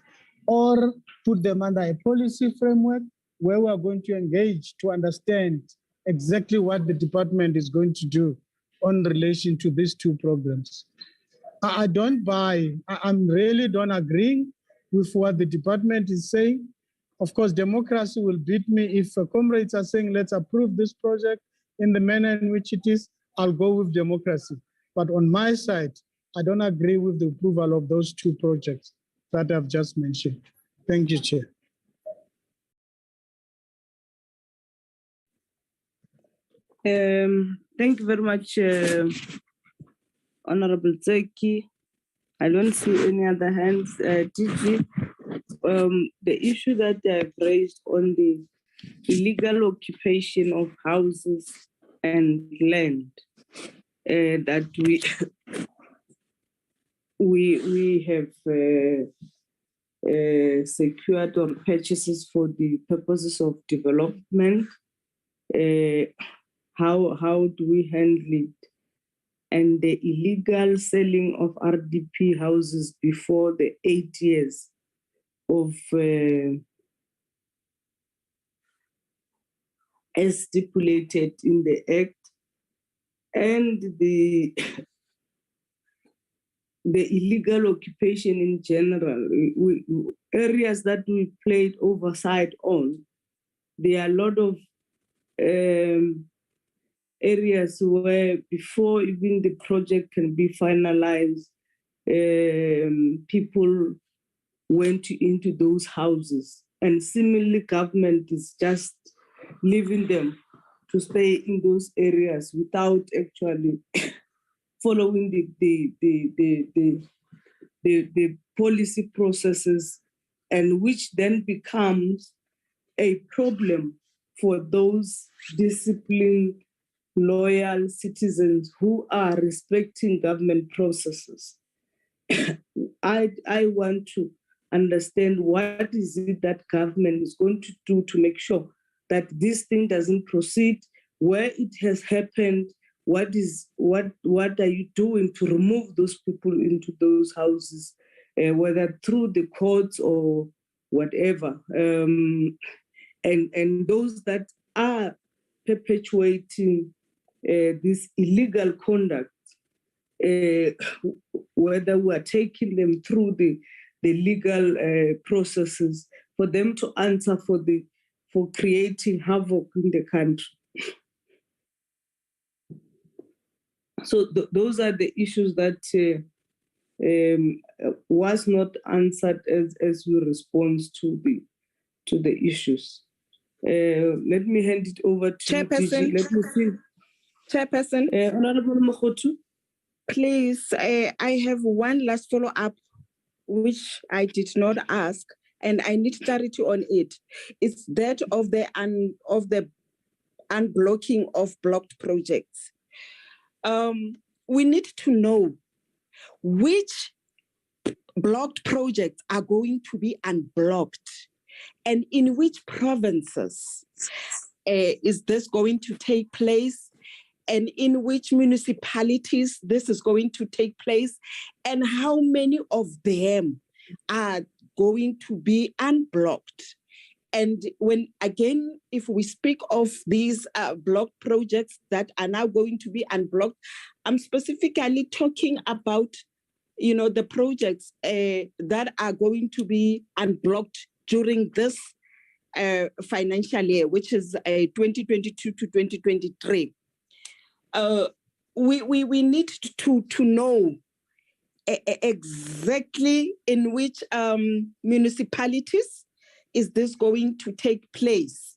or put them under a policy framework where we are going to engage to understand exactly what the department is going to do on relation to these two programs. I don't buy, I'm really don't agree with what the department is saying. Of course, democracy will beat me if comrades are saying, let's approve this project in the manner in which it is, I'll go with democracy. But on my side, I don't agree with the approval of those two projects that I've just mentioned. Thank you, Chair. Thank you very much, Honorable Zeki. I don't see any other hands. DG, the issue that I've raised on the illegal occupation of houses and land that we have secured on purchases for the purposes of development. How do we handle it? And the illegal selling of RDP houses before the 8 years of as stipulated in the Act, and the illegal occupation in general, areas that we played oversight on. There are a lot of areas where before even the project can be finalized, people went into those houses, and similarly government is just leaving them to stay in those areas without actually following the policy processes, and which then becomes a problem for those disciplined, loyal citizens who are respecting government processes. I want to understand what is it that government is going to do to make sure that this thing doesn't proceed, where it has happened, what are you doing to remove those people into those houses, whether through the courts or whatever, and those that are perpetuating this illegal conduct, whether we are taking them through the legal processes for them to answer for creating havoc in the country. So those are the issues that was not answered as we respond to the issues. Let me hand it over to Chairperson. DG. Let me see. Chairperson. Honorable Mokhotu. Please, I have one last follow-up, which I did not ask, and I need clarity on it. It's that of the unblocking of blocked projects. We need to know which blocked projects are going to be unblocked, and in which provinces is this going to take place, and in which municipalities this is going to take place, and how many of them are going to be unblocked. And when, again, if we speak of these blocked projects that are now going to be unblocked, I'm specifically talking about, the projects that are going to be unblocked during this financial year, which is 2022 to 2023. We need to know exactly in which municipalities is this going to take place,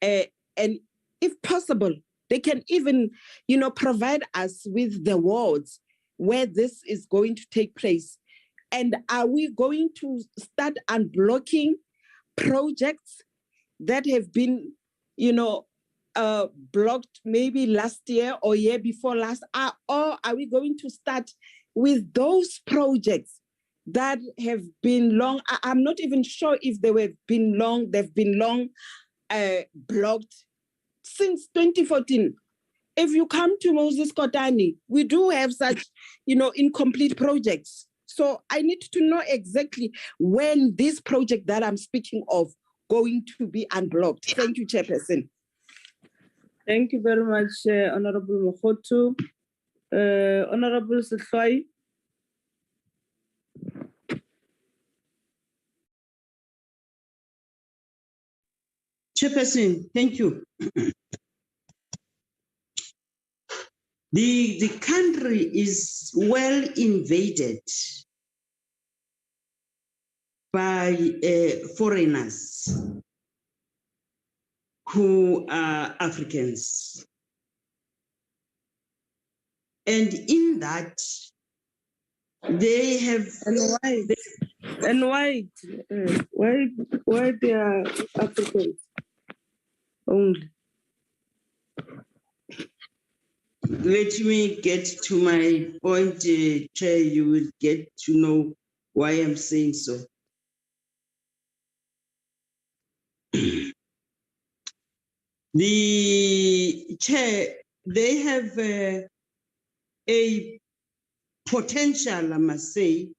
and if possible, they can even, provide us with the wards where this is going to take place. And are we going to start unblocking projects that have been, blocked maybe last year or year before last, or are we going to start with those projects that have been long? I'm not even sure if they've been long blocked since 2014. If you come to Moses Kotane, we do have such, incomplete projects. So I need to know exactly when this project that I'm speaking of going to be unblocked. Thank you, Chairperson. Thank you very much, Honorable Mokhotu. Honorable Sehloi. Chairperson, thank you. The country is well invaded by foreigners who are Africans. And in that, they have... And why they are Africans only? Let me get to my point, Chair. You will get to know why I'm saying so. The Chair, they have a potential, I must say,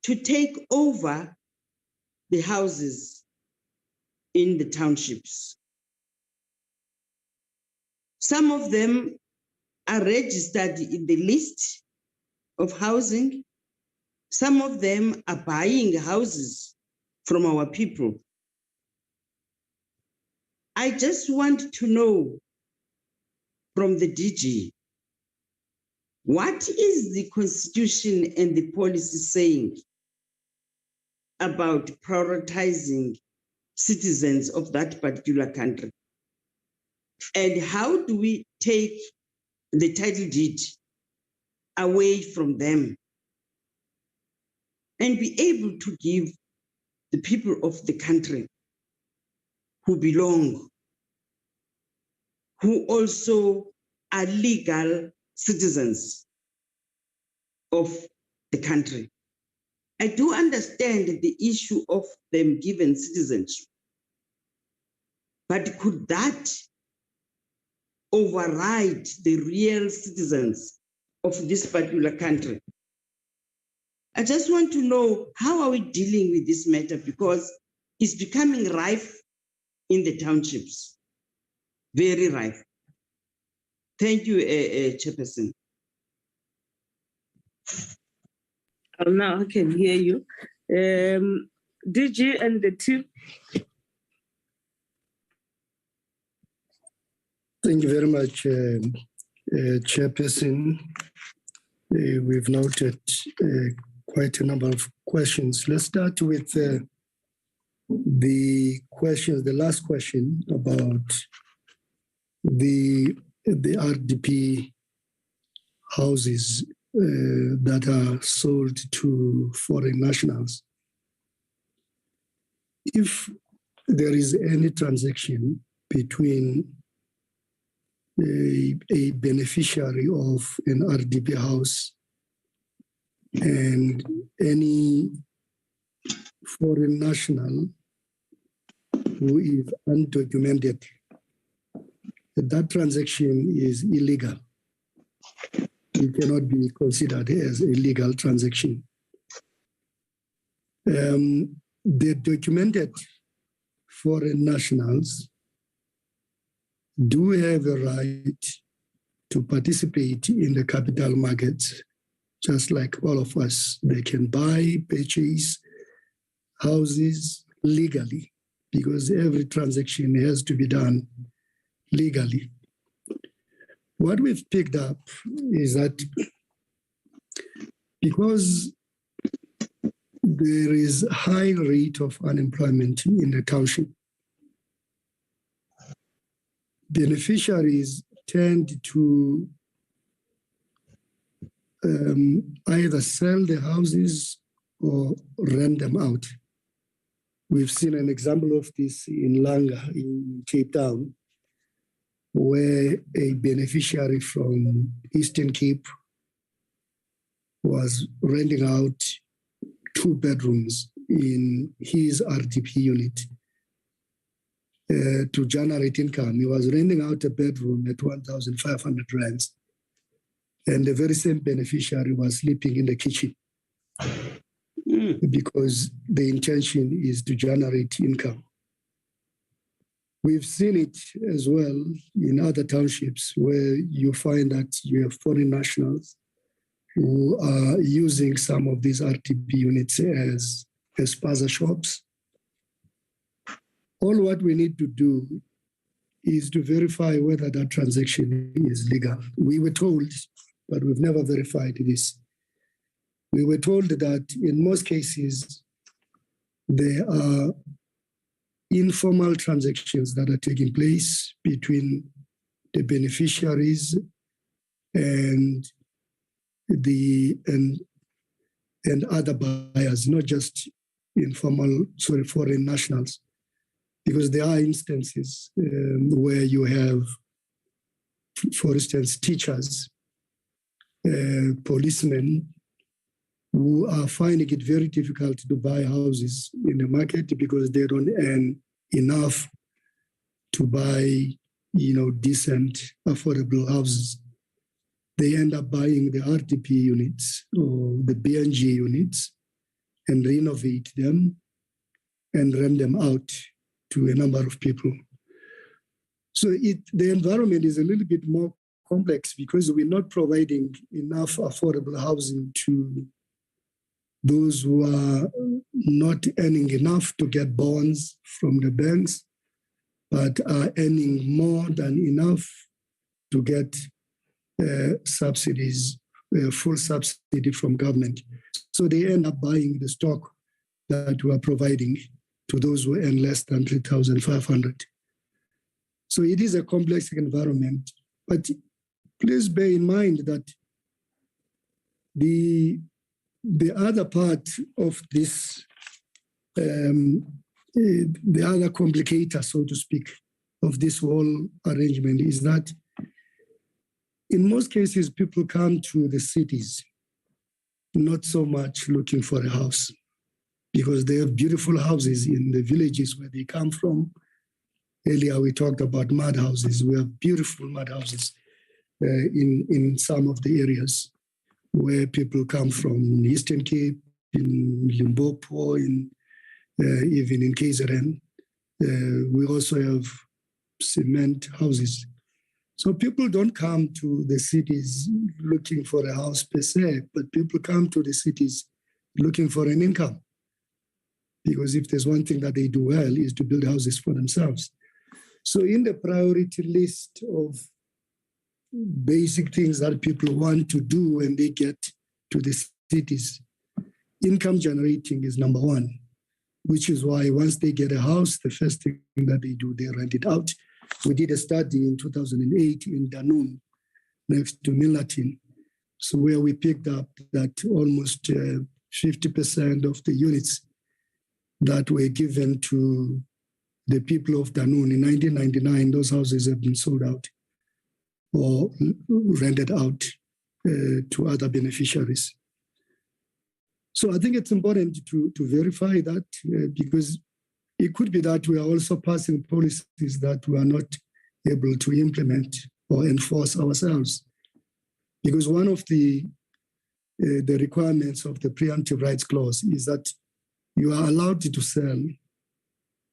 to take over the houses in the townships. Some of them are registered in the list of housing. Some of them are buying houses from our people. I just want to know from the DG, what is the Constitution and the policy saying about prioritizing citizens of that particular country? And how do we take the title deed away from them and be able to give the people of the country who belong, who also are legal citizens of the country? I do understand the issue of them given citizenship, but could that override the real citizens of this particular country? I just want to know, how are we dealing with this matter? Because it's becoming rife in the townships, very rife. Thank you, Chairperson. Now I can hear you. DG and the team. Thank you very much, Chairperson. We've noted quite a number of questions. Let's start with the questions, the last question about the RDP houses that are sold to foreign nationals. If there is any transaction between a beneficiary of an RDP house and any foreign national who is undocumented, that transaction is illegal. It cannot be considered as a legal transaction. The documented foreign nationals do have a right to participate in the capital markets, just like all of us. They can buy, purchase houses legally, because every transaction has to be done legally. What we've picked up is that because there is a high rate of unemployment in the township, beneficiaries tend to either sell the houses or rent them out. We've seen an example of this in Langa in Cape Town, where a beneficiary from Eastern Cape was renting out 2 bedrooms in his RDP unit to generate income. He was renting out a bedroom at 1,500 rands, and the very same beneficiary was sleeping in the kitchen because the intention is to generate income. We've seen it as well in other townships where you find that you have foreign nationals who are using some of these RTP units as spaza shops. All what we need to do is to verify whether that transaction is legal. We were told, but we've never verified this. We were told that in most cases, there are informal transactions that are taking place between the beneficiaries and other buyers, not just foreign nationals, because there are instances where you have, for instance, teachers, policemen, who are finding it very difficult to buy houses in the market because they don't earn enough to buy, decent, affordable houses. They end up buying the RTP units or the BNG units and renovate them and rent them out to a number of people. So the environment is a little bit more complex because we're not providing enough affordable housing to those who are not earning enough to get bonds from the banks, but are earning more than enough to get subsidies, full subsidy from government. So they end up buying the stock that we are providing to those who earn less than 3,500. So it is a complex environment, but please bear in mind that the other part of this, the other complicator, so to speak, of this whole arrangement is that in most cases, people come to the cities not so much looking for a house because they have beautiful houses in the villages where they come from. Earlier, we talked about mud houses. We have beautiful mud houses in some of the areas where people come from, in Eastern Cape, in Limpopo, even in KZN. We also have cement houses. So people don't come to the cities looking for a house per se, but people come to the cities looking for an income. Because if there's one thing that they do well is to build houses for themselves. So in the priority list of basic things that people want to do when they get to the cities, income generating is number one, which is why once they get a house, the first thing that they do, they rent it out. We did a study in 2008 in Danone, next to Milnerton, so where we picked up that almost 50% of the units that were given to the people of Danone in 1999, those houses have been sold out or rented out to other beneficiaries. So I think it's important to verify that because it could be that we are also passing policies that we are not able to implement or enforce ourselves. Because one of the requirements of the preemptive rights clause is that you are allowed to sell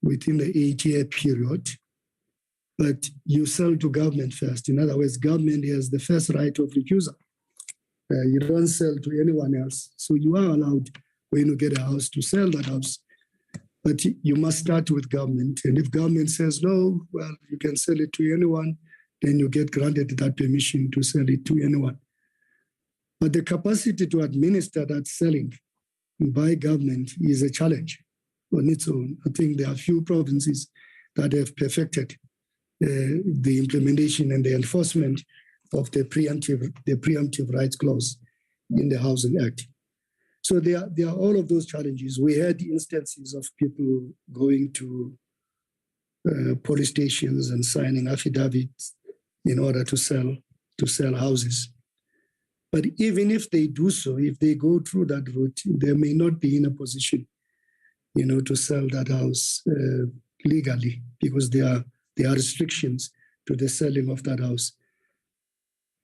within the 8-year period, but you sell to government first. In other words, government has the first right of refusal. You don't sell to anyone else. So you are allowed, when you get a house, to sell that house. But you must start with government. And if government says no, well, you can sell it to anyone, then you get granted that permission to sell it to anyone. But the capacity to administer that selling by government is a challenge on its own. I think there are few provinces that have perfected the implementation and the enforcement of the preemptive rights clause in the Housing Act. So there are all of those challenges. We had instances of people going to police stations and signing affidavits in order to sell houses. But even if they do so, if they go through that route, they may not be in a position, to sell that house legally, because there are restrictions to the selling of that house.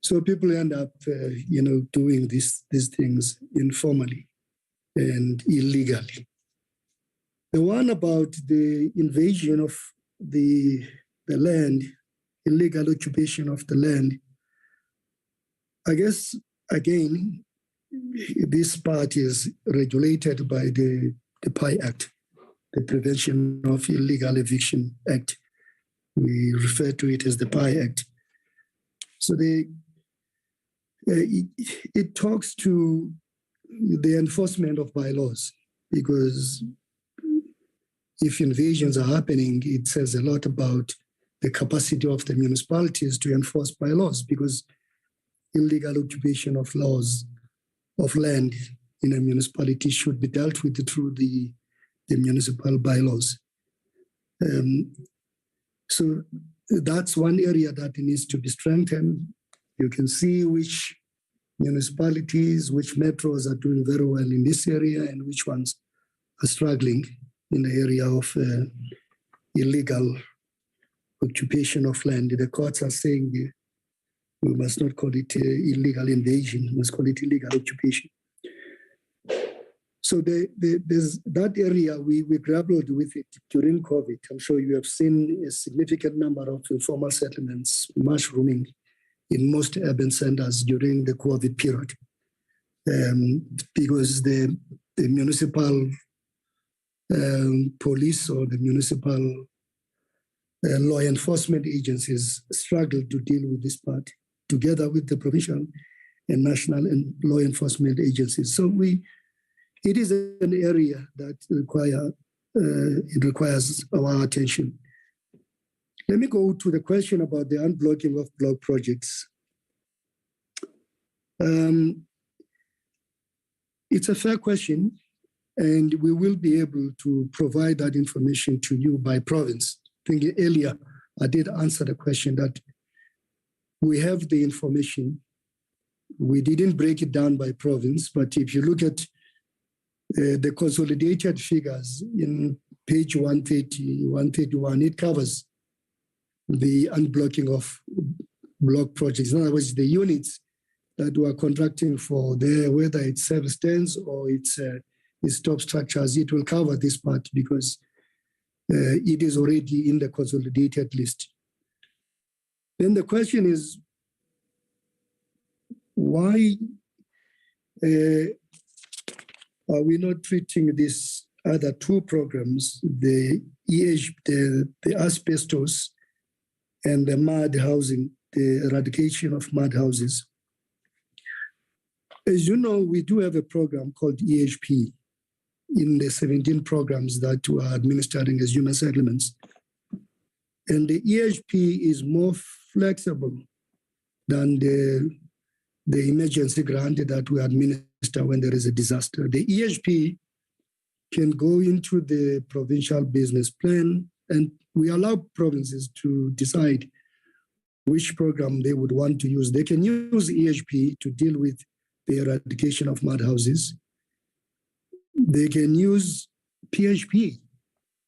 So people end up, doing these things informally and illegally. The one about the invasion of the land, illegal occupation of the land, I guess, again, this part is regulated by the PI Act, the Prevention of Illegal Eviction Act. We refer to it as the PI Act. So it talks to the enforcement of bylaws, because if invasions are happening, it says a lot about the capacity of the municipalities to enforce bylaws, because illegal occupation of land in a municipality should be dealt with through the municipal bylaws. So that's one area that needs to be strengthened. You can see which municipalities, which metros are doing very well in this area and which ones are struggling in the area of illegal occupation of land. The courts are saying we must not call it illegal invasion, we must call it illegal occupation. So there's that area, we grappled with it during COVID. I'm sure you have seen a significant number of informal settlements mushrooming in most urban centers during the COVID period, because the municipal police or the municipal law enforcement agencies struggled to deal with this part, together with the provincial and national and law enforcement agencies. So it is an area that requires our attention. Let me go to the question about the unblocking of block projects. It's a fair question, and we will be able to provide that information to you by province. I think earlier I did answer the question that we have the information. We didn't break it down by province, but if you look at the consolidated figures in page 130, 131, it covers the unblocking of block projects. In other words, the units that we are contracting for there, whether it's service stands or it's top structures, it will cover this part because it is already in the consolidated list. Then the question is, why are we not treating these other two programs, the asbestos and the mud housing, the eradication of mud houses? As you know, we do have a program called EHP in the 17 programs that we are administering as human settlements. And the EHP is more flexible than the emergency grant that we administer when there is a disaster. The EHP can go into the provincial business plan, and we allow provinces to decide which program they would want to use. They can use EHP to deal with the eradication of mud houses. They can use PHP,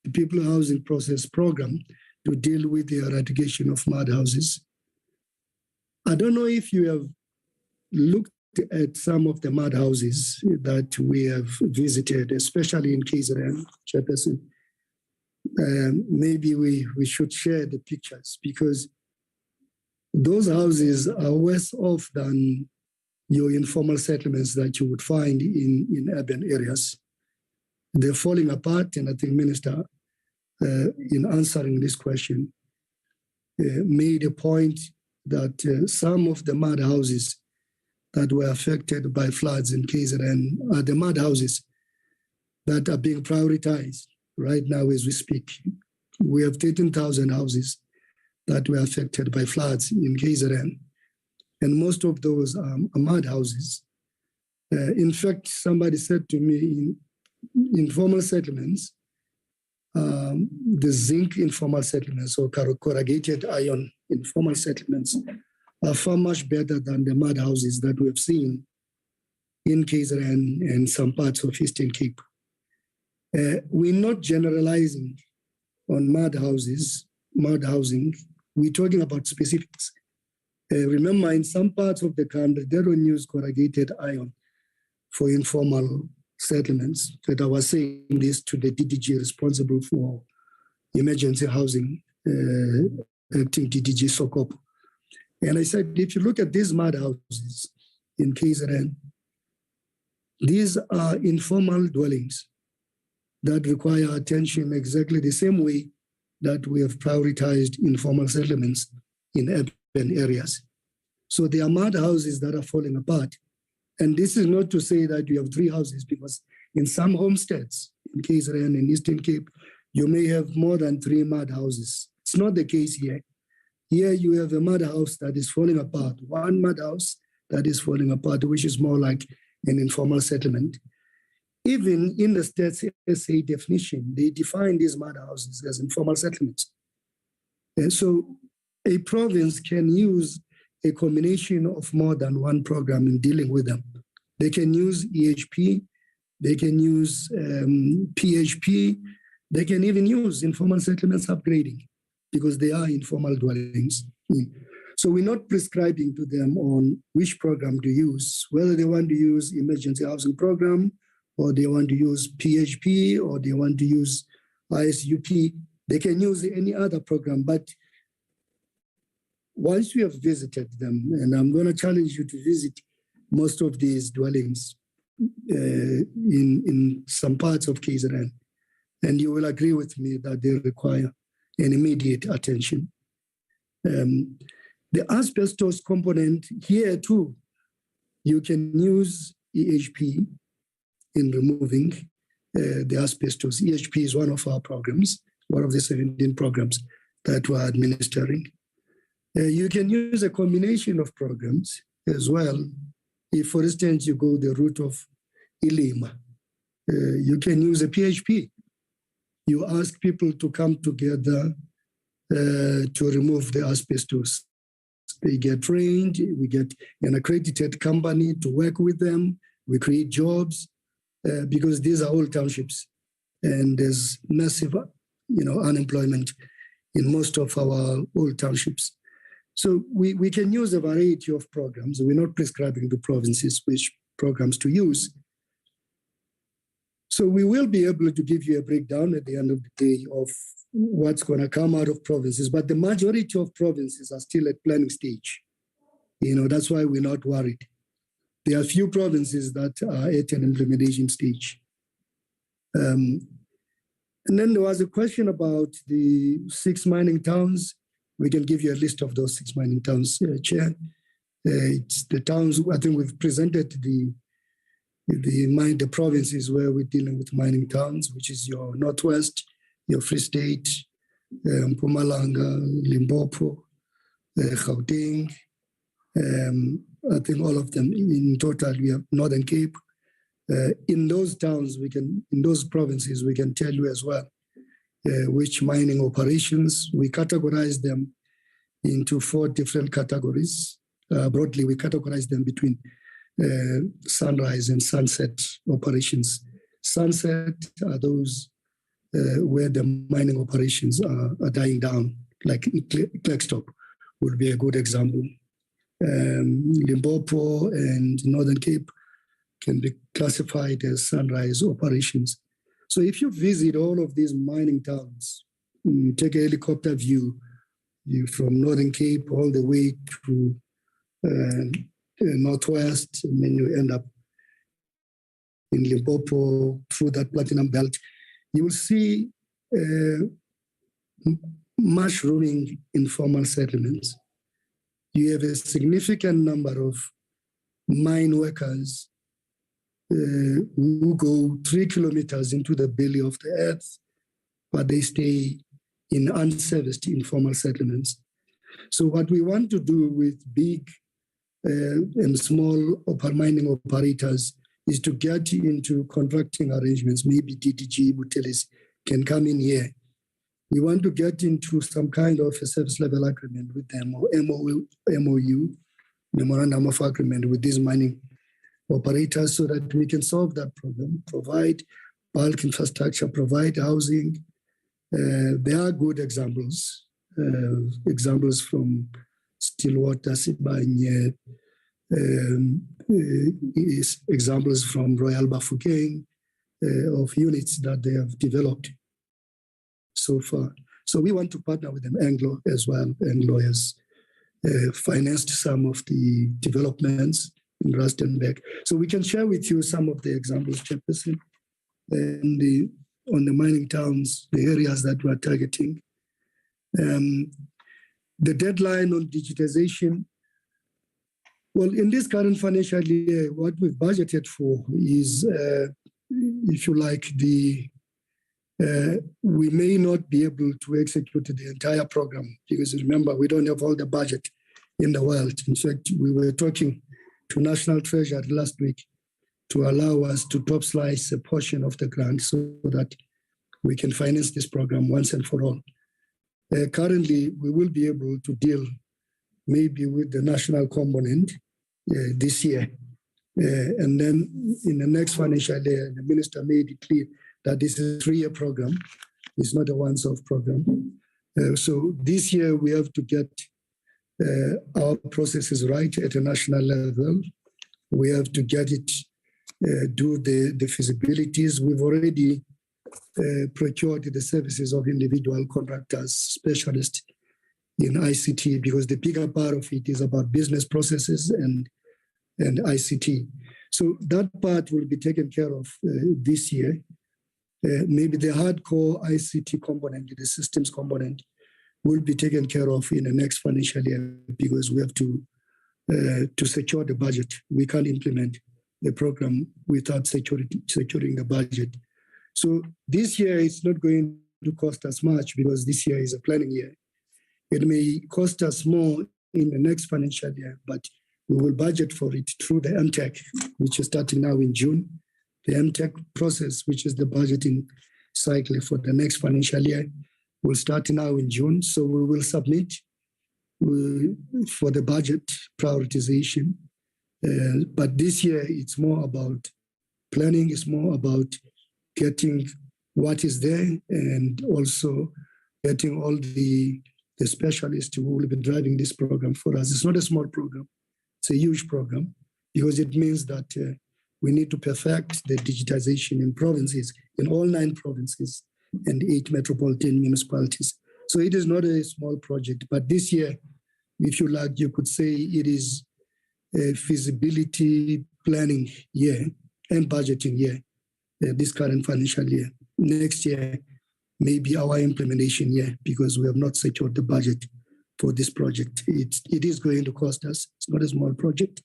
the People Housing Process Program, to deal with the eradication of mud houses. I don't know if you have looked at some of the mud houses that we have visited, especially in KZN, Chairperson. Maybe we should share the pictures, because those houses are worse off than your informal settlements that you would find in urban areas. They're falling apart, and I think Minister, in answering this question, made a point that some of the mud houses that were affected by floods in KZN are the mud houses that are being prioritized right now as we speak. We have 13,000 houses that were affected by floods in KZN, and most of those are mud houses. In fact, somebody said to me, in informal settlements, the zinc informal settlements or corrugated iron informal settlements are far much better than the mud houses that we have seen in KZN and some parts of Eastern Cape. We're not generalizing on mud housing. We're talking about specifics. Remember, in some parts of the country, they don't use corrugated iron for informal settlements. That I was saying this to the DDG responsible for emergency housing, acting DDG SOCOP. And I said, if you look at these mud houses in KZN, these are informal dwellings that require attention exactly the same way that we have prioritized informal settlements in urban areas. So there are mud houses that are falling apart. And this is not to say that you have 3 houses, because in some homesteads in KZN and Eastern Cape, you may have more than 3 mud houses. It's not the case here. Here you have a mud house that is falling apart, one mud house that is falling apart, which is more like an informal settlement. Even in the state's SA definition, they define these mud houses as informal settlements. And so a province can use a combination of more than one program in dealing with them. They can use EHP, they can use PHP, they can even use informal settlements upgrading, because they are informal dwellings. So we're not prescribing to them on which program to use, whether they want to use emergency housing program, or they want to use PHP, or they want to use ISUP. They can use any other program, but once you have visited them, and I'm going to challenge you to visit most of these dwellings in some parts of KZN, and you will agree with me that they require an immediate attention. The asbestos component here too, you can use EHP in removing the asbestos. EHP is one of our programs, one of the 17 programs that we're administering. You can use a combination of programs as well. If, for instance, you go the route of Elima, you can use a PHP. You ask people to come together to remove the asbestos. They get trained, we get an accredited company to work with them, we create jobs, because these are all townships, and there's massive unemployment in most of our old townships. So we can use a variety of programs. We're not prescribing to provinces which programs to use. So we will be able to give you a breakdown at the end of the day of what's going to come out of provinces, but the majority of provinces are still at planning stage. That's why we're not worried. There are a few provinces that are at an implementation stage. And then there was a question about the 6 mining towns. We can give you a list of those 6 mining towns, Chair. It's the towns, I think we've presented the provinces where we're dealing with mining towns, which is your Northwest, your Free State, Mpumalanga, Limpopo, Gauteng. I think all of them in total, we have Northern Cape. In those towns, in those provinces, we can tell you as well which mining operations. We categorize them into 4 different categories. Broadly, we categorize them between sunrise and sunset operations. Sunset are those where the mining operations are dying down, like Klerksdorp would be a good example. Limpopo and Northern Cape can be classified as sunrise operations. So if you visit all of these mining towns, take a helicopter view, from Northern Cape all the way to Northwest, and then you end up in Limpopo through that platinum belt, you will see mushrooming informal settlements. You have a significant number of mine workers who go 3 kilometers into the belly of the earth, but they stay in unserviced informal settlements. So what we want to do with big and small mining operators is to get into contracting arrangements. Maybe DDG, Butelis can come in here. We want to get into some kind of a service level agreement with them, or MOU, Memorandum of Agreement with these mining operators, so that we can solve that problem, provide bulk infrastructure, provide housing. There are good examples, examples from Stillwater, Sibanye, examples from Royal Bafokeng of units that they have developed so far. So we want to partner with them, Anglo as well. Anglo has financed some of the developments in Rustenburg. So we can share with you some of the examples, Chairperson, and on the mining towns, the areas that we're targeting. The deadline on digitization, well, in this current financial year, what we've budgeted for is, if you like, we may not be able to execute the entire program, because remember, we don't have all the budget in the world. In fact, we were talking to National Treasury last week to allow us to top slice a portion of the grant so that we can finance this program once and for all. Currently, we will be able to deal maybe with the national component this year. And then in the next financial year, the minister made it clear that this is a 3-year program. It's not a once-off program. So this year we have to get our processes right at a national level. We have to get it, do the feasibilities. We've already procured the services of individual contractors, specialists in ICT, because the bigger part of it is about business processes and ICT. So that part will be taken care of this year. Maybe the hardcore ICT component, the systems component, will be taken care of in the next financial year, because we have to secure the budget. We can't implement the program without securing the budget. So this year it's not going to cost us much, because this year is a planning year. It may cost us more in the next financial year, but we will budget for it through the MTech, which is starting now in June. The MTech process, which is the budgeting cycle for the next financial year, will start now in June. So we will submit for the budget prioritization. But this year, it's more about planning, it's more about getting what is there, and also getting all the specialists who will be driving this program for us. It's not a small program, it's a huge program, because it means that we need to perfect the digitization in provinces, in all 9 provinces and 8 metropolitan municipalities. So it is not a small project, but this year, if you like, you could say it is a feasibility planning year and budgeting year, this current financial year. Next year, maybe our implementation year, because we have not secured the budget for this project. It is going to cost us. It's not a small project,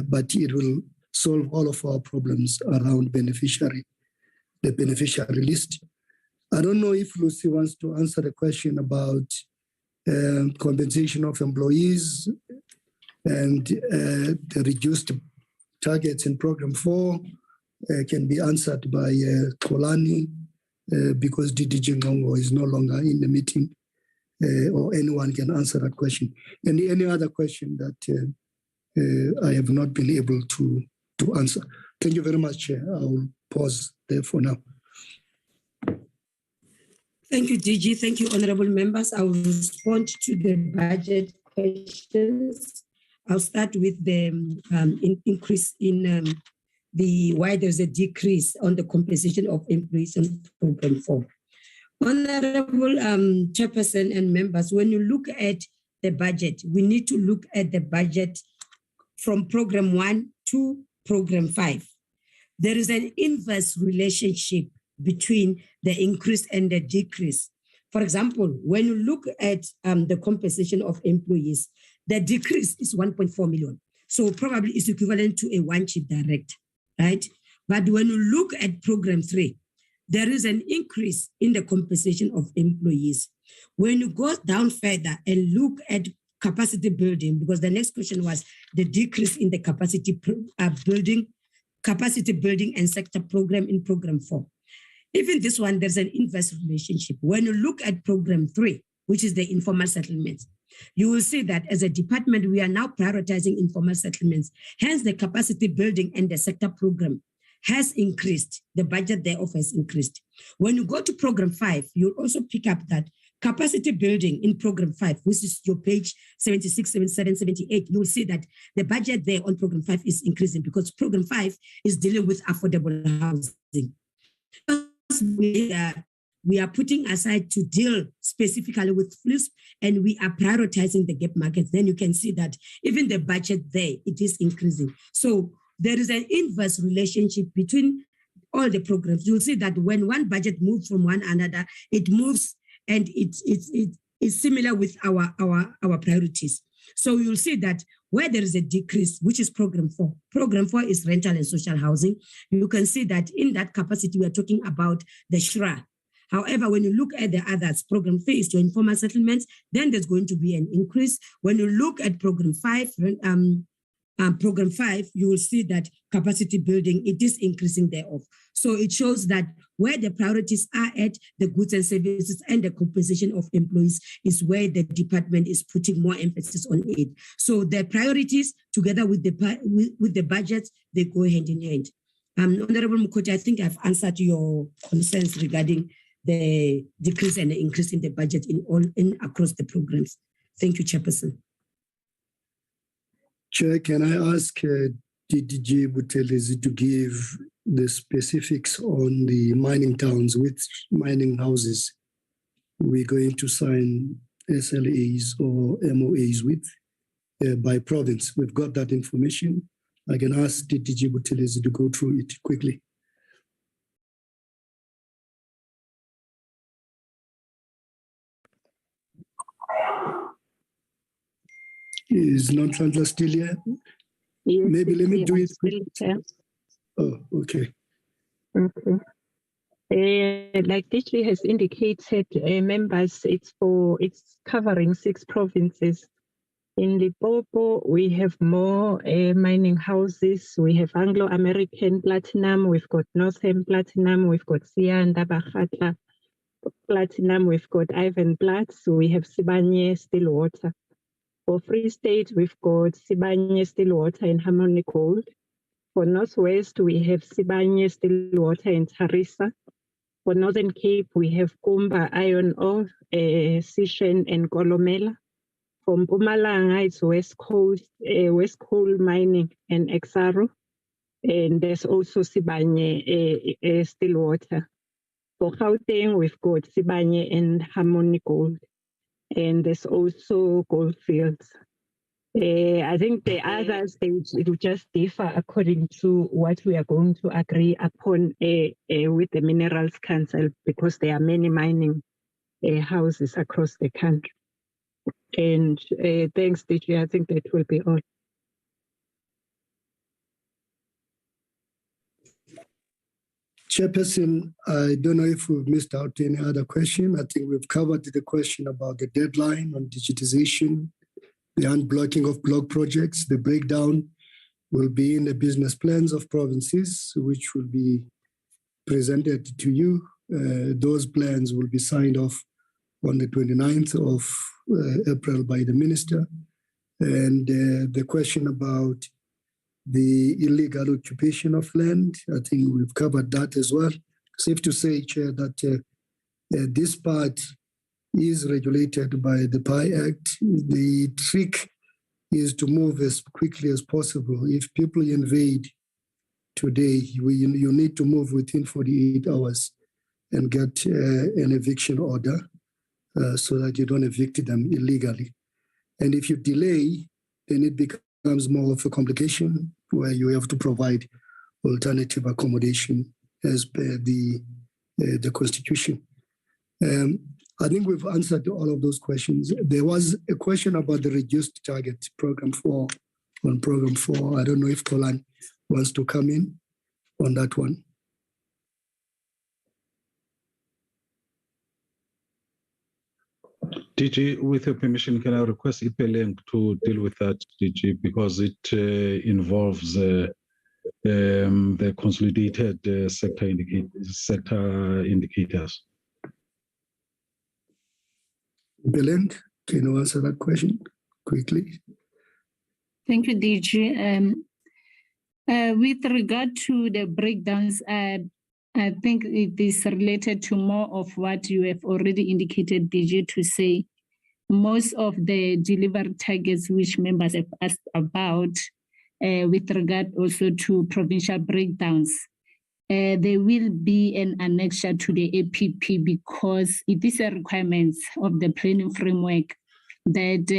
but it will solve all of our problems around the beneficiary list. I don't know if Lucy wants to answer the question about compensation of employees and the reduced targets in Program 4 can be answered by Kolani, because DDG Ngongo is no longer in the meeting, or anyone can answer that question. And any other question that I have not been able to answer. Thank you very much, Chair. I will pause there for now. Thank you, DG. Thank you, honorable members. I will respond to the budget questions. I'll start with the increase in why there's a decrease on the compensation of employees in program 4. Honorable Chairperson and members, when you look at the budget, we need to look at the budget from program 1 to program 5. There is an inverse relationship between the increase and the decrease. For example, when you look at the compensation of employees, the decrease is 1.4 million. So probably it's equivalent to a one chief direct, right? But when you look at program 3, there is an increase in the compensation of employees. When you go down further and look at capacity building, because the next question was the decrease in the capacity building and sector program in program 4. Even this one, there's an inverse relationship. When you look at program 3, which is the informal settlements, you will see that as a department, we are now prioritizing informal settlements. Hence, the capacity building and the sector program has increased. The budget thereof has increased. When you go to program 5, you'll also pick up that capacity building in program 5, which is your page 76, 77, 78, you will see that the budget there on program 5 is increasing because program 5 is dealing with affordable housing. We are putting aside to deal specifically with FLISP, and we are prioritizing the gap markets. Then you can see that even the budget there, it is increasing. So there is an inverse relationship between all the programs. You'll see that when one budget moves from one another, it moves and it's similar with our priorities. So you'll see that where there is a decrease, which is program 4. Program 4 is rental and social housing. You can see that in that capacity, we are talking about the SHRA. However, when you look at the others, program 3 is to informal settlements, then there's going to be an increase. When you look at program 5, you will see that capacity building, it is increasing thereof. So it shows that where the priorities are at, the goods and services and the compensation of employees is where the department is putting more emphasis on it. So the priorities together with the budgets, they go hand in hand. Honorable Mukoti, I think I've answered your concerns regarding the decrease and the increase in the budget in across the programs. Thank you, Chairperson. Chair, can I ask DDG Buthelezi to give the specifics on the mining towns with mining houses we're going to sign SLAs or MOAs with by province? We've got that information. I can ask DDG Buthelezi to go through it quickly. Is Nonhlanhla still here? Yes, maybe let me do it quickly. Oh, okay. Okay. Like DG has indicated, members, it's covering 6 provinces. In Limpopo, we have more mining houses. We have Anglo-American Platinum, we've got Northern Platinum, we've got Sianda Bakhatla Platinum, we've got Ivanplat, so we have Sibanye Stillwater. For Free State, we've got Sibanye Stillwater and Harmony Gold. For Northwest, we have Sibanye Stillwater and Harissa. For Northern Cape, we have Kumba Iron Ore, Sishen and Kolomela. From Mpumalanga, it's West Coast Mining and Exaro. And there's also Sibanye Stillwater. For Gauteng, we've got Sibanye and Harmony Gold. And there's also Goldfields. I think the others, it will just differ according to what we are going to agree upon with the Minerals Council, because there are many mining houses across the country. And thanks, DG. I think that will be all. Chairperson, I don't know if we've missed out any other question. I think we've covered the question about the deadline on digitization, the unblocking of block projects. The breakdown will be in the business plans of provinces, which will be presented to you. Those plans will be signed off on the 29th of April by the minister. And the question about the illegal occupation of land, I think we've covered that as well. Safe to say, Chair, that This part is regulated by the PI Act. The trick is to move as quickly as possible. If people invade today, you need to move within 48 hours and get an eviction order so that you don't evict them illegally. And if you delay, then it becomes more of a complication where you have to provide alternative accommodation as per the Constitution. I think we've answered all of those questions. There was a question about the reduced target program 4 on program 4. I don't know if Kolan wants to come in on that one. DG, with your permission, can I request Ipeleng to deal with that, DG, because it involves the consolidated sector indicators. Ipeleng, can you answer that question quickly? Thank you, DG. With regard to the breakdowns, I think it is related to more of what you have already indicated, DG, to say most of the delivery targets which members have asked about with regard also to provincial breakdowns. There will be an annexure to the APP because it is a requirement of the planning framework that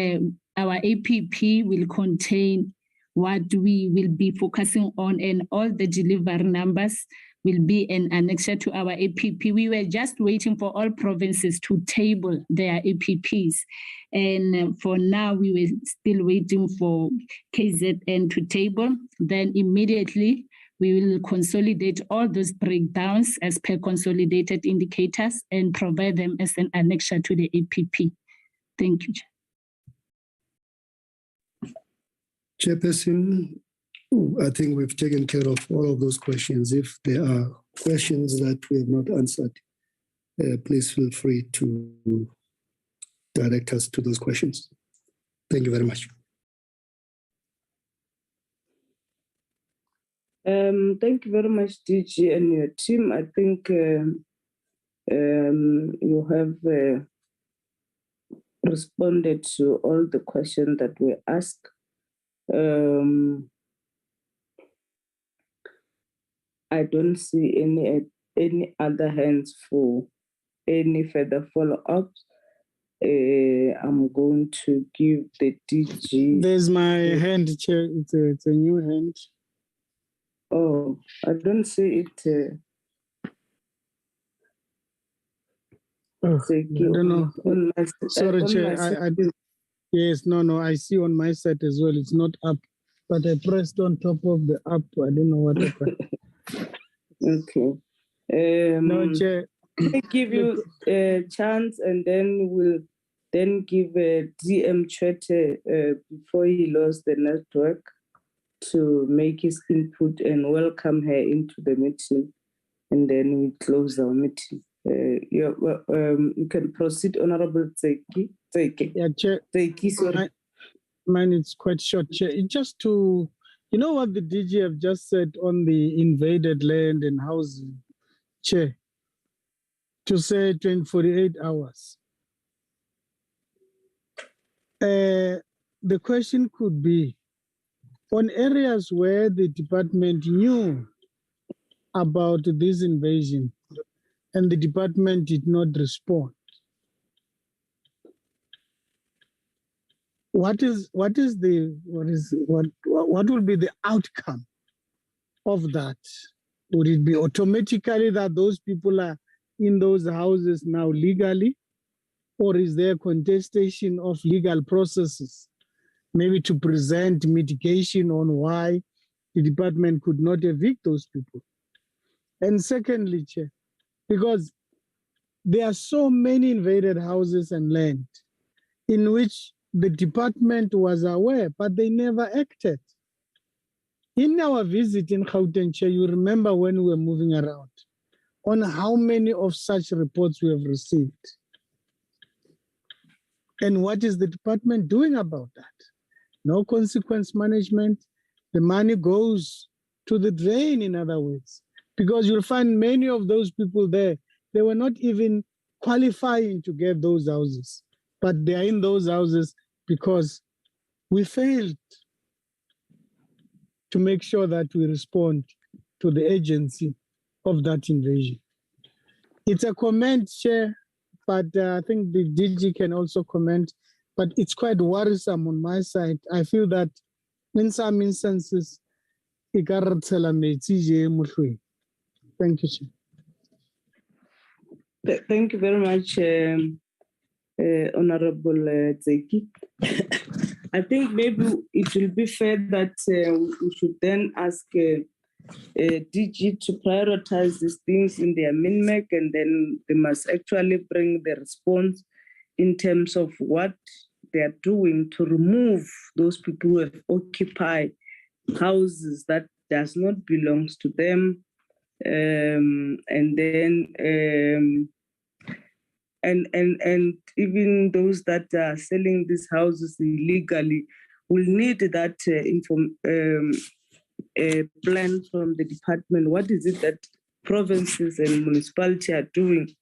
our APP will contain what we will be focusing on, and all the delivery numbers will be an annexure to our APP. We were just waiting for all provinces to table their APPs. And for now, we were still waiting for KZN to table. Then immediately, we will consolidate all those breakdowns as per consolidated indicators and provide them as an annexure to the APP. Thank you. Chairperson, I think we've taken care of all of those questions. If there are questions that we have not answered, please feel free to direct us to those questions. Thank you very much. Thank you very much, DG, and your team. I think you have responded to all the questions that were asked. I don't see any other hands for any further follow-ups. I'm going to give the DG. There's my hand, Chair. It's a new hand. Oh, I don't see it. I don't know. On my, Sorry, on Chair. my Yes, no, I see on my side as well. It's not up, but I pressed on top of the up. I don't know what happened. Okay. No, Chair. I give you a chance, and then we'll then give DM Chwete before he lost the network to make his input and welcome her into the meeting, and then we close our meeting. You can proceed, Honorable Tseki. Yeah, Chair. Tseki, sorry. Mine is quite short, Chair. It's just to, you know what the DG have just said on the invaded land and housing, Chair, to say 48 hours. The question could be, on areas where the department knew about this invasion and the department did not respond, what will be the outcome of that? Would it be automatically that those people are in those houses now legally, or is there contestation of legal processes, maybe to present mitigation on why the department could not evict those people? And secondly, Chair, because there are so many invaded houses and land in which the department was aware, but they never acted. In our visit in Gauteng, Chair, you remember when we were moving around, on how many of such reports we have received. And what is the department doing about that? No consequence management. The money goes to the drain, in other words, because you'll find many of those people there, they were not even qualifying to get those houses, but they are in those houses because we failed to make sure that we respond to the agency of that invasion. It's a comment, Chair, but I think the DG can also comment, but it's quite worrisome on my side. I feel that in some instances, thank you, Chair. Thank you very much, Honorable Zeki. I think maybe it will be fair that we should then ask DG to prioritize these things in their MINMEC, and then they must actually bring the response in terms of what they are doing to remove those people who have occupied houses that does not belong to them, and then and even those that are selling these houses illegally will need that plan from the department. What is it that provinces and municipalities are doing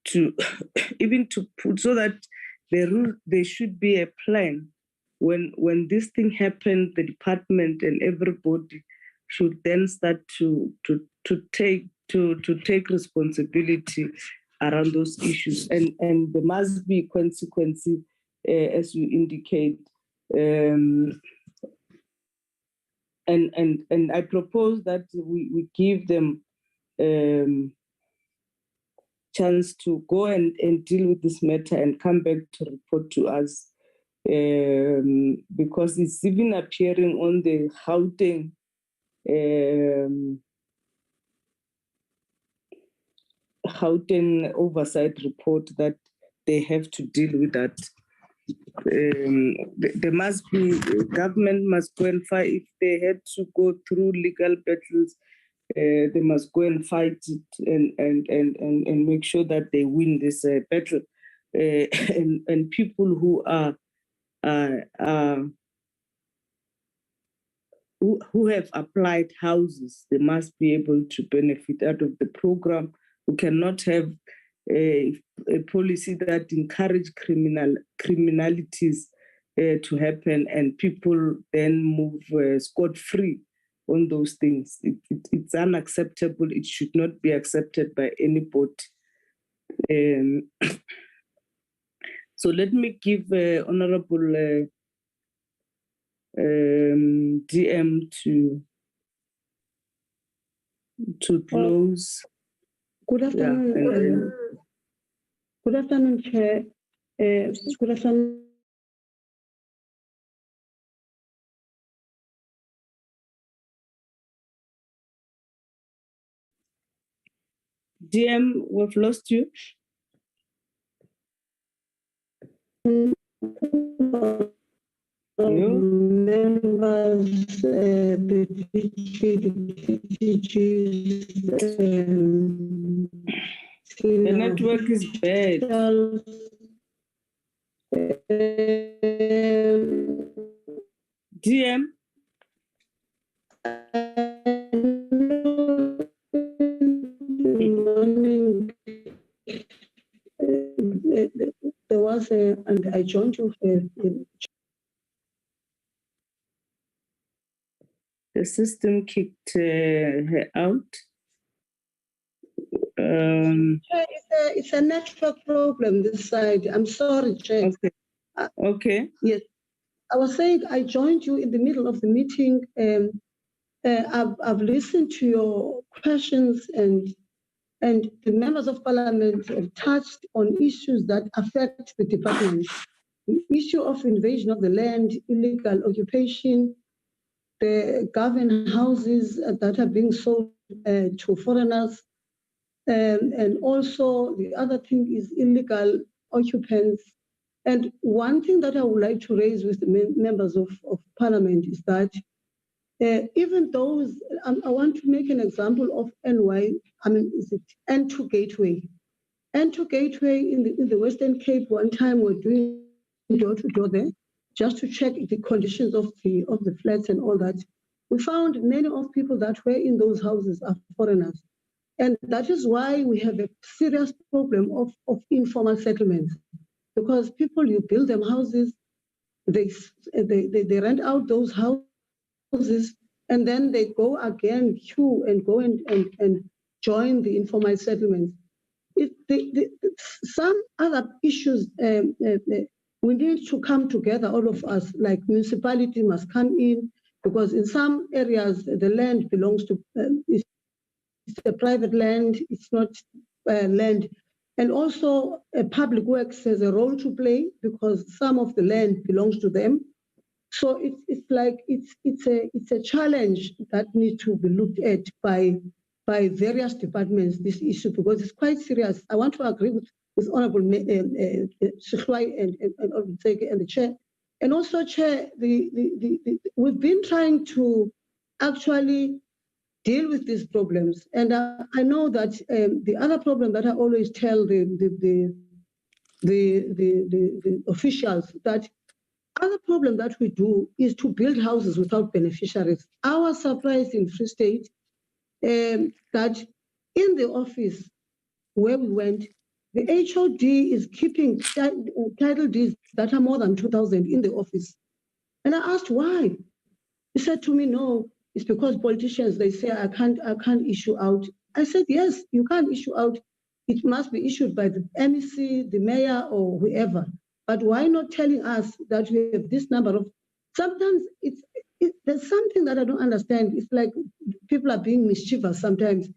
to even to put so that there should be a plan when this thing happens, the department and everybody should then start to take responsibility around those issues, and there must be consequences as you indicate. And I propose that we give them chance to go and deal with this matter and come back to report to us, because it's even appearing on the Gauteng Gauteng Oversight report that they have to deal with that. There must be, government must go and fight. If they had to go through legal battles, they must go and fight it and make sure that they win this battle. And people who are who have applied houses, they must be able to benefit out of the program. We cannot have a policy that encourage criminalities to happen and people then move scot-free on those things. It's unacceptable. It should not be accepted by anybody. So let me give Honorable DM to close. Good afternoon. Good afternoon, Chair. Good afternoon. DM, we've lost you. Members, the network is bad. DM. There was and I joined you. The system kicked her out. It's a network problem this side. I'm sorry, Chair. Okay. Yes. I was saying I joined you in the middle of the meeting. I've listened to your questions and the members of parliament have touched on issues that affect the department. The issue of invasion of the land, illegal occupation, the government houses that are being sold to foreigners, and also the other thing is illegal occupants. And one thing that I would like to raise with the members of parliament is that even those, I want to make an example of is it N2 Gateway? N2 Gateway in the Western Cape, one time we're doing door-to-door there, just to check the conditions of the flats and all that. We found many of people that were in those houses are foreigners. And that is why we have a serious problem of informal settlements, because people, you build them houses, they rent out those houses, and then they go again queue and go and join the informal settlements. Some other issues we need to come together, all of us, like municipality must come in, because in some areas the land belongs to, it's a private land, it's not land. And also public works has a role to play because some of the land belongs to them. So it's a challenge that needs to be looked at by various departments, this issue, because it's quite serious. I want to agree with Honorable Shikhlai and the Chair. And also, Chair, we've been trying to actually deal with these problems. And I know that the other problem that I always tell the officials, that other problem that we do is to build houses without beneficiaries. I was surprised in Free State that in the office where we went, the HOD is keeping title deeds that are more than 2,000 in the office. And I asked why. He said to me, no, it's because politicians, they say, I can't issue out. I said, yes, you can't issue out. It must be issued by the MEC, the mayor, or whoever. But why not telling us that we have this number of, sometimes there's something that I don't understand. It's like people are being mischievous sometimes.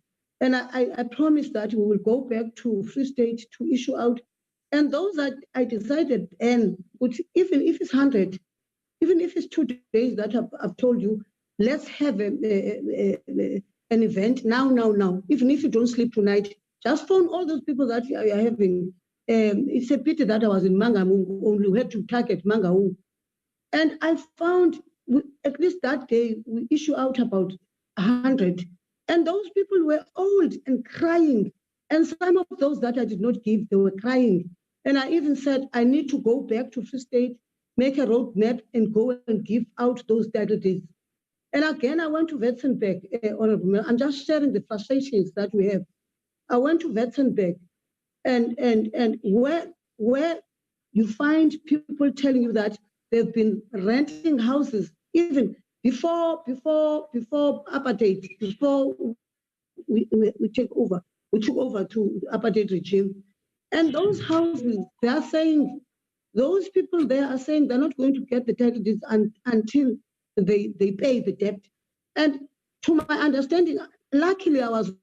And I promise that we will go back to Free State to issue out. And those that I decided, and even if it's 100, even if it's 2 days that I've told you, let's have an event now. Even if you don't sleep tonight, just phone all those people that you are having. It's a pity that I was in Mangamungu, only we had to target Mangamungu. And I found, at least that day, we issue out about 100. And those people were old and crying. And some of those that I did not give, they were crying. And I even said, I need to go back to Free State, make a roadmap, and go and give out those title deeds. And again, I went to Wetzenberg, Honorable. I'm just sharing the frustrations that we have. I went to Wetzenberg, and where you find people telling you that they've been renting houses even before apartheid, before we took over to apartheid regime. And those houses, they are saying, those people there are saying they're not going to get the title deeds until they pay the debt. And to my understanding, luckily I was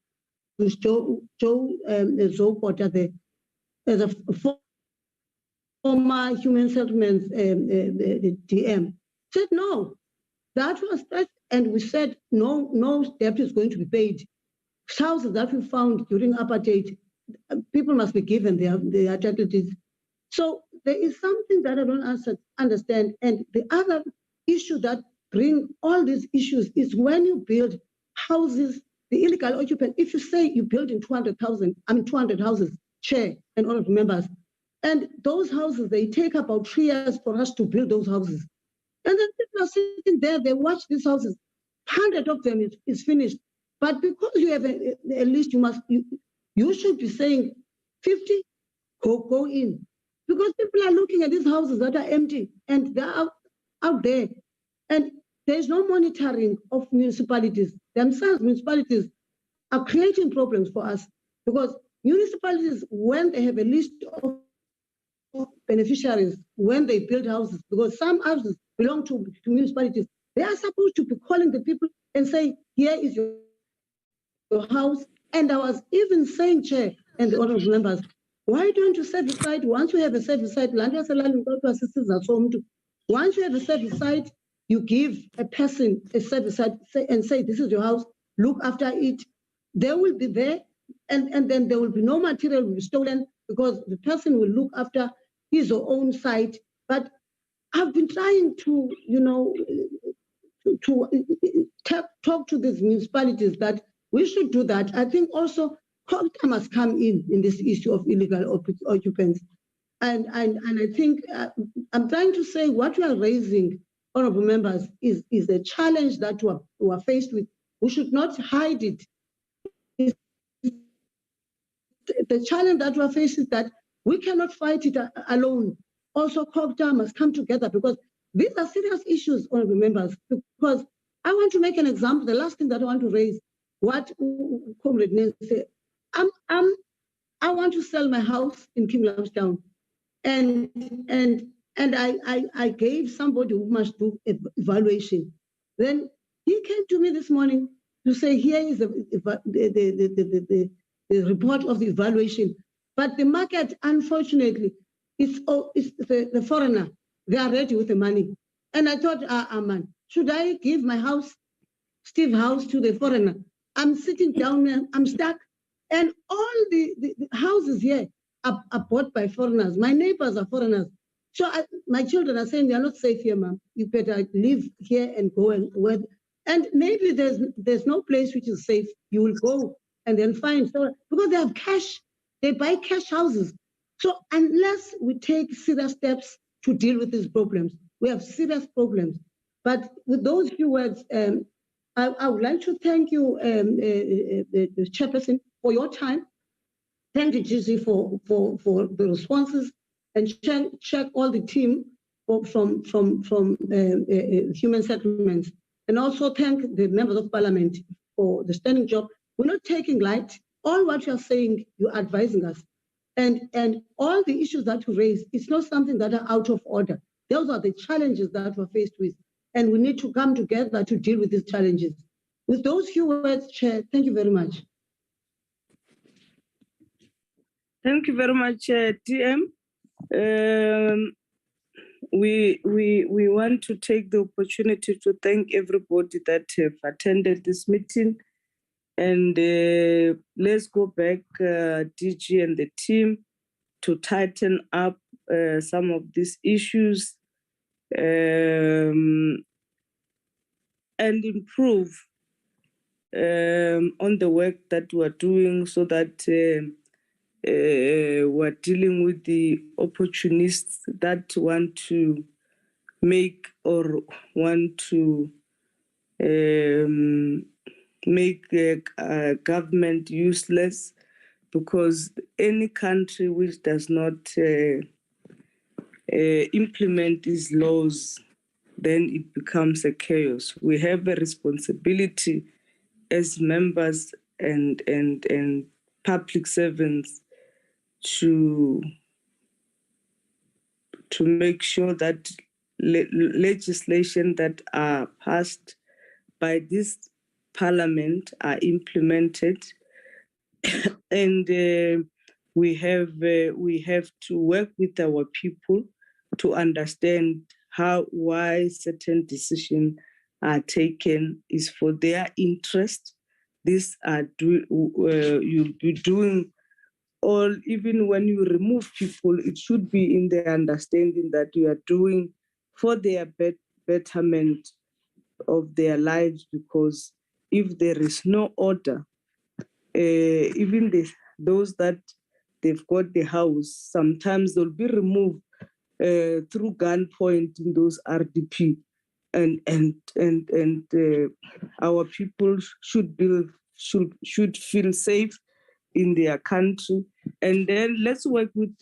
with Joe Zokota, as a former human settlements DM, said no, that was that, and we said no debt is going to be paid. Houses that we found during apartheid, people must be given their title deeds. So there is something that I don't understand. And the other issue that bring all these issues is when you build houses, the illegal occupant, if you say you build in 200 houses, Chair and all of the members, and those houses, they take about 3 years for us to build those houses. And then people are sitting there, they watch these houses, 100 of them is finished. But because you have a list, you should be saying 50, go in. Because people are looking at these houses that are empty and they're out there. And there's no monitoring of municipalities. Themselves, municipalities are creating problems for us, because municipalities, when they have a list of beneficiaries, when they build houses, because some houses belong to municipalities, they are supposed to be calling the people and say, here is your house. And I was even saying, Chair and the honorable members, why don't you set aside, once you have a set aside, once you have a set aside, you give a person a set aside and say, this is your house, look after it. They will be there, and then there will be no material will be stolen, because the person will look after his or own site. But I've been trying to, talk to these municipalities that we should do that. I think also COGTA must come in this issue of illegal occupants. And I think I'm trying to say what we are raising, honorable members, is a challenge that we are faced with. We should not hide it. It's the challenge that we are facing is that we cannot fight it alone. Also, COGTA must come together because these are serious issues, honorable members. Because I want to make an example. The last thing that I want to raise, what Comrade Nene said. I want to sell my house in King Town, and I gave somebody who must do evaluation. Then he came to me this morning to say, here is the report of the evaluation. But the market, unfortunately, it's the foreigner. They are ready with the money. And I thought, man, should I give my house, Steve house, to the foreigner? I'm sitting down there, I'm stuck. And all the houses here are bought by foreigners. My neighbors are foreigners. So my children are saying, they are not safe here, ma'am. You better live here and go and work. And maybe there's no place which is safe. You will go and then find. So, because they have cash, they buy cash houses. So unless we take serious steps to deal with these problems, we have serious problems. But with those few words, I would like to thank you, the chairperson, for your time. Thank you, GC, for the responses, and check all the team from Human Settlements. And also thank the members of parliament for the standing job. We're not taking light. All what you're saying, you're advising us. And all the issues that you raise, it's not something that are out of order. Those are the challenges that we're faced with. And we need to come together to deal with these challenges. With those few words, Chair, thank you very much. Thank you very much, TM. We want to take the opportunity to thank everybody that have attended this meeting. And let's go back, DG and the team, to tighten up some of these issues and improve on the work that we're doing so that we're dealing with the opportunists that want to make or want to make government useless, because any country which does not implement these laws, then it becomes a chaos. We have a responsibility as members and public servants to make sure that legislation that are passed by this parliament are implemented. And we have to work with our people to understand why certain decisions are taken is for their interest. These are you'll be doing all, even when you remove people, it should be in the understanding that you are doing for their betterment of their lives, because if there is no order, even those that they've got the house, sometimes they'll be removed through gunpoint in those RDP, and our people should feel safe in their country. And then let's work with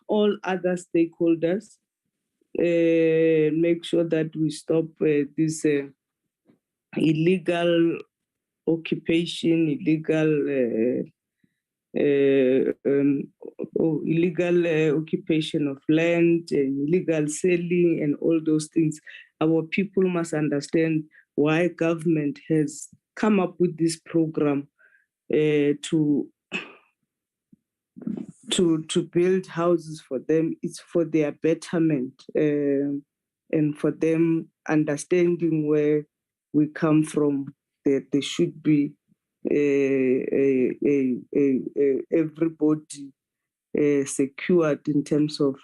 all other stakeholders, make sure that we stop this illegal occupation, illegal occupation of land, illegal selling, and all those things. Our people must understand why government has come up with this program to build houses for them. It's for their betterment and for them understanding where we come from. That there should be everybody secured in terms of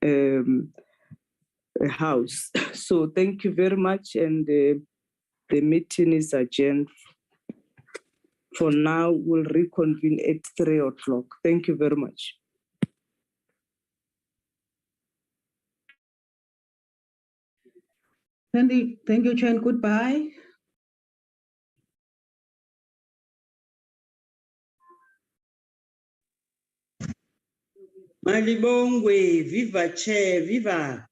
a house. So thank you very much, and the meeting is adjourned. For now, we'll reconvene at 3 o'clock. Thank you very much. Thank you, Chair, and goodbye. Malibongwe, viva Chair, viva.